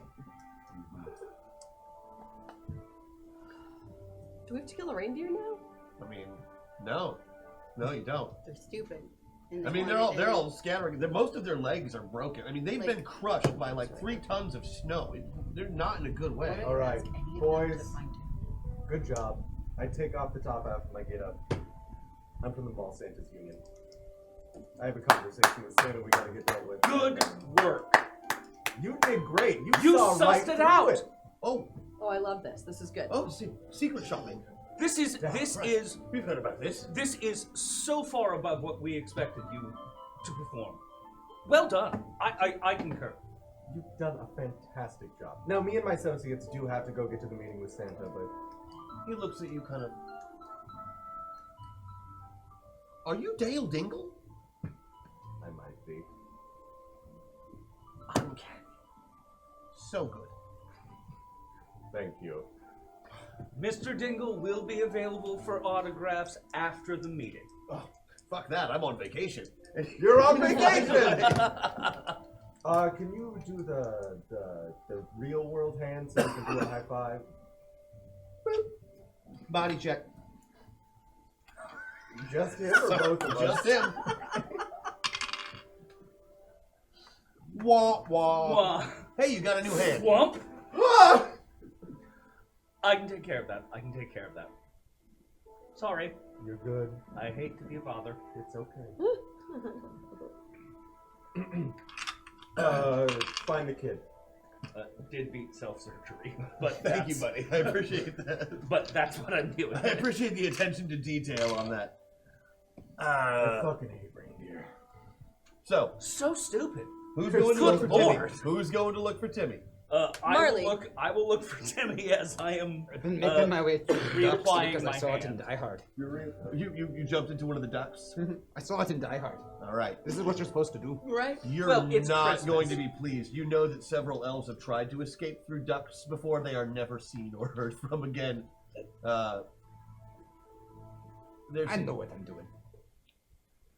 Do we have to kill a reindeer now? I mean, no. No, you don't. They're stupid. I mean, they're all scattering. Most of their legs are broken. I mean, they've been crushed by like 3 tons of snow. They're not in a good way. All right, boys. Good job. I take off the top half of my get up. I'm from the Mall Santa's Union. I have a conversation with Santa we gotta get dealt with. Good work. You did great. You saw sussed right it through out. it. Oh, I love this. This is good. oh, secret shopping. This is We've heard about this. This is so far above what we expected you to perform. Well done. I concur. You've done a fantastic job. Now, me and my associates do have to go get to the meeting with Santa, but He looks at you kind of. Are you Dale Dingle? I might be. Uncanny. So good. Thank you. Mr. Dingle will be available for autographs after the meeting. Oh, fuck that. I'm on vacation. You're on vacation! Can you do the real world hand so we can do a high five? Body check. Just him or both of us? Just him. Wah, wah. Wah. Hey, you got a new hand. Wump. I can take care of that. Sorry. You're good. I hate to be a bother. It's okay. Find the kid. Did beat self-surgery, but Thank you, buddy. I appreciate that. But that's what I'm dealing I with. appreciate the attention to detail on that. I fucking hate reindeer. So stupid. Who's Good going to look for Lord. Timmy? Who's going to look for Timmy? Marley. I will look for Timmy as I am I've been making my way through the ducks reapplying because my I saw it in hand. Die Hard. You jumped into one of the ducks? I saw it in Die Hard. All right. This is what you're supposed to do. Right? You're Well, it's not Christmas. going to be pleased. You know that several elves have tried to escape through ducts before. They are never seen or heard from again. I know what I'm doing.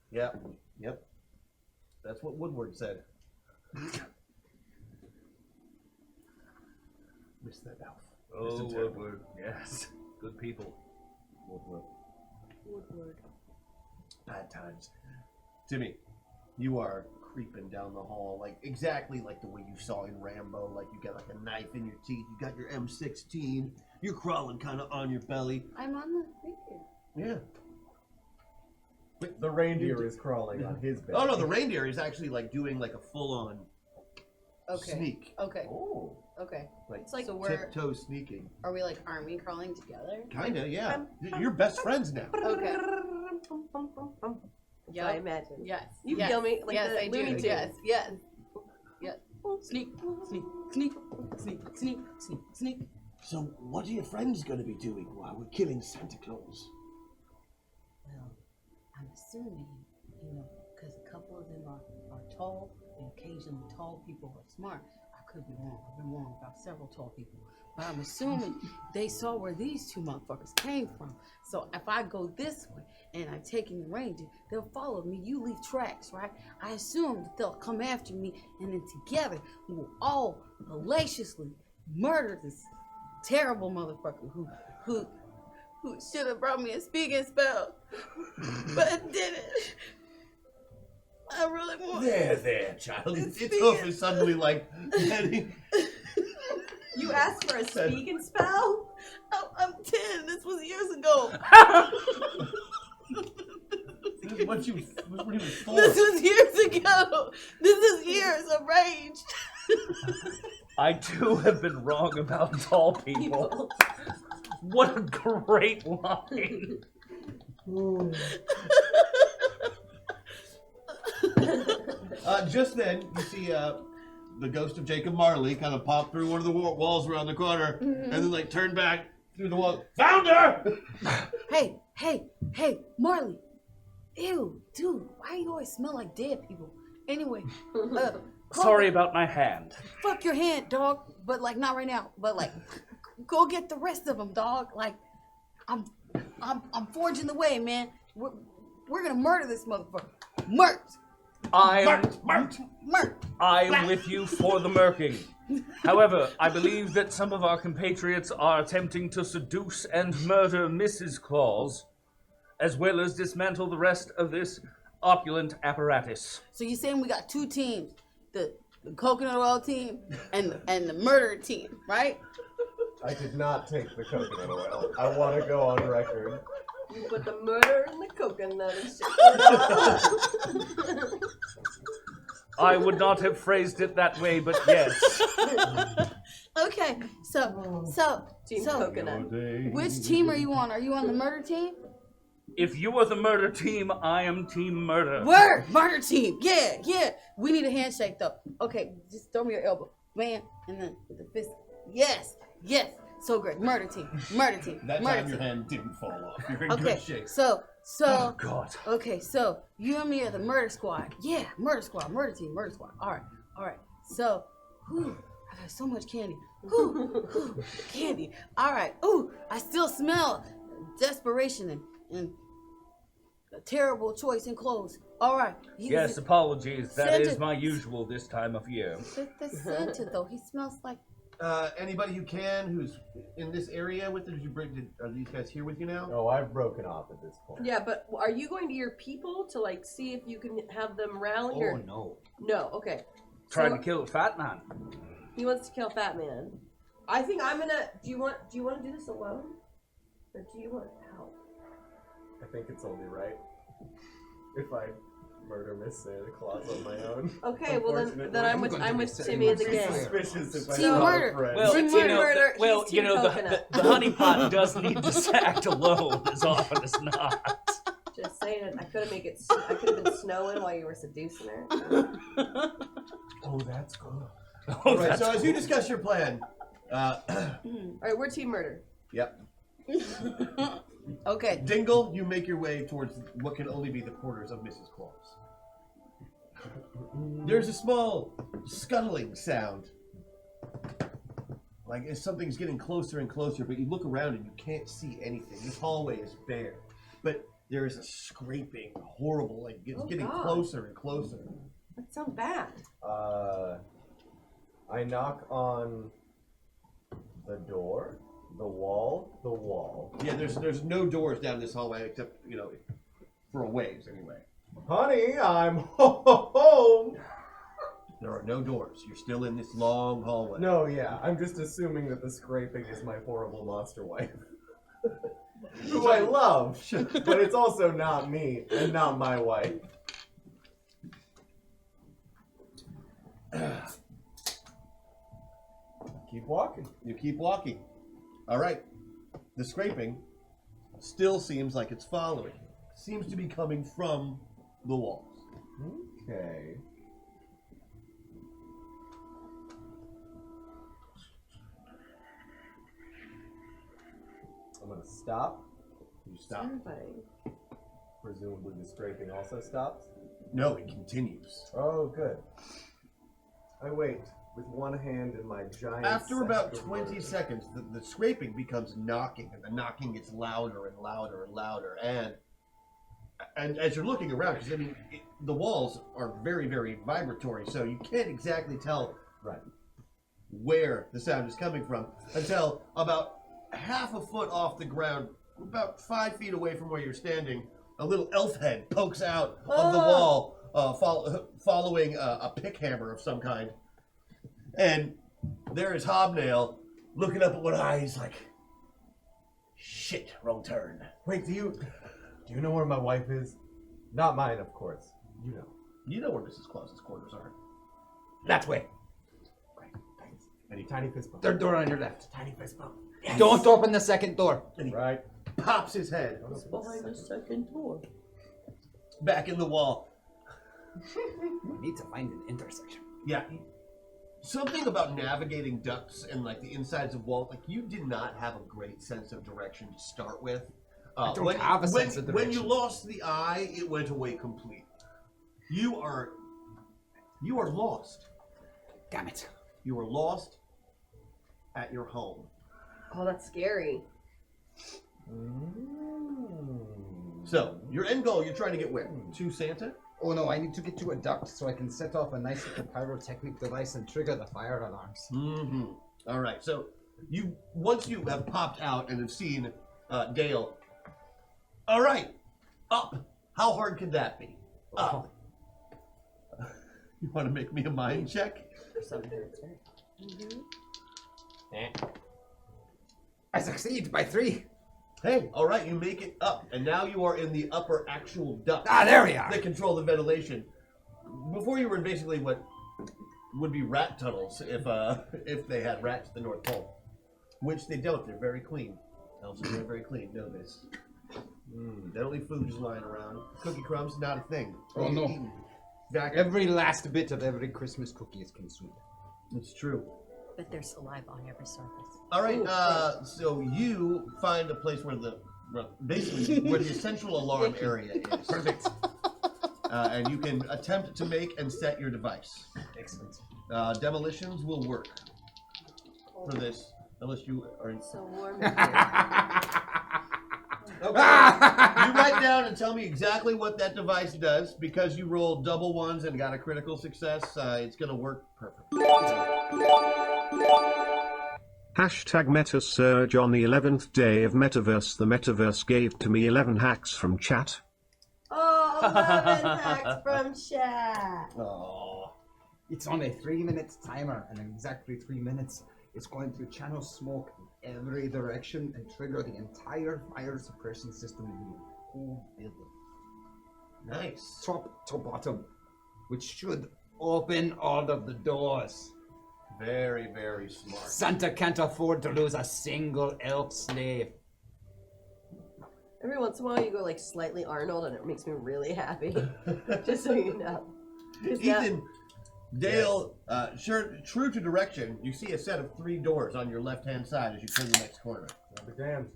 Yeah. Yep. That's what Woodward said. Missed that elf. Oh, Missed a terrible- Woodward. Yes. Good people. Woodward. Woodward. Bad times. Timmy, you are creeping down the hall, like exactly like the way you saw in Rambo. Like you got like a knife in your teeth. You got your M16. You're crawling kind of on your belly. I'm on the figure. Yeah. The reindeer is crawling on his belly. Oh no, the reindeer is actually like doing like a full-on Okay. sneak. Okay. Oh. Okay. Like, It's like so we're tiptoe sneaking. are we like army crawling together? Kinda, yeah. You're best friends now. Okay. Yeah, I imagine. Yes. You yes. feel me? Like yes, the I Looney do. Tunes. Yes. Yes. Yes. Sneak. Sneak. Sneak. Sneak. Sneak. Sneak. Sneak. So, what are your friends going to be doing while we're killing Santa Claus? Well, I'm assuming, you know, because a couple of them are tall, and occasionally tall people are smart. I could be wrong. I've been wrong about several tall people. But I'm assuming they saw where these two motherfuckers came from. So if I go this way and I'm taking the reindeer, they'll follow me. You leave tracks, right? I assume that they'll come after me, and then together we will all hellaciously murder this terrible motherfucker who should have brought me a speaking spell, but didn't. I really want. There, child. Its hoof is suddenly like getting. You asked for a speaking spell? I'm 10. This was years ago. This is what you when he was 4. This was years ago. This is years of rage. I too have been wrong about tall people. What a great line. Just then, you see the ghost of Jacob Marley kind of pop through one of the walls around the corner, and then like turn back through the wall. Found her! Hey, Marley. Ew, dude, why you always smell like dead people? Anyway, Sorry about my hand. fuck your hand, dog. But like not right now. But like, go get the rest of them, dog. Like, I'm forging the way, man. We're gonna murder this motherfucker. Murk. I'm Murk. with you for the murking. However, I believe that some of our compatriots are attempting to seduce and murder Mrs. Claus, as well as dismantle the rest of this opulent apparatus. So you saying we got two teams, the coconut oil team and the murder team, right? I did not take the coconut oil. I want to go on record. You put the murder in the coconut and shit. I would not have phrased it that way, but yes. Okay, so Team coconut. which team are you on? Are you on the murder team? If you are the murder team, I am team murder. Murder team. Yeah. We need a handshake though. Okay, just throw me your elbow, man, and then with the fist. Yes. So great. Murder team. That murder time your team. hand didn't fall off. You're in Okay, good shape. so. Oh, God. Okay, so you and me are the murder squad. Yeah, murder squad, murder team, murder squad. All right. So, I got so much candy. Candy. All right. Ooh, I still smell desperation and a terrible choice in clothes. All right. Yes, apologies. That Santa- is my usual this time of year. That's Santa though. He smells like. Anybody who can, who's in this area with it, are these guys here with you now? Oh, I've broken off at this point. Yeah, but are you going to your people to like see if you can have them rally? Or... no. No, okay. Trying So- to kill a fat man. He wants to kill Fat Man. I think I'm gonna. Do you want to do this alone, or do you want help? I think it's only right if I murder Miss Santa Claus on my own. Okay, well then I'm with Timmy and the gang. Suspicious if I Team have murder. a friend. Well, Team you know, murder, well, he's you team know, coconut. the honeypot does need to act alone as often as not. Just saying, I could have been snowing while you were seducing her. Oh, that's good. All right. So as you discuss your plan, All right, we're team murder. yep. Okay. Dingle, you make your way towards what can only be the quarters of Mrs. Claus. There's a small scuttling sound. Like as something's getting closer and closer, but you look around and you can't see anything. This hallway is bare. But there is a scraping, horrible, like it's getting God. closer and closer. That sounds bad. I knock on the door, the wall. Yeah, there's no doors down this hallway except, for a ways anyway. Honey, I'm home. There are no doors. You're still in this long hallway. No, yeah, I'm just assuming that the scraping is my horrible monster wife. Who I love, but it's also not me and not my wife. Keep walking. You keep walking. All right. The scraping still seems like it's following. Seems to be coming from the walls. Okay. I'm gonna stop. You stop. Terrifying. Presumably the scraping also stops? No, it continues. Oh, good. I wait with one hand in my giant... After about sack of 20 roses. seconds, the scraping becomes knocking, and the knocking gets louder and louder and louder. And as you're looking around, because the walls are very, very vibratory, so you can't exactly tell where the sound is coming from until about half a foot off the ground, about 5 feet away from where you're standing, a little elf head pokes out of the wall, following a pick hammer of some kind. And there is Hobnail looking up at one eye. He's like, shit, wrong turn. Wait, do you know where my wife is? Not mine, of course. You know. You know where Mrs. Claus's quarters are. That way. Great, thanks. Any tiny fist bump? Third door on your left. Tiny fist bump. Yes. Don't open the second door. And he Right. pops his head It's behind the second door. back in the wall. We need to find an intersection. Yeah. Something about navigating ducts and like the insides of walls, like you did not have a great sense of direction to start with. I don't have a sense of When you direction. lost the eye, it went away completely. You are lost. Damn it. You are lost at your home. Oh, that's scary. So, your end goal, you're trying to get where? To Santa? Oh no, I need to get to a duct so I can set off a nice little pyrotechnic device and trigger the fire alarms. Mm-hmm. All right. So, once you have popped out and have seen Dale. All right, up. How hard could that be? Up. You want to make me a mind check? I succeed by 3. Hey, all right, you make it up, and now you are in the upper actual duct. Ah, there we are. That control the ventilation. Before you were in basically what would be rat tunnels if they had rats at the North Pole, which they don't. They're very clean. Elves are very, very clean. Know this. They don't leave food just lying around. Cookie crumbs, not a thing. Oh no. Eaten. Exactly. Every last bit of every Christmas cookie is consumed. It's true. But there's saliva on every surface. All right, so you find a place where basically where the central alarm area is. Perfect. And you can attempt to make and set your device. Excellent. Demolitions will work for this, unless you are So warm. Okay. You write down and tell me exactly what that device does. Because you rolled double ones and got a critical success, it's going to work perfectly. Hashtag meta surge on the 11th day of Metaverse. The Metaverse gave to me 11 hacks from chat. Oh, 11 hacks from chat. Oh. It's on a 3-minute timer, and in exactly 3 minutes, it's going to channel smoke in every direction and trigger the entire fire suppression system in the whole building. Nice. Top to bottom, which should open all of the doors. Very, very smart. Santa can't afford to lose a single elf slave. Every once in a while, you go like slightly Arnold, and it makes me really happy. Just so you know. 'Cause now- Ethan, Dale, true to direction, you see a set of 3 doors on your left-hand side as you turn the next corner. I'll be damned.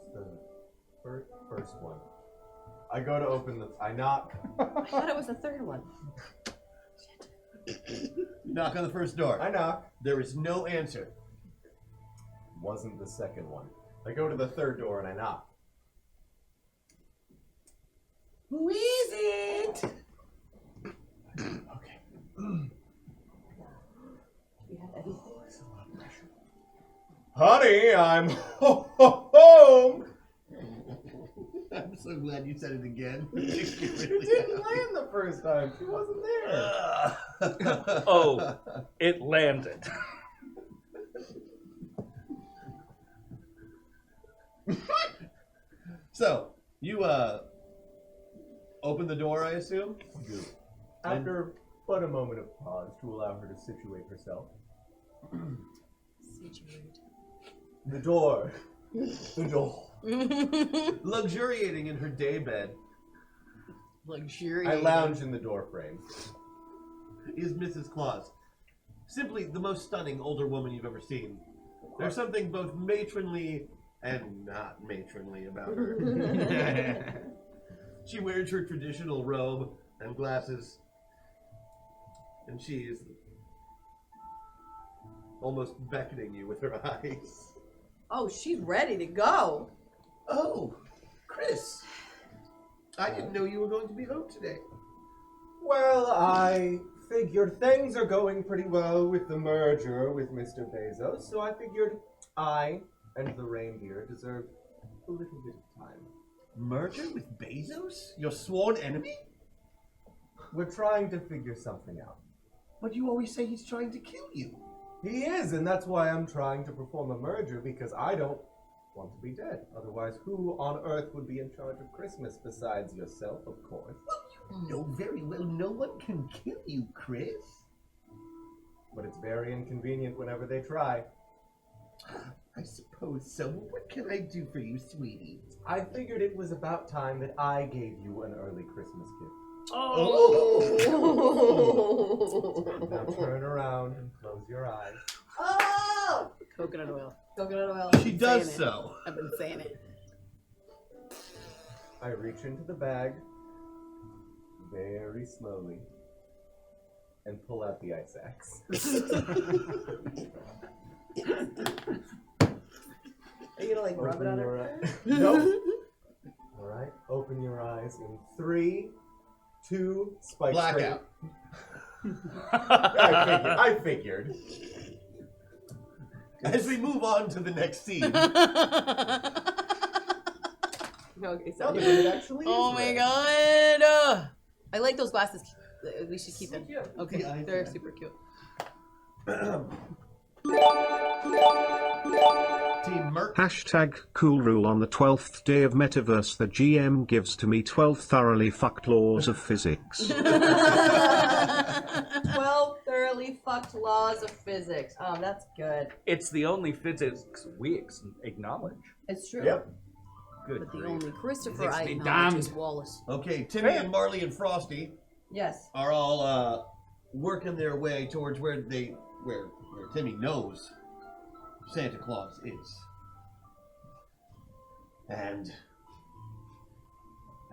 It's the first one. I go to open the... I knock. I thought it was the third one. You knock on the first door. I knock. There is no answer. Wasn't the second one. I go to the third door and I knock. Who is it? Honey, I'm home. I'm so glad you said it again. You didn't land the first time. She wasn't there. Oh, it landed. So, you open the door, I assume? After but a moment of pause to allow her to situate herself. The door. The door. Luxuriating in her daybed. Luxuriating. I lounge in the doorframe. Is Mrs. Claus. Simply the most stunning older woman you've ever seen. There's something both matronly and not matronly about her. She wears her traditional robe and glasses, and she is almost beckoning you with her eyes. Oh, she's ready to go. Oh, Chris. I didn't know you were going to be home today. Well, I figured things are going pretty well with the merger with Mr. Bezos, so I figured I and the reindeer deserve a little bit of time. Merger with Bezos? Your sworn enemy? We're trying to figure something out. But you always say he's trying to kill you. He is, and that's why I'm trying to perform a merger, because I don't want to be dead. Otherwise, who on earth would be in charge of Christmas besides yourself, of course? Well, you know very well no one can kill you, Chris. But it's very inconvenient whenever they try. I suppose so. What can I do for you, sweetie? I figured it was about time that I gave you an early Christmas gift. Oh! Now turn around and close your eyes. Oh! Coconut oil. Coconut oil. She does so. I've been saying it. I reach into the bag very slowly and pull out the ice axe. Are you gonna like rub it on her? Nope. All right. Open your eyes in 3, 2, spike. Blackout. I figured. As we move on to the next scene. Okay, No, so but it actually is Oh my red. god! I like those glasses. We should keep them. cute. Okay, Yeah, they're super cute. Team Merc. Hashtag cool rule on the 12th day of Metaverse. The GM gives to me 12 thoroughly fucked laws of physics. 12 thoroughly fucked laws of physics. That's good. It's the only physics we acknowledge. It's true. Yep. Good But the grief. only Christopher Physics I be acknowledge is damned. Wallace. Okay, Timmy and Marley and Frosty Yes. are all working their way towards where Timmy knows Santa Claus is. And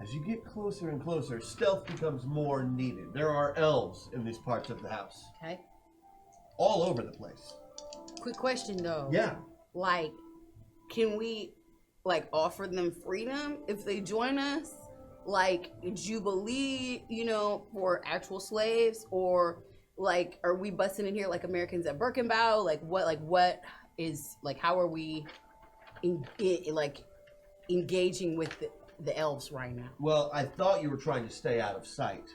as you get closer and closer, stealth becomes more needed. There are elves in these parts of the house. Okay. All over the place. Quick question though. Yeah. Like, can we like offer them freedom if they join us? Like Jubilee, for actual slaves, or like are we busting in here like Americans at Birkenbow? Like what is like how are we engaging with the elves right now? Well, I thought you were trying to stay out of sight.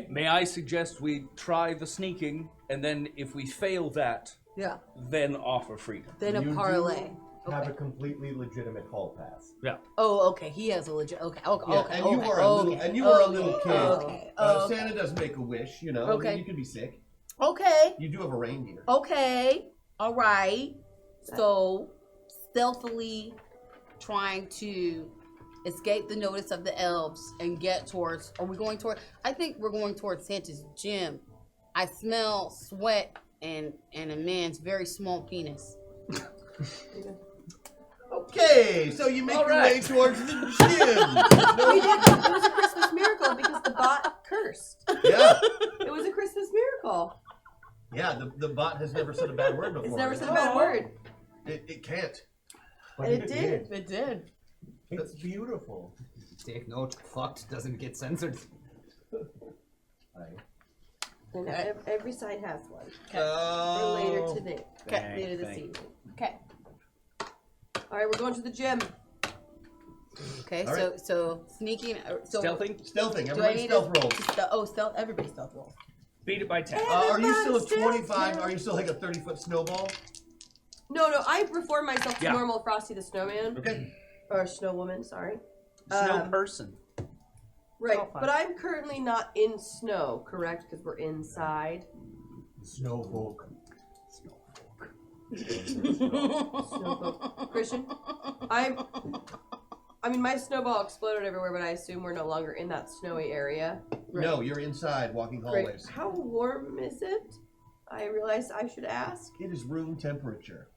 May I suggest we try the sneaking, and then if we fail that, Yeah. then offer freedom. Then a You parlay. do have a completely legitimate hall pass. Yeah. Oh, okay. He has a legit. Okay. Okay. Yeah, Okay. and you okay, were a little, okay, and you were a okay, little kid. Okay. Okay. Santa does make a wish, I mean, Okay. you could be sick. Okay. You do have a reindeer. Okay. All right. So stealthily trying to escape the notice of the elves and get towards. Are we going toward? I think we're going towards Santa's gym. I smell sweat and a man's very small penis. Okay, so you make All your right. way towards the gym. We did. It was a Christmas miracle because the bot cursed. Yeah, It was a Christmas miracle. yeah. The bot has never said a bad word before. It's never said a bad word. It can't. But And it did. It did. It's beautiful. Take note, fucked doesn't get censored. And every side has one. Okay. For later today. Okay. Later this evening. Okay. All right, we're going to the gym. Okay. All right. So sneaking. So Stealthing? Stealthing. Do I Everybody need stealth to- rolls. stealth. Everybody stealth roll. Beat it by 10. Are you still at Everybody 25? stealth. Are you still like a 30-foot snowball? No, I reformed myself to Yeah. normal Frosty the Snowman. Okay. Or Snow Woman, sorry. Snow person. Right, Oh, fine. but I'm currently not in snow, correct? Because we're inside. Snowfolk. Snowfolk. Christian, I mean, my snowball exploded everywhere, but I assume we're no longer in that snowy area. No, you're inside walking Great. hallways. How warm is it? I realized I should ask. It is room temperature.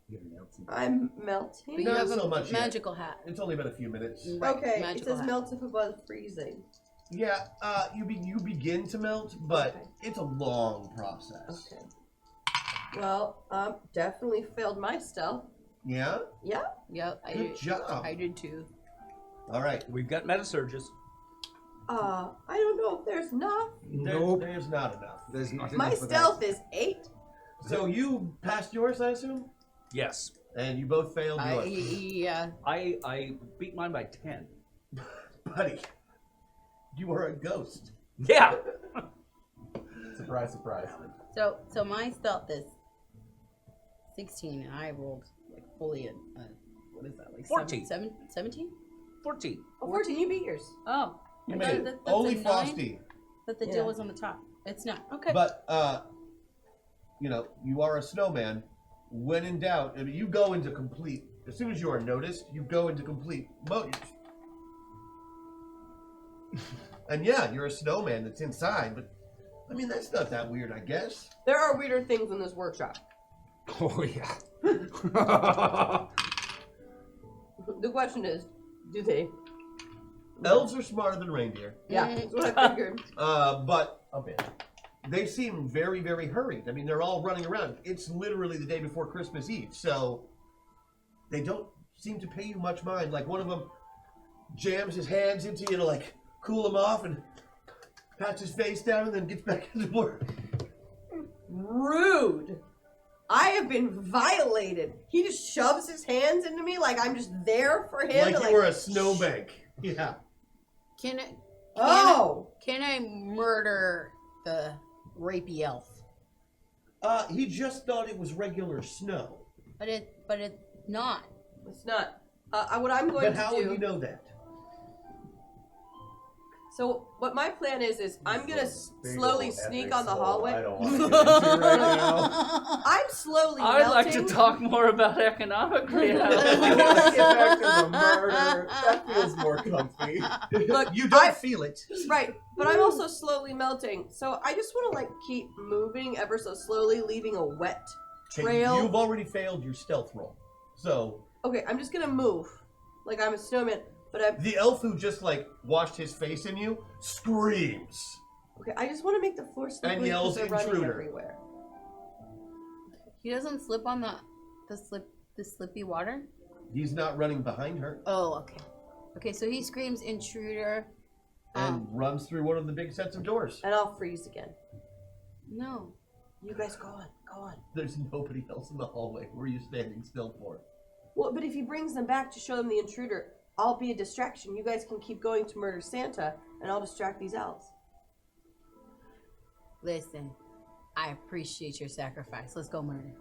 I'm melting. But you Not have so a much yet. magical hat. It's only been a few minutes. Right, Okay, it magical says hat. melts if above freezing. Yeah, you begin to melt, but it's a long process. Okay. Well, definitely failed my stealth. Yeah? Yeah. Yep. Good job. I did too. All right. We've got meta surges. I don't know if there's enough. There's not enough. There's not My enough of stealth is 8. So you passed yours, I assume? Yes. And you both failed yours. Yeah. I beat mine by 10. Buddy, you are a ghost. Yeah. Surprise, surprise. So my stealth is 16, and I rolled like fully what is that? Like 14. 17? 14. Oh, 14, you beat yours. Oh. You I made thought it. that's Only a 9, Frosty. That the Yeah. deal was on the top. It's not. Okay. But, you are a snowman. When in doubt, I mean, you go into complete, as soon as you are noticed, you go into complete mode. And yeah, you're a snowman that's inside, but, I mean, that's not that weird, I guess. There are weirder things in this workshop. Oh, yeah. The question is, do they? Elves are smarter than reindeer. Yeah, that's what I figured. But a bit. They seem very, very hurried. I mean, they're all running around. It's literally the day before Christmas Eve, so they don't seem to pay you much mind. Like, one of them jams his hands into you to, like, cool him off and pats his face down and then gets back into work. Rude. I have been violated. He just shoves his hands into me like I'm just there for him. Like to, you were a snowbank. Yeah. Can I? Can I murder the rapey elf? He just thought it was regular snow. But it's not. It's not. What I'm going But to how do. would you know that? So what my plan is I'm gonna Big slowly ol' sneak epic on the soul hallway. I don't want to get into right now. I'm slowly I'd melting. like to talk more about economic reality. Let's get back to the murder. That feels more comfy. Look, You don't feel it. Right, but I'm also slowly melting. So I just want to like keep moving ever so slowly, leaving a wet Okay, trail. you've already failed your stealth roll. So Okay, I'm just gonna move, like I'm a snowman. But I'm the elf who just like washed his face in you screams. okay. I just want to make the floor slippery And because yells, they're running "Intruder." everywhere. He doesn't slip on the slippy water. He's not running behind her Oh, okay. Okay, so he screams intruder. and runs through one of the big sets of doors. And I'll freeze again. No. You guys go on, go on. There's nobody else in the hallway. Where are you standing still for? Well, but if he brings them back to show them the intruder, I'll be a distraction. You guys can keep going to murder Santa, and I'll distract these elves. Listen, I appreciate your sacrifice. Let's go murder.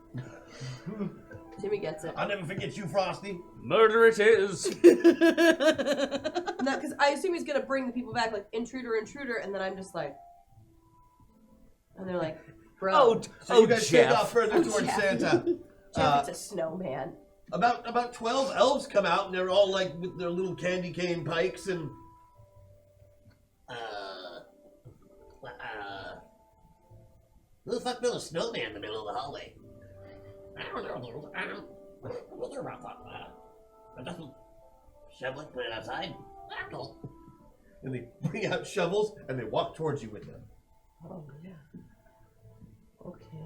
Timmy gets it. I'll never forget you, Frosty. Murder it is. No, because I assume he's gonna bring the people back like intruder, intruder, and then I'm just like, and they're like, bro. So you guys take off further towards Jeff. Santa. Jeff, it's a snowman. About 12 elves come out and they're all like with their little candy cane pikes and who the fuck built a snowman in the middle of the hallway? I don't know. We'll do about that. It doesn't shovel it, put it outside. I don't know. And they bring out shovels and they walk towards you with them. Oh yeah. Okay.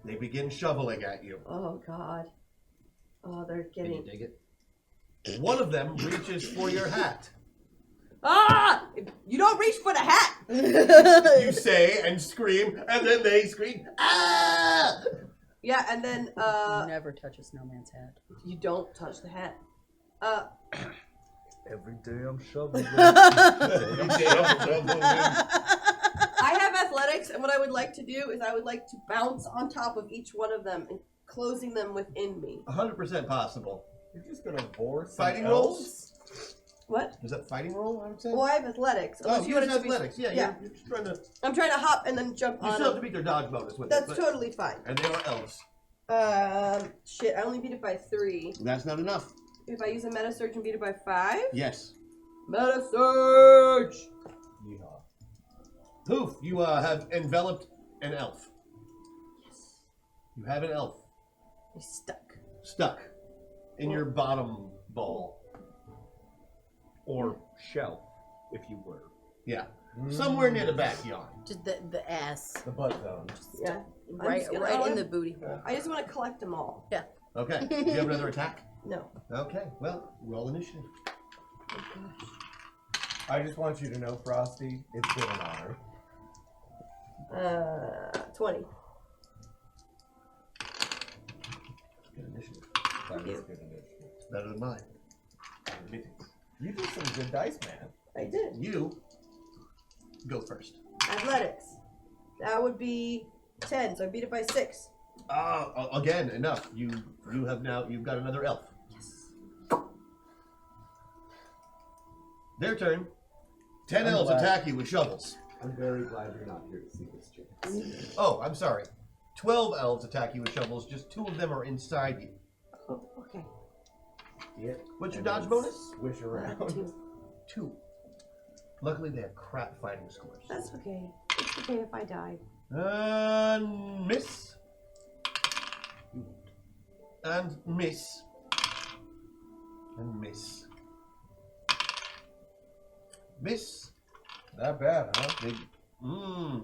They begin shoveling at you. Oh god. Oh, they're getting. dig it? One of them reaches for your hat. Ah! You don't reach for the hat. You say and scream, and then they scream. Ah! Yeah, and then Never touch a snowman's hat. you don't touch the hat. Every day I'm shoveling. I have athletics, and what I would like to do is I would like to bounce on top of each one of them and closing them within me. 100% possible. You're just gonna bore some Fighting elves? rolls? What? Is that fighting roll, I would say? Well, I have athletics. Oh, Unless you want use it to be- athletics. Yeah, yeah. You're just trying to... I'm trying to hop and then jump You on still have to them. beat their dodge bonus with That's it. totally fine. And they are elves. Shit, I only beat it by 3. That's not enough. If I use a meta surge and beat it by 5? Yes. Meta surge! Yeehaw. Poof, you have enveloped an elf. Yes. You have an elf. He's stuck. Stuck in your bottom ball. Or shell, if you were. Yeah. Somewhere near the backyard. Just the ass. The butt zone. Yeah. Right in the booty hole. I just want to collect them all. Yeah. Okay. Do you have another attack? No. Okay. Well, roll initiative. I just want you to know, Frosty, it's been an honor. 20. Good initiative. That you. is good initiative. Better than mine. You did some good dice, man. I did. You go first. Athletics. That would be 10, so I beat it by 6. Again, enough. You've got another elf. Yes. Their turn. 10 I'm elves glad. attack you with shovels. I'm very glad you're not here to see this chance. Oh, I'm sorry. 12 elves attack you with shovels. Just 2 of them are inside you. Oh, okay. What's your dodge bonus? Swish around. 2. Luckily, they have crap fighting scores. That's okay. It's okay if I die. Miss. And miss. And miss. Miss. Not bad, huh? They,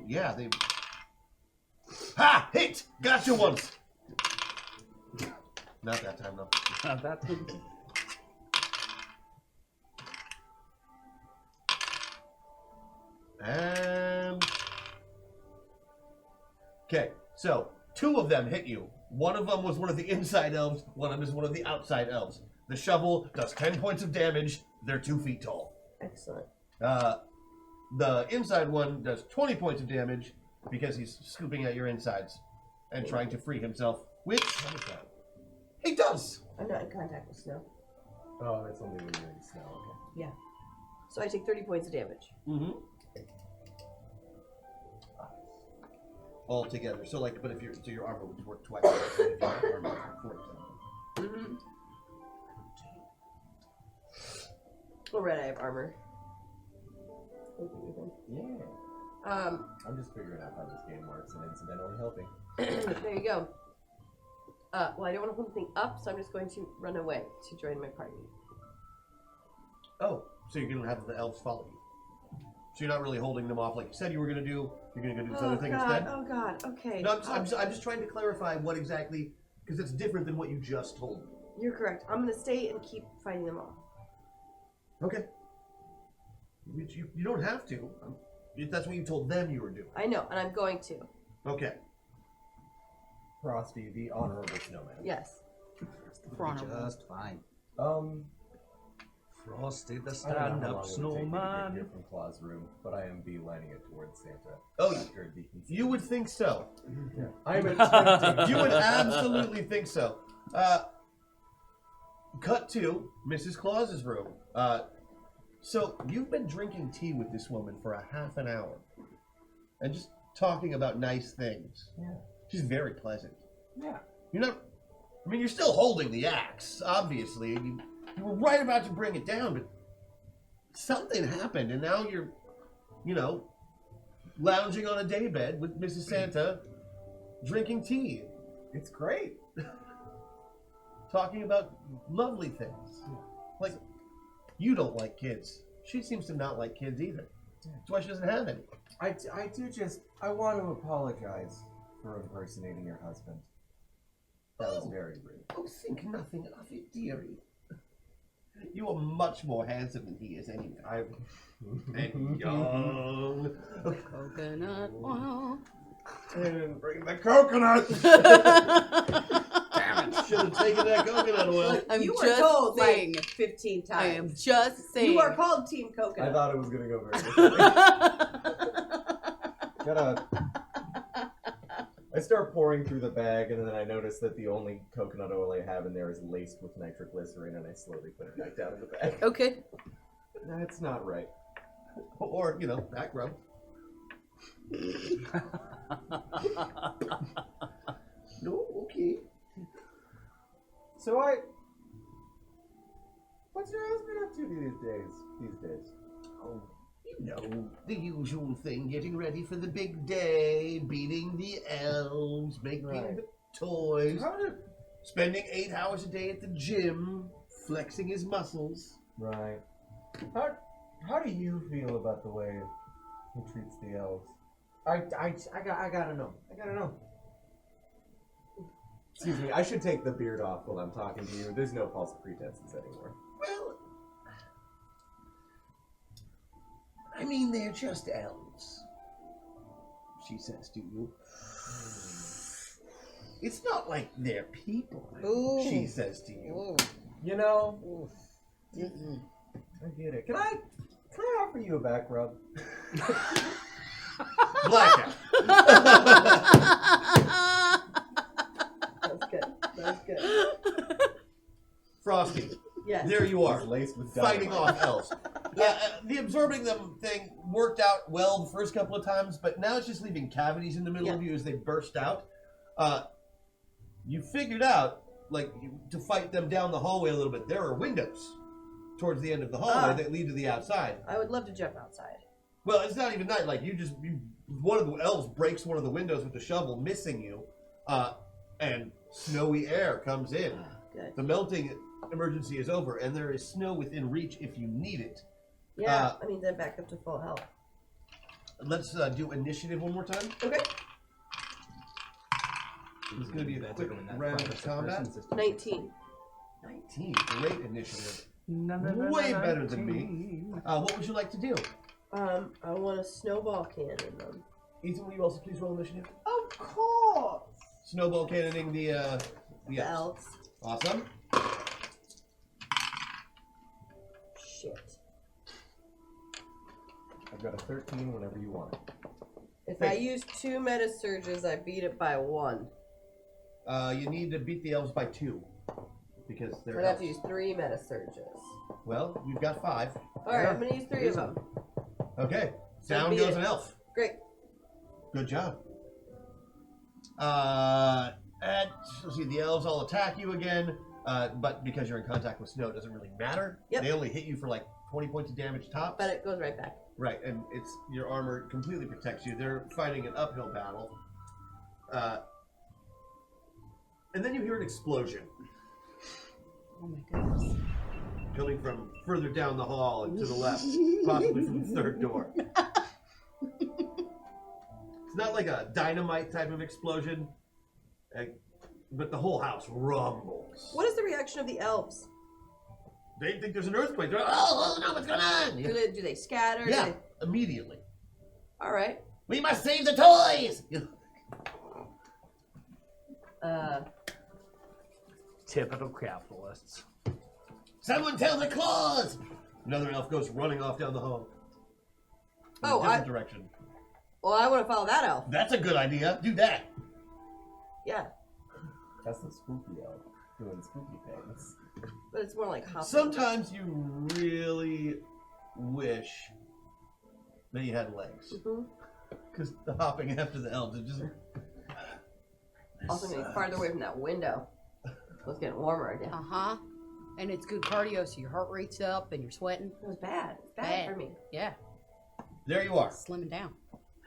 yeah, they... Ha! Hit! Got you once! Not that time, though. Not that time. And... Okay, so 2 of them hit you. One of them was one of the inside elves, one of them is one of the outside elves. The shovel does 10 points of damage. They're 2 feet tall. Excellent. The inside one does 20 points of damage because he's scooping at your insides and trying to free himself, which he does. I'm not in contact with snow. Oh, it's only when you're in snow, okay. Yeah. So I take 30 points of damage. Mm-hmm. All together. So like, but if your armor would work twice. So if your armor would work 4 times. Mm-hmm. Oh, right, I have armor. Yeah. I'm just figuring out how this game works and incidentally helping. There you go. Well, I don't want to hold the thing up, so I'm just going to run away to join my party. Oh, so you're gonna have the elves follow you. So you're not really holding them off like you said you were gonna do. You're gonna go do this other thing instead. Oh God. Okay. No, I'm just trying to clarify what exactly, because it's different than what you just told me. You're correct. I'm gonna stay and keep fighting them off. Okay. You don't have to. If that's what you told them you were doing. I know, and I'm going to. Okay. Frosty, the honorable snowman. Yes. Just fine. Frosty the I don't know how long stand-up it would take me to get snowman. here from Claw's room, but I am beelining it towards Santa. Oh, after the you would think so. Yeah. I'm attempting. You would absolutely think so. Cut to Mrs. Claus's room. So you've been drinking tea with this woman for a half an hour, and just talking about nice things. Yeah. She's very pleasant. Yeah. You're not. I mean, you're still holding the axe, obviously. You were right about to bring it down, but something happened, and now you're, lounging on a daybed with Mrs. Santa, drinking tea. It's great. Talking about lovely things. Like, you don't like kids. She seems to not like kids either. That's why she doesn't have any. I want to apologize for impersonating your husband. That was very rude. Oh, think nothing of it, dearie. You are much more handsome than he is anyway. And young. Coconut oil. And bring the coconut. Damn it! Should have taken that coconut oil. I'm You were just told saying. like 15 times. I am just saying. You are called Team I Coconut. thought it was gonna go very differently. I start pouring through the bag, and then I notice that the only coconut oil I have in there is laced with nitroglycerin, and I slowly put it back down in the bag. Okay. That's not right. Or, you know, back rub. No, okay. So what's your husband up to these days? Oh, you know, the usual thing, getting ready for the big day, beating the elves, making the toys, spending 8 hours a day at the gym, flexing his muscles. Right. How do you feel about the way he treats the elves? I gotta know. Excuse me, I should take the beard off while I'm talking to you. There's no false pretenses anymore. Well, I mean, they're just elves, she says to you. It's not like they're people, she says to you. You know, I get it. Can I offer you a back rub? Blackout. That's good. Frosty. Yes. There you are, laced with fighting dynamite. off elves. The absorbing them thing worked out well the first couple of times, but now it's just leaving cavities in the middle of you as they burst out. You figured out, like, to fight them down the hallway a little bit, there are windows towards the end of the hallway that lead to the outside. I would love to jump outside. Well, it's not even that. Like, one of the elves breaks one of the windows with the shovel, missing you, and snowy air comes in. Good. The melting emergency is over, and there is snow within reach if you need it. Yeah, I mean, then back up to full health. Let's do initiative one more time. Okay. It's going to be a quick round of combat. 19. 19. Great initiative. Way better than me. What would you like to do? I want a snowball cannon them. Ethan, will you also please roll initiative? Of course. Snowball cannoning the elves. Awesome. Shit. I've got a 13 whenever you want it. If I use 2 meta surges, I beat it by 1. You need to beat the elves by 2. Because I'm they're gonna have elves. to use 3 meta surges. Well, you've got 5. Alright, I'm gonna use 3 of them. Okay. So Down be goes it. an elf. Great. Good job. Let's see, the elves all attack you again, but because you're in contact with snow, it doesn't really matter. Yep. They only hit you for like 20 points of damage tops. But it goes right back. Right, and it's your armor completely protects you. They're fighting an uphill battle. And then you hear an explosion. Oh my goodness. Coming from further down the hall and to the left, possibly from the third door. It's not like a dynamite type of explosion, but the whole house rumbles. What is the reaction of the elves? They think there's an earthquake. They're like, oh no, what's going on? Do they scatter? Do Yeah, immediately. All right. We must save the toys! Typical capitalists. Someone tell the claws! Another elf goes running off down the hall. In a Oh, different direction. Well, I want to follow that elf. That's a good idea. Do that. Yeah, That's the spooky elf doing spooky things. but it's more like hopping. Sometimes you really wish that you had legs. Because the hopping after the elves, it just... Also, going to be farther away from that window. So it's getting warmer again. Uh-huh. And it's good cardio, so your heart rate's up and you're sweating. It was bad. It's bad for me. Yeah. There you are. Slimming down.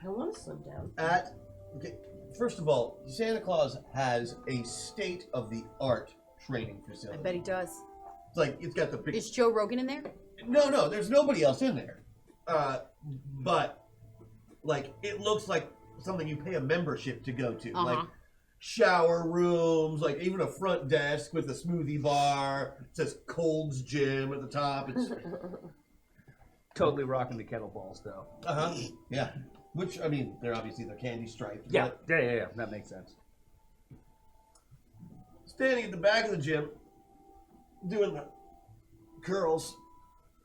I don't want to slim down. Okay, first of all, Santa Claus has a state-of-the-art training facility. I bet he does. It's like, it's got the big... Is Joe Rogan in there? No, there's nobody else in there. But, like, it looks like something you pay a membership to go to. Uh-huh. Like, shower rooms, like even a front desk with a smoothie bar. It says Cold's Gym at the top. It's Totally rocking the kettlebells, though. Yeah. Which, I mean, they're candy striped. Yeah, but yeah. That makes sense. standing at the back of the gym, doing the curls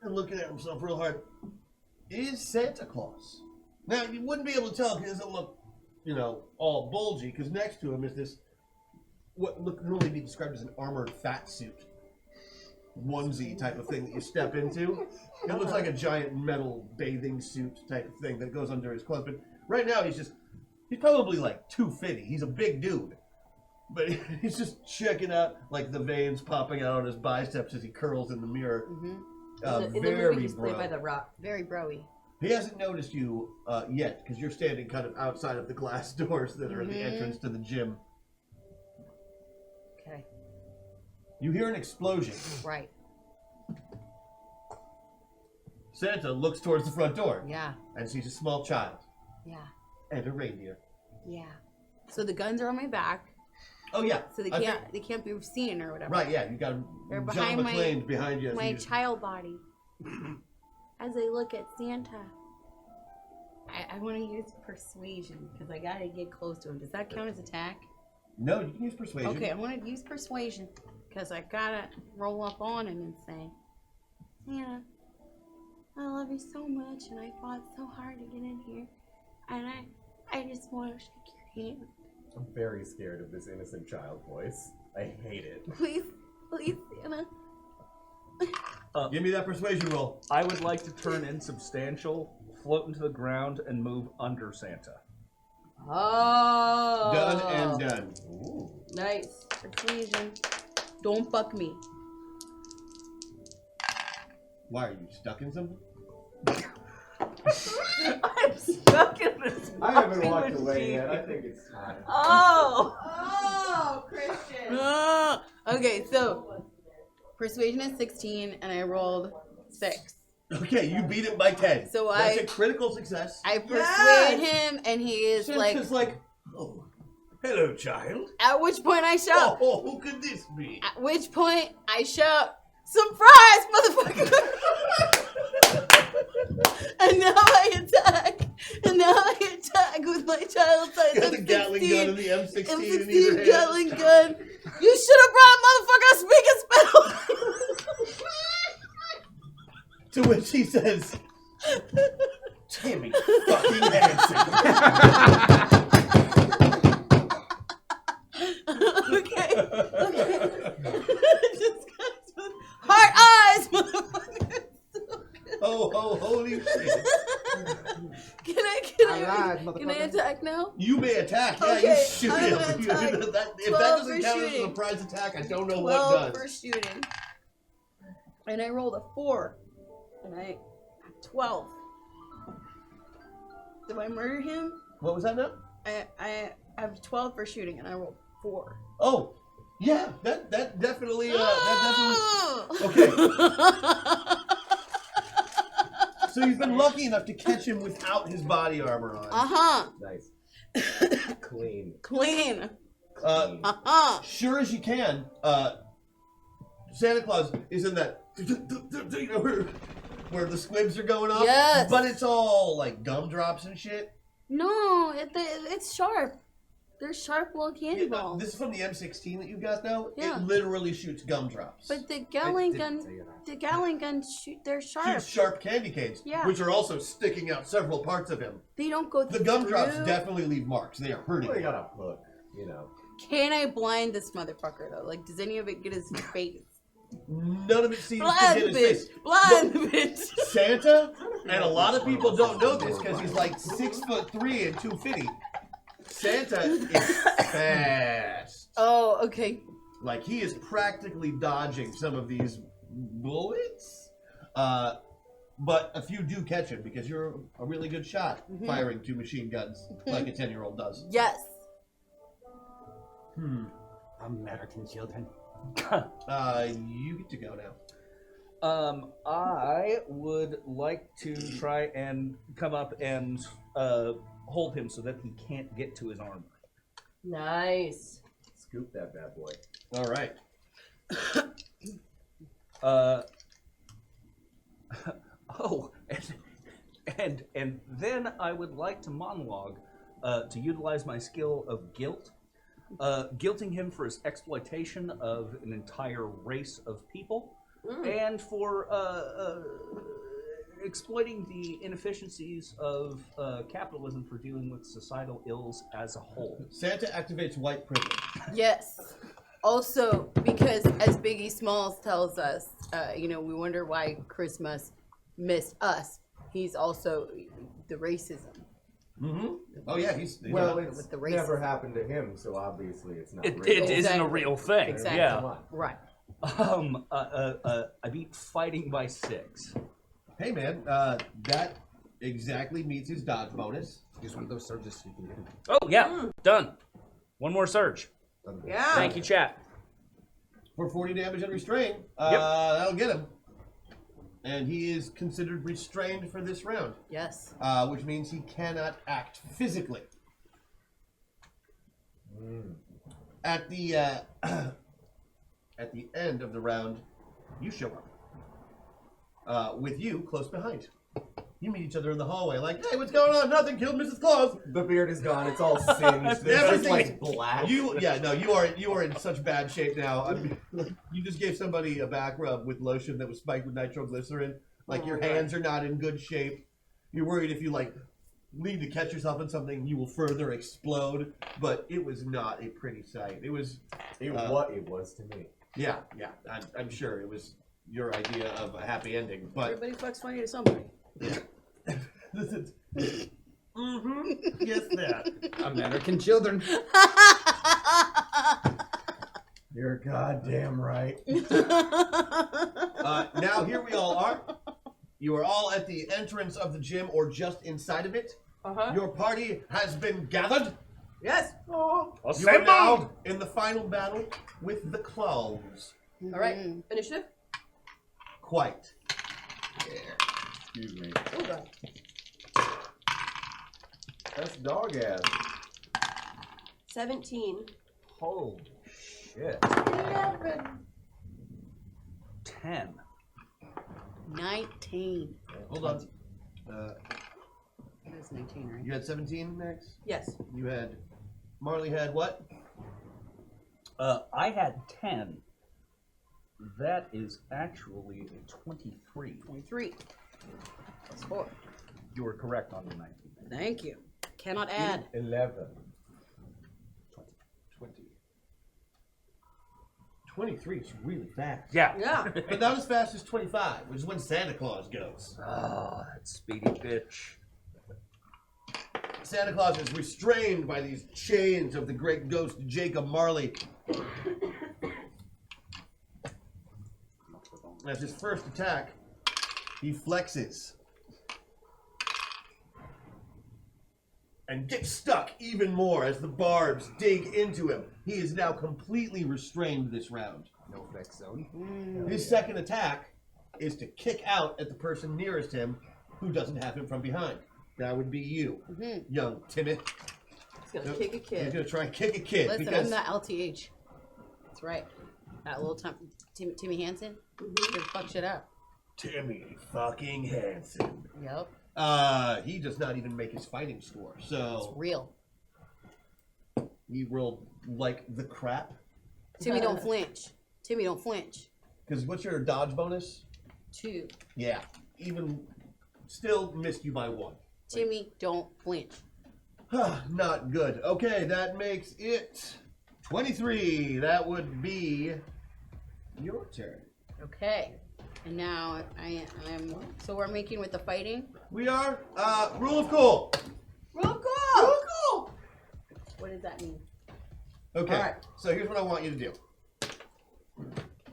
and looking at himself real hard, is Santa Claus. Now, you wouldn't be able to tell because he doesn't look, all bulgy, because next to him is this, what can only be described as an armored fat suit onesie type of thing that you step into. It looks like a giant metal bathing suit type of thing that goes under his clothes. But right now, he's probably like 250. He's a big dude. But he's just checking out, like, the veins popping out on his biceps as he curls in the mirror. In the Very movie, he's played bro. by The Rock. Very broy. He hasn't noticed you yet, because you're standing kind of outside of the glass doors that are the entrance to the gym. Okay. You hear an explosion. Right. Santa looks towards the front door. Yeah. And sees a small child. Yeah. And a reindeer. Yeah. So the guns are on my back. Oh, yeah. So they can't be seen or whatever. Right, yeah. You got They're John behind McClane behind you. as my you just- child body. As I look at Santa. I want to use persuasion because I gotta get close to him. Does that count as attack? No, you can use persuasion. Okay, I want to use persuasion because I gotta roll up on him and say, Santa, I love you so much and I fought so hard to get in here and I just want to shake your hand. I'm very scared of this innocent child voice. I hate it. Please, Santa. Give me that persuasion roll. I would like to turn insubstantial, float into the ground, and move under Santa. Oh. Done and done. Ooh. Nice. Persuasion. Don't fuck me. Why, are you stuck in something? I'm stuck in this. I haven't fucking walked away machine. yet. I think it's time. Oh, Christian. Okay, so persuasion is 16 and I rolled 6. Okay, you beat it by 10. So That's a critical success. I persuade him and he is Santa's like, oh, hello, child. At which point I shout. Oh, who could this be? At which point I shout, surprise, motherfucker! And now I attack. With my child size Got the M16. Gatling gun and the M16 in either M16 hand. Gatling gun. You should have brought motherfucker speaking spell. To which he says, Timmy fucking Hansen. Okay. Just with heart eyes, motherfucker. Oh, holy shit. Can I attack now? You may attack. Yeah, Okay, you shoot I'm him. gonna attack. If that 12 doesn't for count as a shooting. surprise attack, I don't know 12 what does. for shooting. And I rolled a 4. And I have 12. Do I murder him? What was that now? I have 12 for shooting and I rolled 4. Oh, yeah, that definitely, okay. So you've been lucky enough to catch him without his body armor on. Uh-huh. Nice. Clean. Clean. Sure as you can, Santa Claus is in that, where the squibs are going off. Yes. But it's all like gumdrops and shit. No, it's sharp. They're sharp little candy balls. This is from the M16 that you got now. Yeah. It literally shoots gumdrops. But the Gatling gun, they're sharp. Shoots sharp candy canes, Yeah. which are also sticking out several parts of him. They don't go The through. gumdrops definitely leave marks. They are hurting. Well, you got a hook, you know. Can I blind this motherfucker though? Like, does any of it get his face? None of it seems Blind to hit his bitch. face. Blind But bitch. Santa, and a lot of people don't know this because he's like 6'3" and 250. Santa is fast. Oh, okay. Like he is practically dodging some of these bullets. But a few do catch him because you're a really good shot firing 2 machine guns like a 10-year-old does. Yes. American children. You get to go now. I would like to try and come up and hold him so that he can't get to his armor. Nice. Scoop that bad boy. All right. Oh, and then I would like to monologue to utilize my skill of guilt, guilting him for his exploitation of an entire race of people, and for exploiting the inefficiencies of capitalism for dealing with societal ills as a whole. Santa activates white privilege. Yes. Also, because as Biggie Smalls tells us, we wonder why Christmas missed us. He's also the racism. Mm-hmm. Oh yeah, he's Well, not- it's with the racism. never happened to him, so obviously it's not. It real. isn't a real thing. Exactly. Yeah. Right. I beat fighting by 6. Hey man, that exactly meets his dodge bonus. Use one of those surges so you can get him. Oh yeah, done. One more surge. Yeah. Thank you, chat. For 40 damage and restrain, Yep. that'll get him. And he is considered restrained for this round. Yes. Which means he cannot act physically. At the at the end of the round, you show up. With you close behind. You meet each other in the hallway, like, hey, what's going on? Nothing. Killed Mrs. Claus. The beard is gone. It's all singed. It's like black. You are in such bad shape now. I mean, you just gave somebody a back rub with lotion that was spiked with nitroglycerin. Like your hands are not in good shape. You're worried if you need to catch yourself in something, you will further explode. But it was not a pretty sight. It was. What it was to me. Yeah. I'm sure it was your idea of a happy ending, but Everybody fucks funny to somebody. yeah. Yes, that. American children. You're goddamn right. Now here we all are. You are all at the entrance of the gym or just inside of it. Your party has been gathered. Yes. You are now in the final battle with the Claws. All right. Initiative. Quite. Excuse me. Oh god. That's dog ass. 17. Holy shit. 11. 10. 19. Hold on. That's 19, right? You had 17, Max? Yes. You had... Marley had what? I had 10. That is actually a 23. 23. Plus 4. You were correct on the 19. Thank you. Cannot add. 11. 20. 23 is really fast. Yeah. Yeah. But not as fast as 25, which is when Santa Claus goes. Oh, that speedy bitch. Santa Claus is restrained by these chains of the great ghost Jacob Marley. As his first attack, he flexes. And gets stuck even more as the barbs dig into him. He is now completely restrained this round. No flex zone. His second attack is to kick out at the person nearest him who doesn't have him from behind. That would be you, young Timmy. He's gonna kick a He's kid. gonna try and kick a kid. Listen, because I'm not LTH. That's right. That little Timmy Hansen. Just fuck shit up. Timmy fucking Hansen. Yep. He does not even make his fighting score, so It's real. he rolled like the crap. Timmy don't flinch. Timmy don't flinch. Because what's your dodge bonus? 2. Yeah, even still missed you by 1. Timmy don't flinch. Not good. Okay, that makes it 23. That would be your turn. Okay. And now I am. So we're making with the fighting. We are rule of cool. Real cool. Rule of cool. What does that mean? Okay, All right. so here's what I want you to do.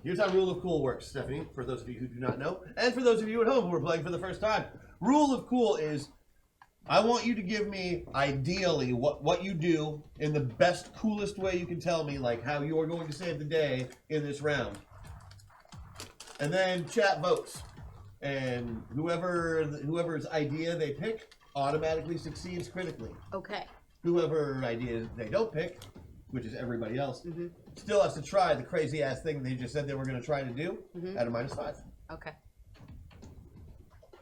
Here's how Rule of Cool works, Stephanie, for those of you who do not know, and for those of you at home who are playing for the first time. Rule of Cool is, I want you to give me, ideally, what you do in the best, coolest way you can tell me, like how you're going to save the day in this round. And then chat votes. And whoever's idea they pick automatically succeeds critically. Okay. whoever ideas they don't pick, which is everybody else, still has to try the crazy ass thing they just said they were going to try to do at a -5. Okay.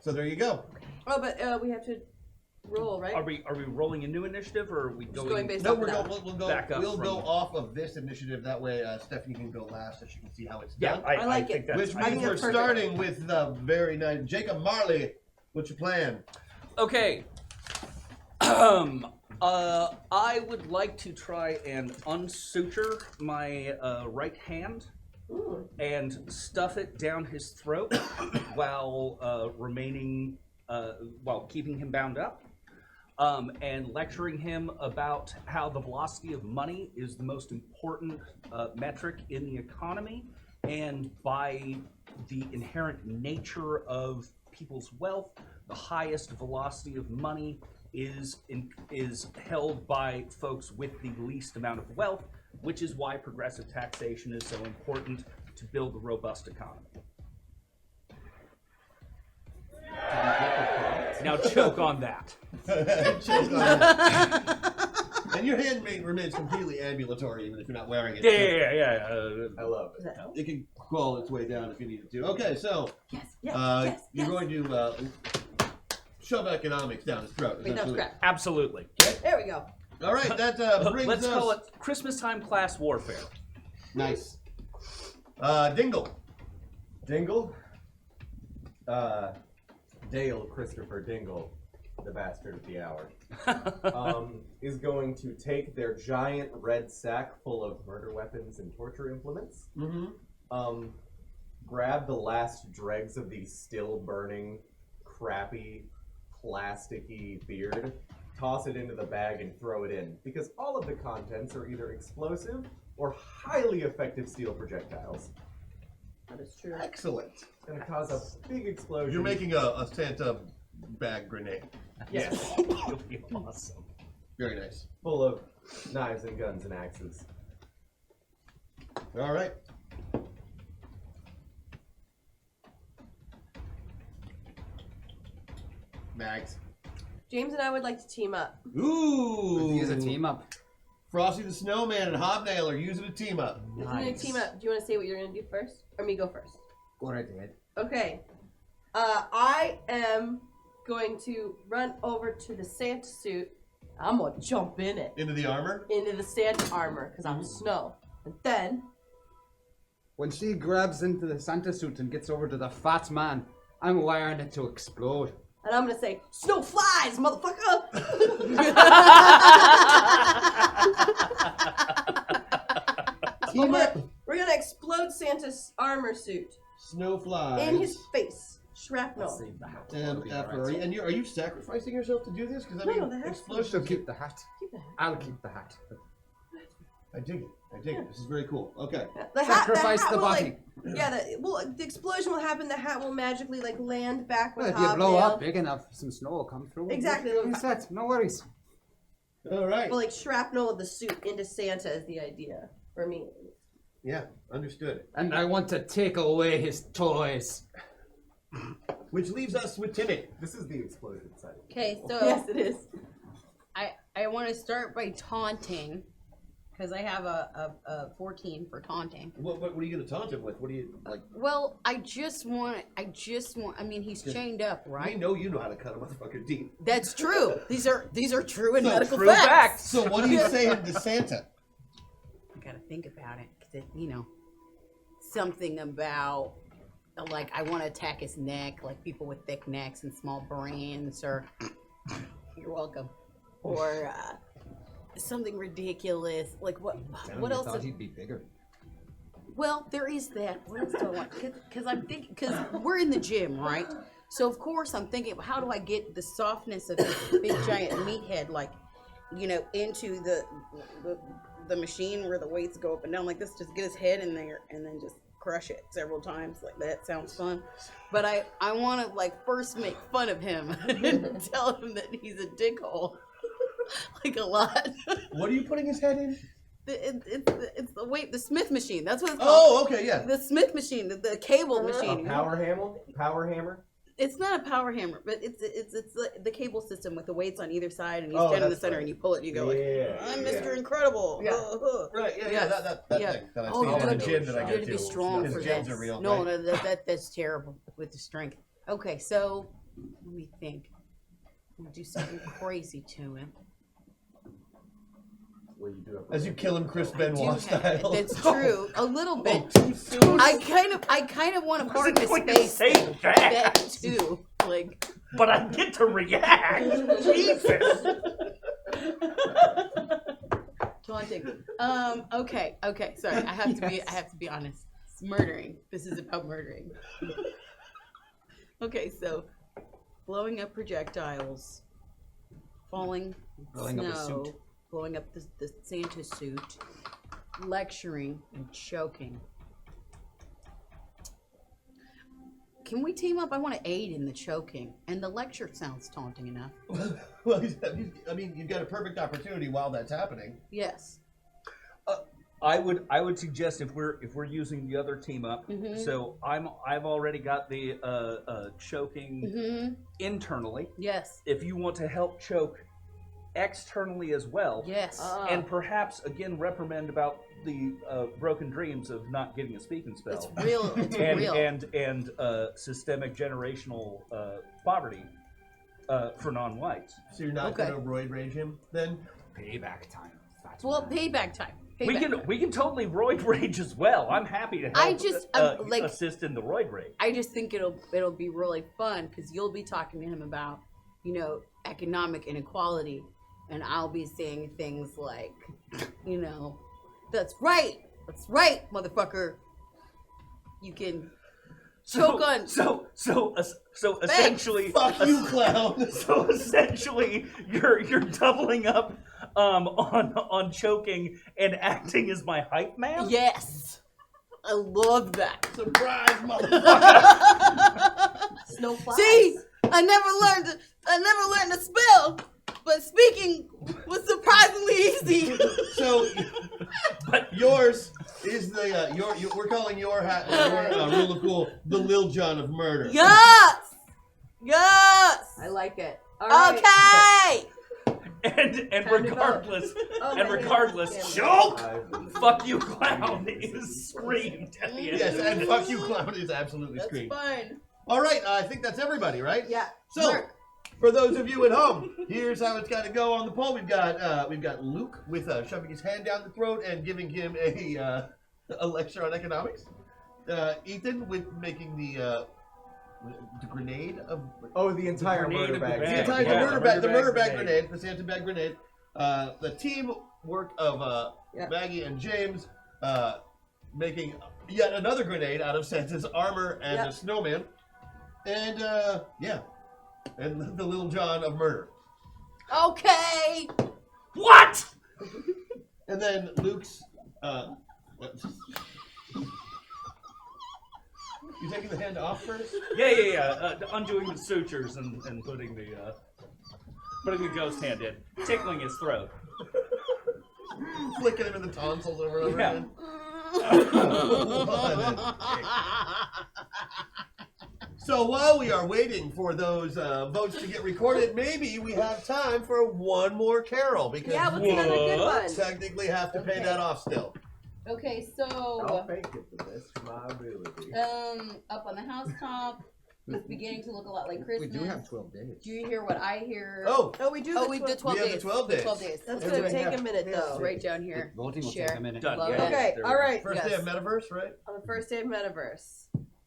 So there you go. Oh, but we have to roll, right? Are we rolling a new initiative, or are we Just going? going based No, off we're of that. we'll go. Back up We'll from- go off of this initiative. That way, Stephanie can go last, so she can see how it's Yeah, done. I like think it. that's- Which I means think we're that's perfect. starting with the very nice Jacob Marley. What's your plan? Okay. I would like to try and unsuture my right hand and stuff it down his throat while while keeping him bound up, and lecturing him about how the velocity of money is the most important metric in the economy, and by the inherent nature of people's wealth, the highest velocity of money is held by folks with the least amount of wealth, which is why progressive taxation is so important to build a robust economy. Now choke on that. Choke on that. And your hand remains completely ambulatory, even if you're not wearing it. Yeah. I love it. It can crawl its way down if you need it to. Okay, so you're going to shove economics down his throat. Wait, that was essentially. crap. Absolutely. There we go. All right, that brings Let's us. call it Christmas time class warfare. Nice. Dingle. Dingle? Dale Christopher Dingle, the bastard of the hour, is going to take their giant red sack full of murder weapons and torture implements, grab the last dregs of the still burning, crappy, plasticky beard, toss it into the bag and throw it in, because all of the contents are either explosive or highly effective steel projectiles. That is true. Excellent. It's going to cause a big explosion. You're making a Santa bag grenade. Yes. It'll be awesome. Very nice. Full of knives and guns and axes. All right. Mags. James and I would like to team up. Ooh. Use a team up. Frosty the Snowman and Hobnail are using a team up. We're gonna team up. Do you want to say what you're gonna do first, or me go first? Go right ahead. Okay. I am going to run over to the Santa suit. I'm gonna jump in it. Into the armor? Into the Santa armor, because I'm snow. And then When she grabs into the Santa suit and gets over to the fat man, I'm wiring it to explode. and I'm gonna say, "Snow flies, motherfucker!" We're gonna explode Santa's armor suit Snow flies. in his face. Shrapnel. And are you sacrificing yourself to do this? Because I mean, No, the hat's explosions. She'll keep the hat. Keep the hat. I'll keep the hat. I dig it. I dig it. This is very cool. Okay. Sacrifice the will, body. The explosion will happen. The hat will magically land back with Well, if you blow Hobnail. up big enough, some snow will come through. Exactly. It's set. No worries. All right. But like shrapnel of the suit into Santa is the idea for me. Yeah, understood. And I want to take away his toys. Which leaves us with Timmy. This is the explosion side. Okay, so Yes, it is. I want to start by taunting, because I have a 14 for taunting. What are you going to taunt him with? What do you like? Well, I mean, he's chained up, right? We know you know how to cut a motherfucker deep. That's true. These are true and So, medical true facts. facts. So what are you saying to Santa? I gotta think about it, 'cause something about like I want to attack his neck, like people with thick necks and small brains, or you're welcome, or something ridiculous. Like what else? Thought he'd be bigger. Well, there is that. What else do I want? Because we're in the gym, right? So of course I'm thinking, how do I get the softness of this big giant meathead, like, into the machine where the weights go up and down like this? Just get his head in there and then just crush it several times. Like that sounds fun. But I want to first make fun of him and tell him that he's a dickhole, like a lot. What are you putting his head in? It's the Smith machine. That's what it's called. Oh, okay, yeah. The Smith machine, the cable machine. Power hammer? It's not a power hammer, but it's the cable system with the weights on either side, and you Oh, stand in the that's center right. and you pull it, and you go Yeah, like, "I'm yeah. Mr. Incredible." Yeah. Right, yeah, Yes. that Yeah. thing that I Oh, see you in the gotta gym that I You go got to be to. strong His for gyms this. are real. No, right? no, that's terrible with the strength. Okay, so let me think. I'm gonna do something crazy to him. Well, you do have As you kill him, Chris I do Benoit have- style. That's true. A little bit. too soon. I kind of want to part of his going to space say that too. Like, But I get to react. Jesus. taunting. Okay. Sorry, I have to be honest. It's murdering. This is about murdering. Okay, so blowing up projectiles, falling Blowing up a snow, suit. blowing up the Santa suit, lecturing and choking. Can we team up? I want to aid in the choking, and the lecture sounds taunting enough. Well, I mean, you've got a perfect opportunity while that's happening. Yes. I would suggest if we're using the other team up. Mhm. So I've already got the choking Mhm. internally. Yes. If you want to help choke externally as well. Yes. And perhaps again reprimand about the broken dreams of not getting a speaking spell. It's real. It's and, real. And systemic generational poverty for non-whites. So you're not going to roid rage him then? Payback time. Well, payback time. We can totally roid rage as well. I'm happy to help assist in the roid rage. I just think it'll be really fun because you'll be talking to him about, economic inequality, and I'll be saying things like, that's right, motherfucker. You can choke on. So essentially, fuck you, clown. So essentially, you're doubling up on choking and acting as my hype man. Yes, I love that. Surprise, motherfucker. Snow flies. See, I never learned to spell, but speaking was surprisingly easy. So, but yours is the we're calling your rule of cool the Lil Jon of murder. Yes. I like it. All right. Okay. And regardless, regardless, choke! Fuck you, clown! Is screamed at the end. Yes, and fuck you, clown is absolutely That's screamed. fine. All right, I think that's everybody, right? Yeah. So, for those of you at home, here's how it's got to go on the poll. We've got Luke with shoving his hand down the throat and giving him a lecture on economics. Ethan with making the grenade of the entire murder bag. The murder bag grenade, the Santa bag grenade. The team work of Maggie and James making yet another grenade out of Santa's armor and a snowman. And and the Lil Jon of murder. Okay. What? And then Luke's. You taking the hand off first? Yeah. Undoing the sutures and putting the ghost hand in, tickling his throat, flicking him in the tonsils over and over Yeah. again. So while we are waiting for those votes to get recorded, maybe we have time for one more carol because Yeah, what's another good one? technically have to pay that off still. Okay, I'll so fake it to this my ability. up on the housetop, it's beginning to look a lot like We Christmas. do have 12 days. Do you hear what I hear? Oh, we do. Oh, we did 12 We have days. the 12 days. 12 days. That's Let's gonna do it. take a minute though. It's right down here. Voting will Share. take a minute. Done. Love Yeah. it. Okay, all right. First day of Metaverse, right? On the first day of Metaverse.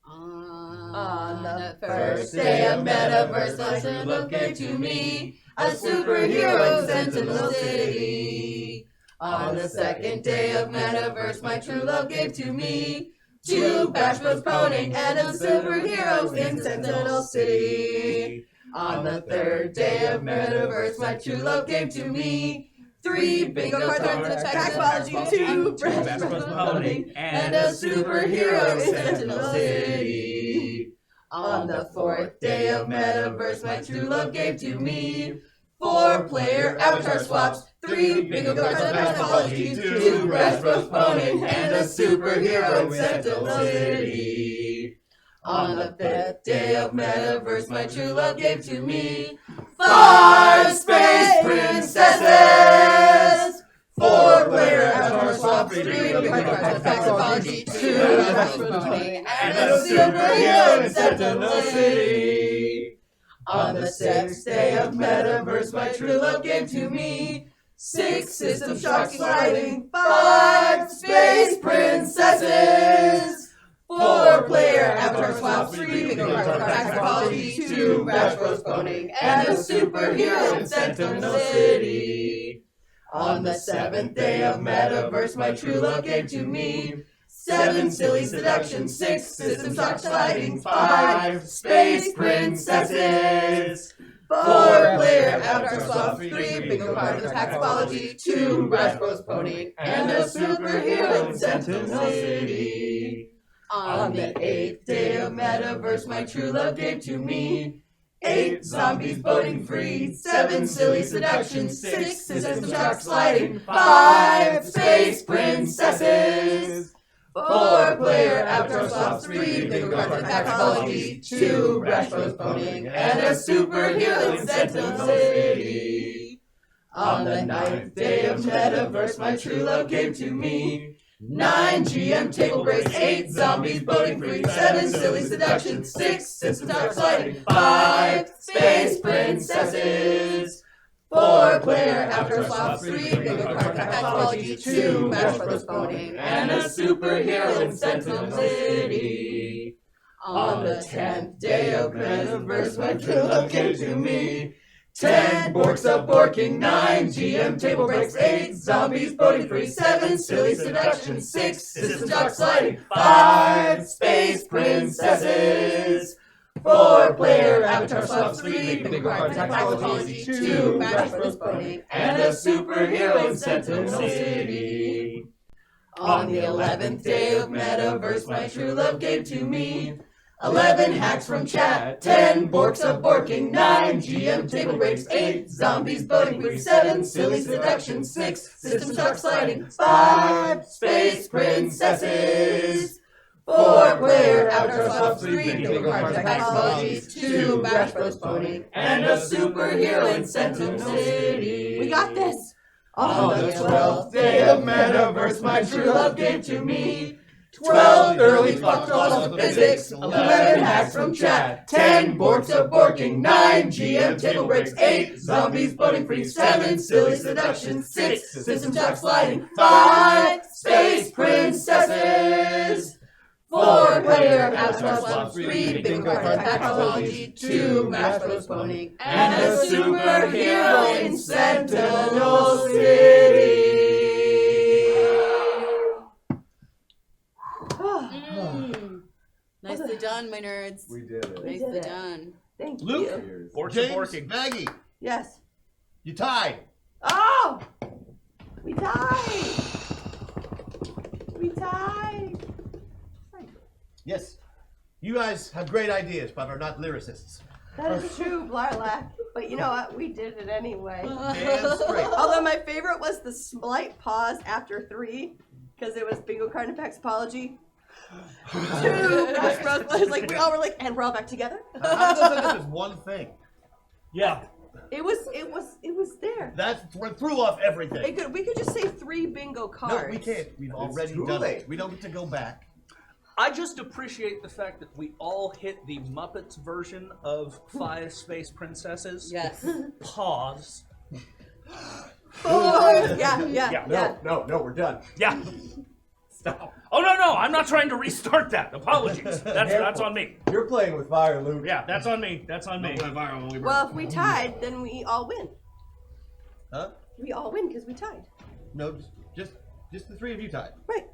On the first day of Metaverse, my true love gave to me a superhero Sentinel City. On the second day of Metaverse, my true love gave to me 2 bash postponing and a superheroes in Sentinel City. On the third day of Metaverse, my true love gave to me 3 bingo cards and a taxology, 2 bash postponing and a superhero in Sentinel City. On the 4th day of Metaverse, my true love gave to me 4 player avatar swaps, 3 bingo cards and taxology, 2 bash postponing and a superhero in Sentinel City. On the 5th day of Metaverse, my true love gave to me 5 space princesses, 4-player Avatar swap, 3 Paxology, 2 and a superhero in Sentinel City. On the 6th day of Metaverse, my true love gave to me 6 System Shock sliding, 5 space princesses, 4-player Avatar swap, 3 Paxology, 2 Bash postponing, and a superhero in Sentinel City. On the 7th day of Metaverse, my true love gave to me 7 silly seduction, 6 system shock sliding, 5 space princesses, 4-player Avatar swap, 3 bingo cards with Paxology, 2 Bash postponing, and a superhero in Sentinel City. On the 8th day of Metaverse, my true love gave to me 8 zombies boating free, 7 silly seduction, 6 system shock sliding, 5 space princesses, 4-player Avatar swap, 3 bingo cards with Paxology, 2 Bash postponing, and a superhero in Sentinel City. On the 9th day of Metaverse, my true love gave to me 9 GM table breaks, 8 zombies boating free, 7 silly seduction, 6 system shock sliding, 5 space princesses, 4-player Avatar swap, 3 bingo card Paxology, 2 Bash postponing, and a superhero in Sentinel City. On the 10th day of Metaverse, my true love gave to me 10 Borks of Borking, 9 GM table breaks, 8 zombies boating free, 7 silly seduction, 6 system shock sliding, 5 space princesses, 4-player Avatar swap, 3 bingo card Paxology, 2 Bash postponing, and a superhero in Sentinel City. On the 11th day of Metaverse, my true love gave to me 11 hacks from chat, 10 Borks of Borking, 9 GM table breaks, 8 zombies boating free, 7 silly seduction, 6 system shock sliding, 5 space princesses, 4-player Avatar swap, 3 bingo card Paxology, 2 Bash postponing, and a superhero in Sentinel City. We got this! On the 12th day of Metaverse, my true love gave to me 12 early fuck calls of physics, 11 hacks from chat, 10 Borks of Borking, 9 GM table breaks, 8 zombies boating free, 7 silly seduction, 6 system shock sliding, 5 space princesses, 4-player Avatar swap, 3 bingo card Paxology, 2 Bash postponing, and a superhero in Sentinel City. Nicely done, my nerds. We did it. Nicely done. Thank Luke, you. James, Maggie, Yes. you tied. Oh! We tied! We tied! Yes, you guys have great ideas, but are not lyricists. That is true, Blarlac. But you know what? We did it anyway. Damn straight. Although my favorite was the slight pause after 3, because it was bingo card and Paxology. 2 Bash Bros. Like we all were like, and we're all back together. I thought this was one thing. Yeah. It was there. That threw off everything. We could just say 3 bingo cards. No, we can't. We've already done it. We don't get to go back. I just appreciate the fact that we all hit the Muppets version of 5 Space Princesses. Yes. Pause. 4. Yeah. No, we're done. Yeah. Stop. Oh, no, I'm not trying to restart that. Apologies. That's on me. You're playing with fire, Luke. Yeah, that's on me. That's on me. Well, if we tied, then we all win. Huh? We all win because we tied. No, just the 3 of you tied. Right.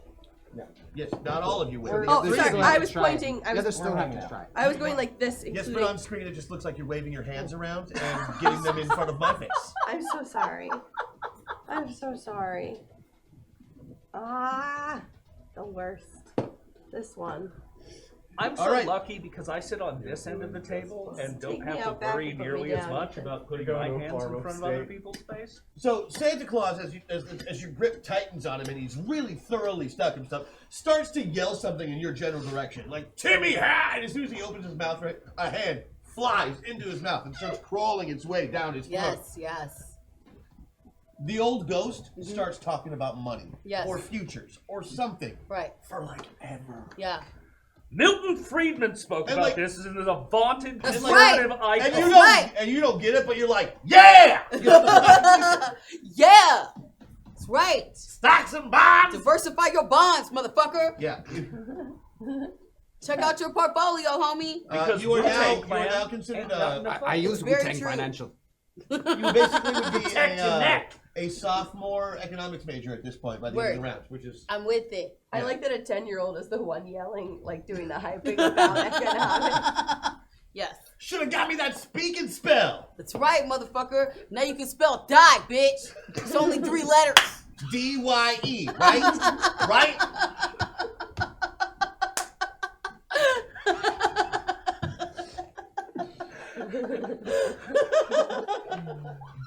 No. Yes, not all of you win. Oh, sorry. I was pointing. I was going like this. Yes, including... but on screen it just looks like you're waving your hands around and getting them in front of my face. I'm so sorry. I'm so sorry. Ah, the worst. This one. I'm All so right. lucky because I sit on this end of the table and don't Take me have out to back worry and put me nearly as down, much Ethan. about putting Go my to a hands in farm front of other upstate. people's face. So Santa Claus, as your grip tightens on him and he's really thoroughly stuck and stuff, starts to yell something in your general direction, like "Timmy hat!" And as soon as he opens his mouth, right, a hand flies into his mouth and starts crawling its way down his throat. Yes. The old ghost starts talking about money, Yes. or futures, or something, Right. for like ever. Yeah. Milton Friedman spoke And about like- this as a vaunted That's conservative right. icon. And you don't get it, but you're like, yeah! Yeah. That's right. Stocks and bonds! Diversify your bonds, motherfucker. Yeah. Check out your portfolio, homie. You are now considered I use Very Wu-Tang true. Financial. You basically would be Protect your neck. a sophomore economics major at this point by the end of the round, which is I'm with it. I like that a 10-year-old is the one yelling, like doing the hyping about economics. Yes. should have got me that speaking spell. That's right, motherfucker. Now you can spell die, bitch. It's only 3 letters. D-Y-E, right? Right?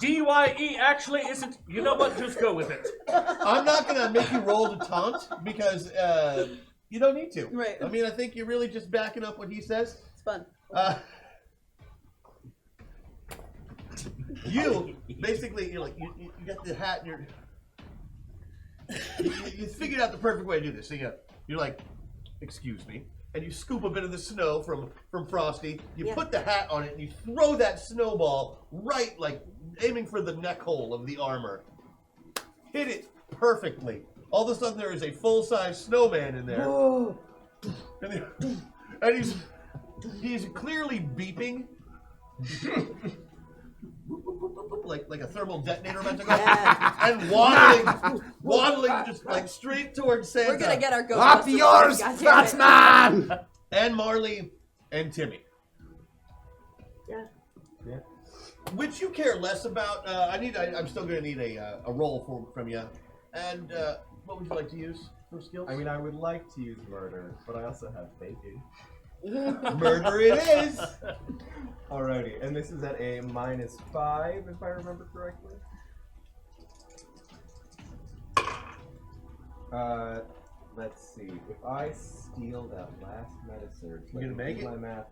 D-Y-E actually isn't. You know what? Just go with it. I'm not going to make you roll to taunt because you don't need to. Right. I mean, I think you're really just backing up what he says. It's fun. You basically, you're like, you got the hat and you figured out the perfect way to do this. So you're like, excuse me. And you scoop a bit of the snow from Frosty. You put the hat on it and you throw that snowball right, like aiming for the neck hole of the armor. Hit it perfectly. All of a sudden there is a full-size snowman in there. And he's clearly beeping. like a thermal detonator about to go. And waddling just like straight towards Santa. We're gonna get our ghost. Up yours, Scotsman! And Marley and Timmy. Yeah. Which you care less about. I'm still gonna need a roll from you. And what would you like to use for skills? I mean, I would like to use murder, but I also have bacon. Murder it is! Alrighty, and this is at a -5, if I remember correctly. Let's see. If I steal that last medicine, You gonna make it? my math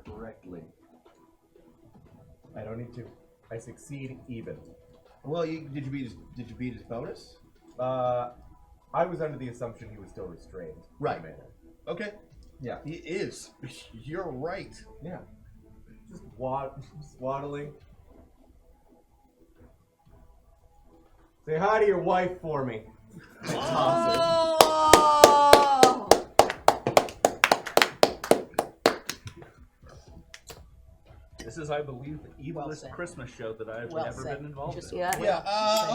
correctly. I don't need to. I succeed even. Well, did you beat his bonus? I was under the assumption he was still restrained. Right. Okay. Yeah. He is. You're right. Yeah. Just waddling. Say hi to your wife for me. Oh! This is, I believe, the evilest Christmas show that I've Well ever said. been involved in. Yeah.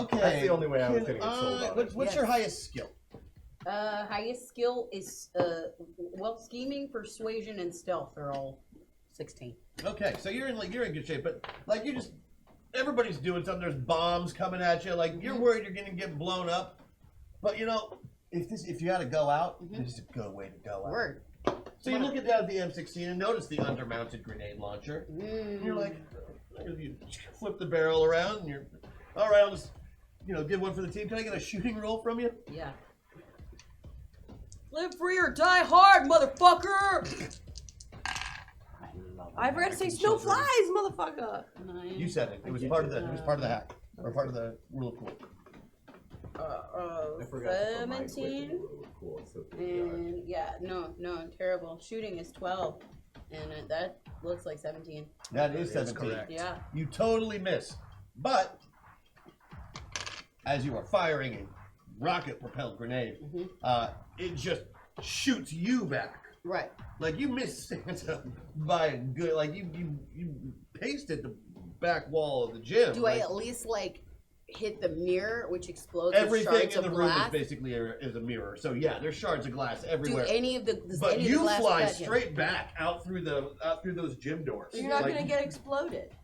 Okay. That's the only way I was gonna get sold on it. What's your highest skill? Highest skill is scheming, persuasion, and stealth are all 16. Okay, so you're in good shape, but like everybody's doing something. There's bombs coming at you. Like you're worried you're gonna get blown up, but if you had to go out, this is a good way to go out. Word. So you look down at the M16 and notice the undermounted grenade launcher. And you're like, you flip the barrel around, and you're all right. I'll just give one for the team. Can I get a shooting roll from you? Yeah. Live free or die hard, motherfucker! I forgot to say snow flies, motherfucker. You said it. It was part of the hack or part of the rule of cool. I forgot to put my equipment 17. in the cool, so And yeah, no, terrible. Shooting is 12, and that looks like 17. That is 17. correct. Yeah. You totally miss. But as you are firing a rocket-propelled grenade, it just shoots you back. Right. Like you missed Santa by a good, like you pasted the back wall of the gym. Do I at least hit the mirror, which explodes Everything with shards in the of room glass? is basically is a mirror. So yeah, there's shards of glass everywhere. Does any of the glass fly cut him? straight back out through those gym doors. You're not gonna get exploded.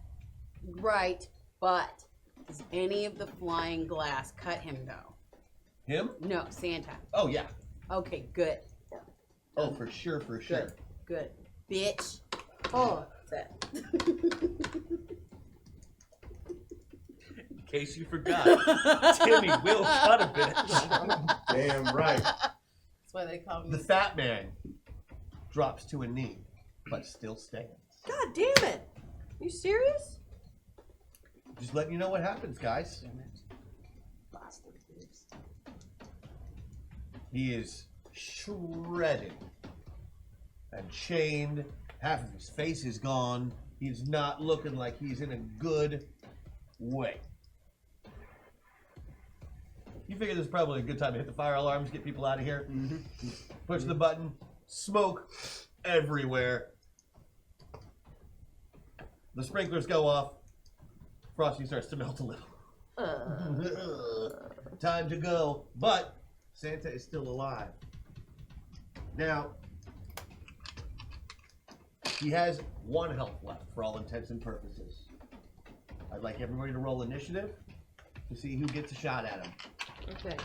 Right, but does any of the flying glass cut him though? Him? No, Santa. Oh yeah. Okay, good. Oh, for sure. Good. Bitch. Oh, that. In case you forgot, Timmy will cut a bitch. Damn right. That's why they call me. The fat man drops to a knee, but still stands. God damn it! You serious? Just letting you know what happens, guys. He is shredded and chained. Half of his face is gone. He's not looking like he's in a good way. You figure this is probably a good time to hit the fire alarms, get people out of here. Push the button. Smoke everywhere. The sprinklers go off. Frosty starts to melt a little. Time to go. But Santa is still alive. Now, he has 1 health left for all intents and purposes. I'd like everybody to roll initiative to see who gets a shot at him. Okay.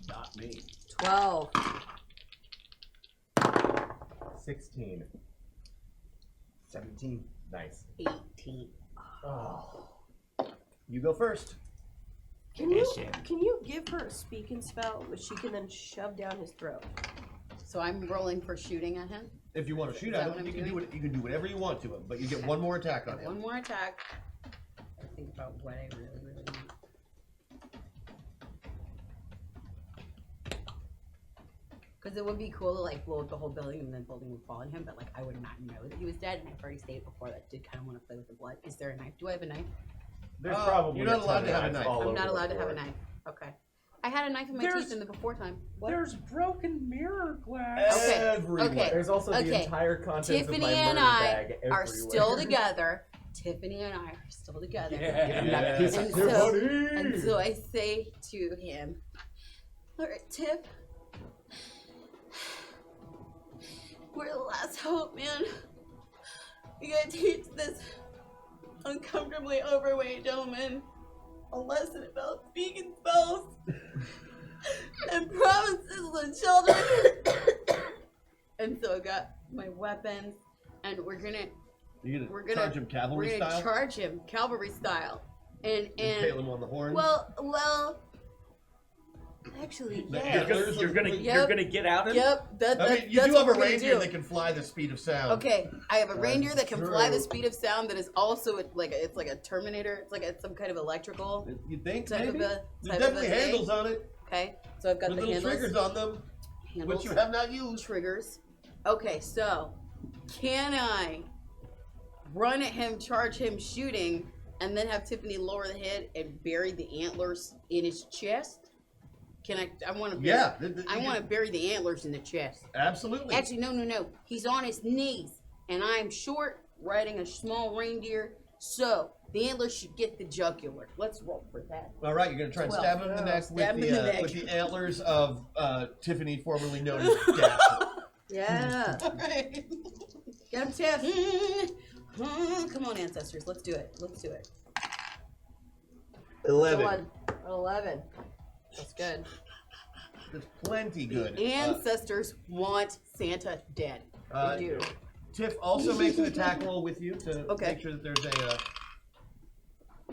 Not me. 12. 16. 17. Nice. 18. Oh. You go first. Can you give her a speaking spell which she can then shove down his throat? So I'm rolling for shooting at him? If you want to shoot Is that at what him, I'm you can do doing? it. You can do whatever you want to him, but you get 1 more attack on him. One more attack. I think about what I really, really want. Because it would be cool to like blow up the whole building and then the building would fall on him, but like I would not know that he was dead, and I've already stated before that I did kind of want to play with the blood. Is there a knife? Do I have a knife? There's probably you're not a allowed ton to of have a knives knife. all I'm over not the allowed to have a floor. knife. Okay. I had a knife in my teeth in the before time. What? There's broken mirror glass. Okay. Everywhere. Okay. There's also the Okay. entire contents Tiffany of my and murder I bag are everywhere. still together. Tiffany and I are still together. Yeah. And so I say to him, all right, Tiff, we're the last hope, man. You gotta teach this uncomfortably overweight gentleman a lesson about speaking spells and promises to children. And so I got my weapons, and we're gonna charge him cavalry we're gonna style? charge him cavalry style, and Impale him on the horns? well, actually, The yeah. antlers You're gonna get out of it? Yep. I mean, you that's do have a what we're gonna reindeer do. that can fly the speed of sound. Okay, I have a reindeer that can fly the true. speed of sound. That is also it's like a Terminator. It's like some kind of electrical. You think type maybe? Of a, There's type definitely of a thing. handles on it. Okay, so I've got With the little handles. triggers on them, Handles. which you have not used. Triggers. Okay, so can I run at him, charge him, shooting, and then have Tiffany lower the head and bury the antlers in his chest? Can I? I want to. Yeah, I want to bury the antlers in the chest. Absolutely. Actually, no. He's on his knees, and I'm short, riding a small reindeer, so the antlers should get the jugular. Let's roll for that. All right, you're gonna try and 12. stab him in the neck Stab him with in the, the neck. with the antlers of Tiffany, formerly known as Daphne. Yeah. Alright. Get him, Tiff. Come on, ancestors. Let's do it. 11. 11. That's good. That's plenty good. The ancestors want Santa dead. Uh, They do. Tiff also makes an attack roll with you to make sure that there's a.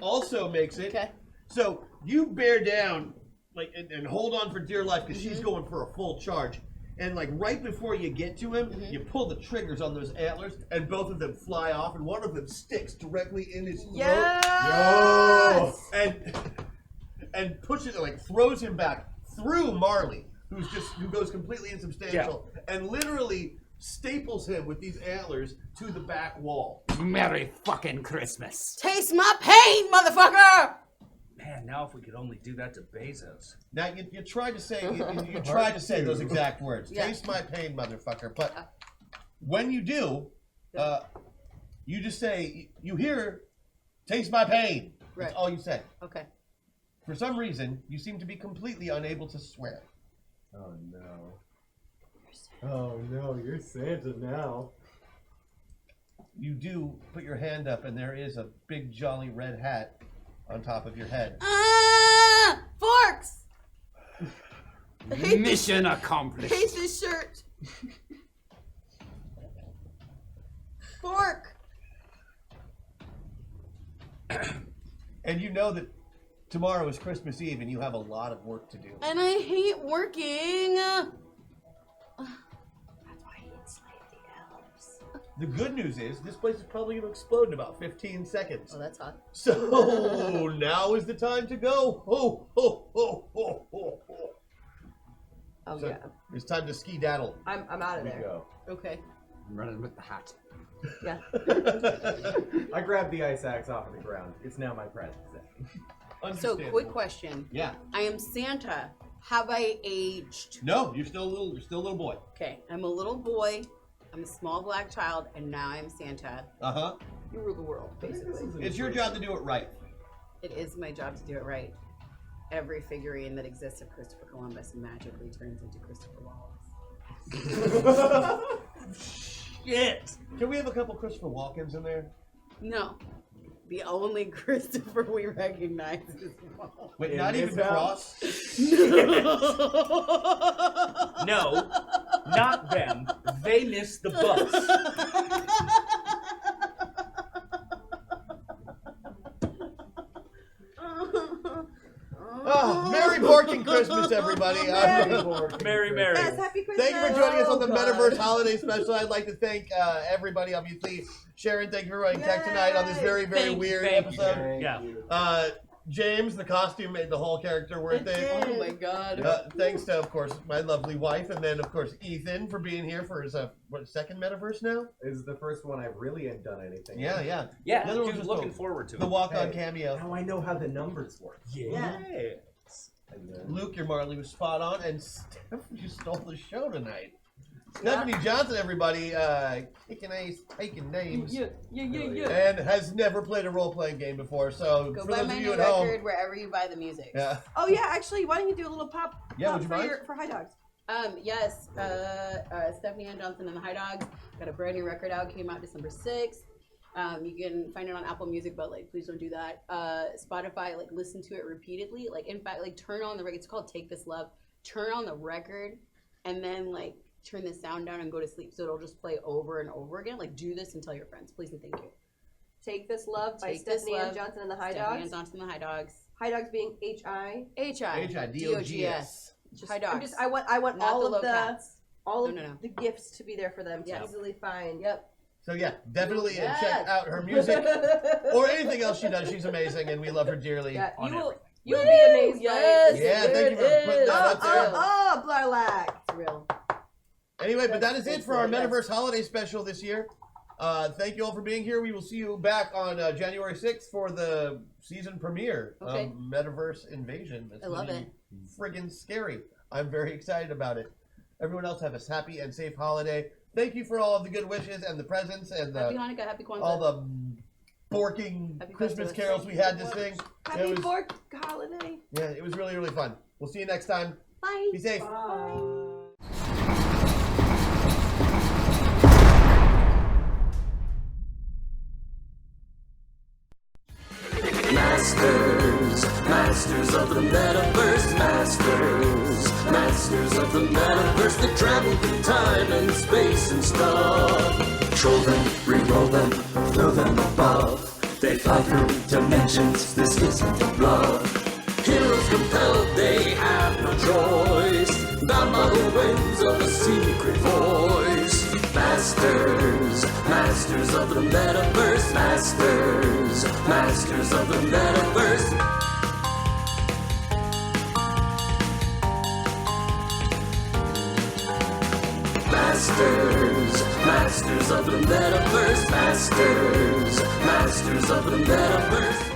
Also makes it. Okay. So you bear down, like, and hold on for dear life because Mm-hmm. she's going for a full charge. And like right before you get to him, Mm-hmm. you pull the triggers on those antlers, and both of them fly off, and one of them sticks directly in his throat. Yes! And pushes it, like throws him back through Marley, who goes completely insubstantial, and literally staples him with these antlers to the back wall. Merry fucking Christmas. Taste my pain, motherfucker! Man, now if we could only do that to Bezos. Now you tried to say you tried to say those exact words. Yeah. Taste my pain, motherfucker. But when you do, you just say you hear, "Taste my pain." That's Right. all you say. Okay. For some reason, you seem to be completely unable to swear. Oh no. Oh no, you're Santa now. You do put your hand up, and there is a big jolly red hat on top of your head. Forks! Mission accomplished. Hate this shirt. Fork. And you know that tomorrow is Christmas Eve and you have a lot of work to do. And I hate working. The good news is this place is probably going to explode in about 15 seconds. Oh, that's hot. So now is the time to go. Ho, ho, ho, ho, ho, ho. Oh, So yeah. it's time to ski-daddle. I'm out of We there. go. Okay. I'm running with the hat. Yeah. I grabbed the ice axe off of the ground. It's now my prized possession. So, Understandable. quick question. Yeah. I am Santa. Have I aged? No, you're still a little boy. Okay, I'm a little boy. I'm a small black child, and now I'm Santa. Uh-huh. You rule the world, basically. It's your job to do it right. It is my job to do it right. Every figurine that exists of Christopher Columbus magically turns into Christopher Wallace. Shit. Can we have a couple Christopher Walkens in there? No. The only Christopher we recognize is Wallace. Wait, not even Cross? No, not them. They missed the bus. Oh, Merry Borking Christmas, everybody. Merry. Yes, happy Christmas. Thank you for joining us on the Oh, God. Metaverse Holiday Special. I'd like to thank everybody, obviously. Sharon, thank you for writing tech tonight on this very, very weird episode. Yeah. James, the costume made the whole character worth it. Oh my god. Thanks to, of course, my lovely wife, and then, of course, Ethan for being here for his second Metaverse now? This is the first one I really had done anything. Yeah, with. yeah. Yeah, The other one dude, was looking forward to it. the walk-on Hey, cameo. Now I know how the numbers work. Yeah. And, Luke, your Marley was spot on, and Stephanie stole the show tonight. Stephanie Johnson, everybody, kicking ace, taking names, Yeah. and has never played a role-playing game before. So Go for buy those my of new you at home, record wherever you buy the music. yeah, Oh yeah, actually, why don't you do a little pop? Yeah, pop would you for mind? for High Dogs? Yes, Stephanie Ann Johnson and the High Dogs got a brand new record out, came out December 6th. You can find it on Apple Music, but like, please don't do that. Spotify, like, listen to it repeatedly. Like, in fact, like, turn on the record. It's called Take This Love. Turn on the record, and then like turn the sound down and go to sleep. So it'll just play over and over again. Like, do this and tell your friends, please and thank you. Take This Love by Take This Stephanie Ann Love, Johnson and the High Stephanie Ann Dogs. Johnson and the High Dogs. High Dogs being H-I. H-I-D-O-G-S. High I'm Dogs. just, I want Not all the of low the cats. all of No. the gifts to be there for them to Yes. easily find. Yep. So yeah, definitely Yes. check out her music or anything else she does. She's amazing, and we love her dearly. Yeah, On you'll be amazed. Yes. by it. Yeah, there thank you for it putting is. that out there. Oh, Blarlac. It's real. Anyway, but that is it for our Yes. Metaverse Holiday Special this year. Thank you all for being here. We will see you back on January 6th for the season premiere Okay. of Metaverse Invasion. It's I love gonna it. be friggin' scary. I'm very excited about it. Everyone else have a happy and safe holiday. Thank you for all of the good wishes and the presents and Happy Hanukkah, Happy Kwanzaa. all the borking Happy Christmas Festivus. carols we had to sing. Happy It was, 4th holiday. yeah, it was really, really fun. We'll see you next time. Bye. Be safe. Masters of the Metaverse, Masters of the Metaverse, that travel through time and space and stuff. Troll them, re-roll them, throw them above. They fly through dimensions, this isn't a bluff. Heroes compelled, they have no choice, bound by the winds of a secret voice. Masters of the Metaverse, Masters of the Metaverse. Masters of the Metaverse, Masters of the Metaverse.